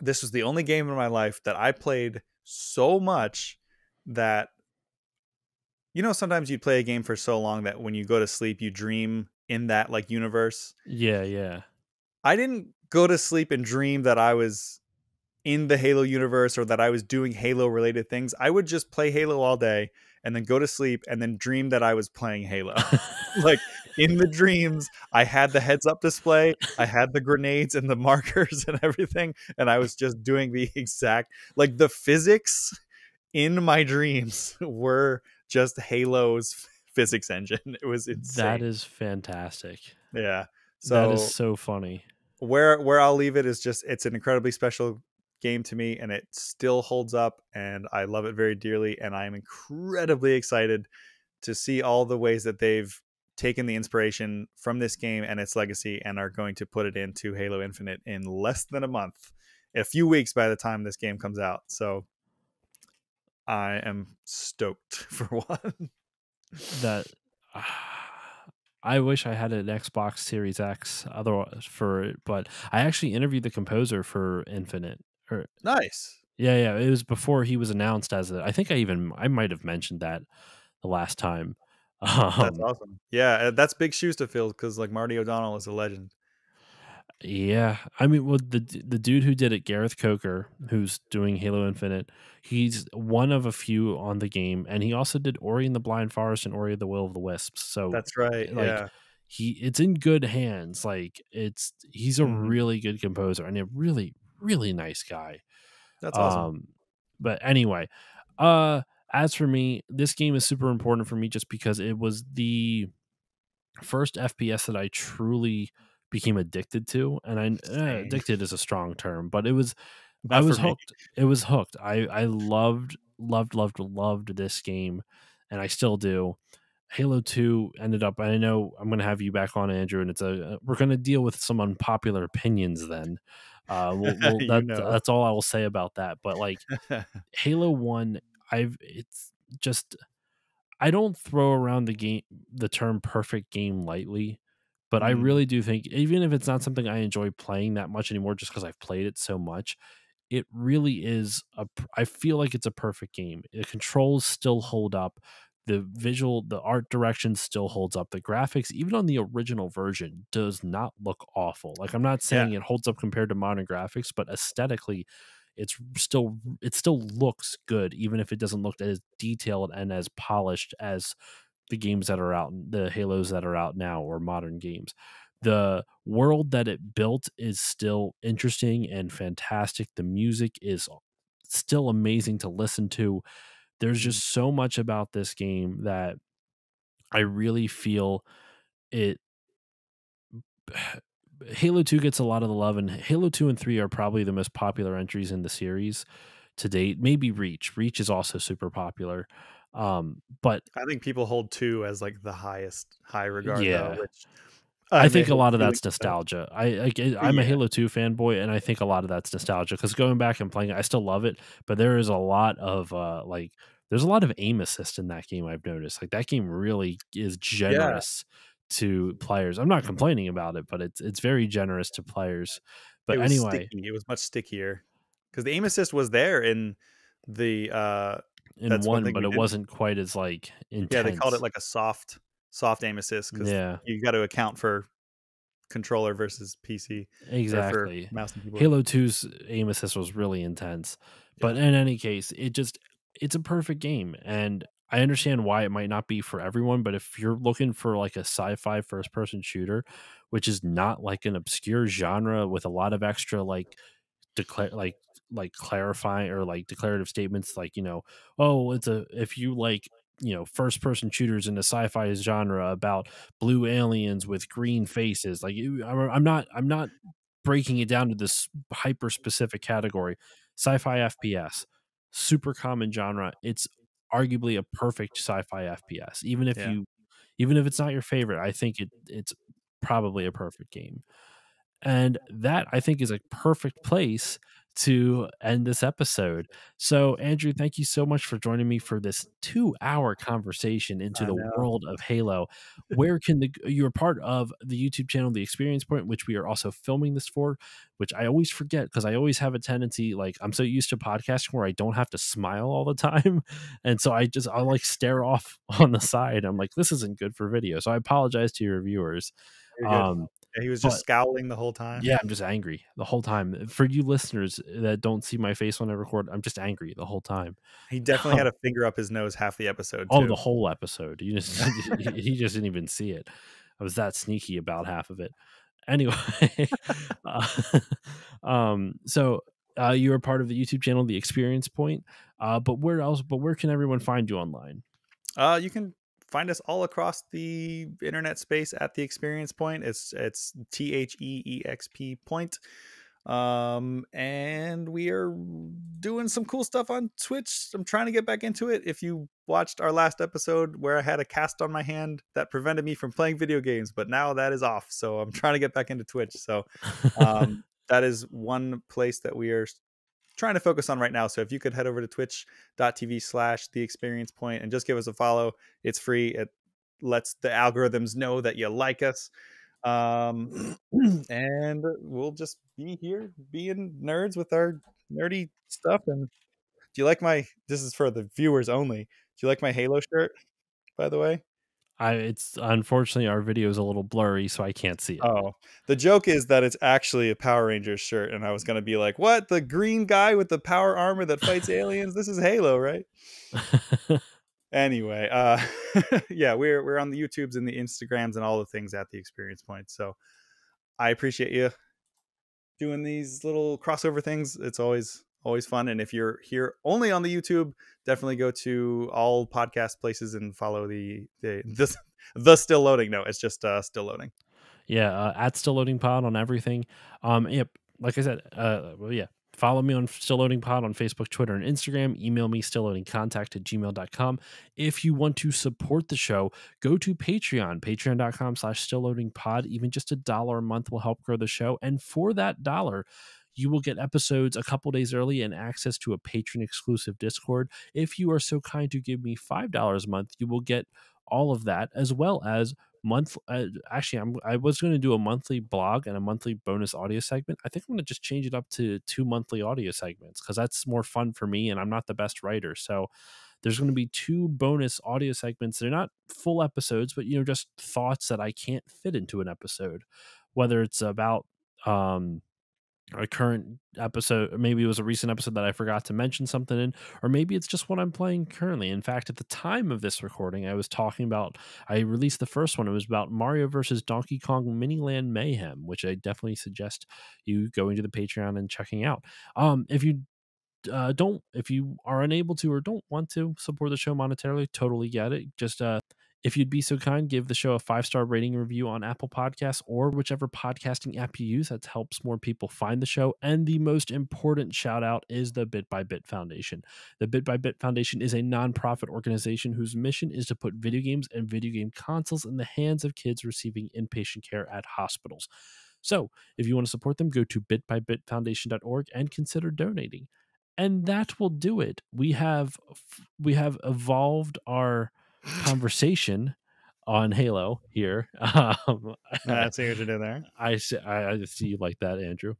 This was the only game in my life that I played so much that sometimes you play a game for so long that when you go to sleep you dream in that like universe. Yeah, yeah. I didn't go to sleep and dream that I was in the Halo universe or that I was doing Halo related things. I would just play Halo all day and then go to sleep and then dream that I was playing Halo. Like in the dreams, I had the heads up display, I had the grenades and the markers and everything, and I was just doing the exact like the physics in my dreams were just Halo's physics engine. It was That insane. is fantastic. Yeah. That is So so funny. where I'll leave it is just it's an incredibly special game to me and it still holds up and I love it very dearly and I am incredibly excited to see all the ways that they've taken the inspiration from this game and its legacy and are going to put it into Halo Infinite in less than a month. A few weeks by the time this game comes out. So I am stoked for one. That I wish I had an Xbox Series X otherwise for it, but I actually interviewed the composer for Infinite. Or Nice. yeah, yeah, it was before he was announced as I think I might have mentioned that the last time. That's Um awesome. Yeah, that's big shoes to fill because like Marty O'Donnell is a legend. yeah, I mean, well, the dude who did it, Gareth Coker, who's doing Halo Infinite, he's one of a few on the game, and he also did Ori and the Blind Forest and Ori and the Will of the Wisps. So, That's right. like, Yeah. it's in good hands. Like, he's a Hmm. really good composer and a really really nice guy. That's awesome. Um, but anyway, uh, as for me, this game is super important for me just because it was the first FPS that I truly became addicted to, and Same. addicted is a strong term, but I Not for was me. hooked. It was hooked. I loved this game, and I still do. Halo 2 ended up. I know I'm going to have you back on, Andrew, and we're going to deal with some unpopular opinions then. You know. that's all I will say about that. But like Halo 1, it's just, I don't throw around the term perfect game lightly, but I Mm, really do think, even if it's not something I enjoy playing that much anymore just because I've played it so much, it really is I feel like it's a perfect game. The controls still hold up. The art direction still holds up. The graphics, even on the original version, does not look awful. Like, I'm not yeah. saying it holds up compared to modern graphics, but aesthetically, it still looks good, even if it doesn't look as detailed and as polished as the games that are out, the Halos that are out now, or modern games. The world that it built is still interesting and fantastic. The music is still amazing to listen to. There's Mm, just so much about this game that I really feel it. Halo 2 gets a lot of the love, and Halo 2 and 3 are probably the most popular entries in the series to date. Maybe Reach. Reach is also super popular. But I think people hold 2 as like the highest high regard though, yeah, which I I may think a hold lot of 2 that's equal to. nostalgia. I'm a Yeah. Halo 2 fanboy, and I think a lot of that's nostalgia because going back and playing it, I still love it, but there is a lot of there's a lot of aim assist in that game. I've noticed, like, that game really is Yeah. generous to players. I'm not complaining about it, but it's very generous to players. It But was anyway, sticky. It was much stickier because the aim assist was there in the. in That's one one, thing but we it didn't. wasn't quite as like Yeah, they called it intense. like a soft aim assist because Yeah. you got to account for controller versus PC or for Exactly. mouse and keyboard. Halo 2's aim assist was really intense. But Yeah. in any case, it's a perfect game. And I understand why it might not be for everyone, but if you're looking for like a sci-fi first person shooter, which is not like an obscure genre with a lot of extra declare like clarifying or like declarative statements, like, oh, it's a if you like, first person shooters in the sci-fi genre about blue aliens with green faces, like, I'm not breaking it down to this hyper specific category. Sci-fi FPS, super common genre. It's arguably a perfect sci-fi FPS. Yeah. Even if it's not your favorite, I think it's probably a perfect game. And that, I think, is a perfect place to end this episode. So, Andrew, thank you so much for joining me for this 2-hour conversation into I the know. world of Halo. Where can you're part of the YouTube channel, The Experience Point, which we are also filming this for, which I always forget because I always have a tendency, like, I'm so used to podcasting where I don't have to smile all the time. And so I'll like stare off on the side. I'm like, this isn't good for video. So I apologize to your viewers. You're good. Um, Yeah, he was just but scowling the whole time. yeah, I'm just angry the whole time. For you listeners that don't see my face when I record, I'm just angry the whole time. He definitely had a finger up his nose half the episode Oh, the too. whole episode. You just he just didn't even see it. I was that sneaky about half of it. Anyway, uh, so you are part of the YouTube channel, The Experience Point. But where else? But where can everyone find you online? You can find us all across the internet space at the Experience Point. It's THEEXP Point. And we are doing some cool stuff on Twitch. I'm trying to get back into it. If you watched our last episode where I had a cast on my hand that prevented me from playing video games, but now that is off. So I'm trying to get back into Twitch. So that is one place that we are trying to focus on right now. So if you could head over to twitch.tv/the experience point and just give us a follow, it's free. It lets the algorithms know that you like us. And we'll just be here being nerds with our nerdy stuff. And do you like this is for the viewers only. Do you like my Halo shirt, by the way? It's unfortunately our video is a little blurry, so I can't see it. Oh, the joke is that it's actually a Power Rangers shirt. And I was going to be like, what? The green guy with the power armor that fights aliens? This is Halo, right? Anyway, yeah, we're on the YouTubes and the Instagrams and all the things at the Experience Point. So I appreciate you doing these little crossover things. It's always fun. And if you're here only on the YouTube, definitely go to all podcast places and follow the still loading. No, it's just still loading. Yeah, at Still Loading Pod on everything. Yep, like I said, well, yeah. Follow me on Still Loading Pod on Facebook, Twitter, and Instagram. Email me stillloadingcontact@gmail.com. If you want to support the show, go to Patreon, patreon.com/stillloadingpod. Even just $1 a month will help grow the show. And for that dollar, you will get episodes a couple days early and access to a patron exclusive Discord. If you are so kind to give me $5 a month, you will get all of that, as well as I was going to do a monthly blog and a monthly bonus audio segment. I think I'm going to just change it up to 2 monthly audio segments, because that's more fun for me, and I'm not the best writer. So there's going to be 2 bonus audio segments. They're not full episodes, but just thoughts that I can't fit into an episode, whether it's about a current episode, or maybe it was a recent episode that I forgot to mention something in, or maybe it's just what I'm playing currently. In fact, at the time of this recording, I released the first one. It was about Mario versus Donkey Kong Miniland Mayhem, which I definitely suggest you going to the Patreon and checking out. If you are unable to or don't want to support the show monetarily, totally get it. Just if you'd be so kind, give the show a 5-star rating review on Apple Podcasts or whichever podcasting app you use. That helps more people find the show. And the most important shout out is the Bit by Bit Foundation. The Bit by Bit Foundation is a nonprofit organization whose mission is to put video games and video game consoles in the hands of kids receiving inpatient care at hospitals. So if you want to support them, go to bitbybitfoundation.org and consider donating. And that will do it. We have evolved our conversation on Halo here. I see what you did there. I see you like that, Andrew.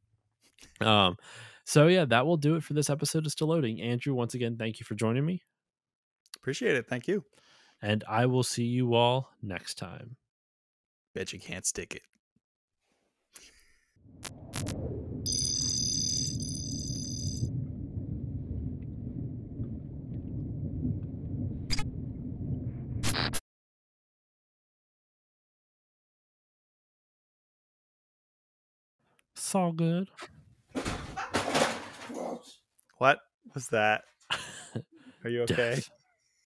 So yeah, that will do it for this episode of Still Loading. Andrew, once again, thank you for joining me. Appreciate it. Thank you. And I will see you all next time. Bet you can't stick it. It's all good. What was that? Are you okay?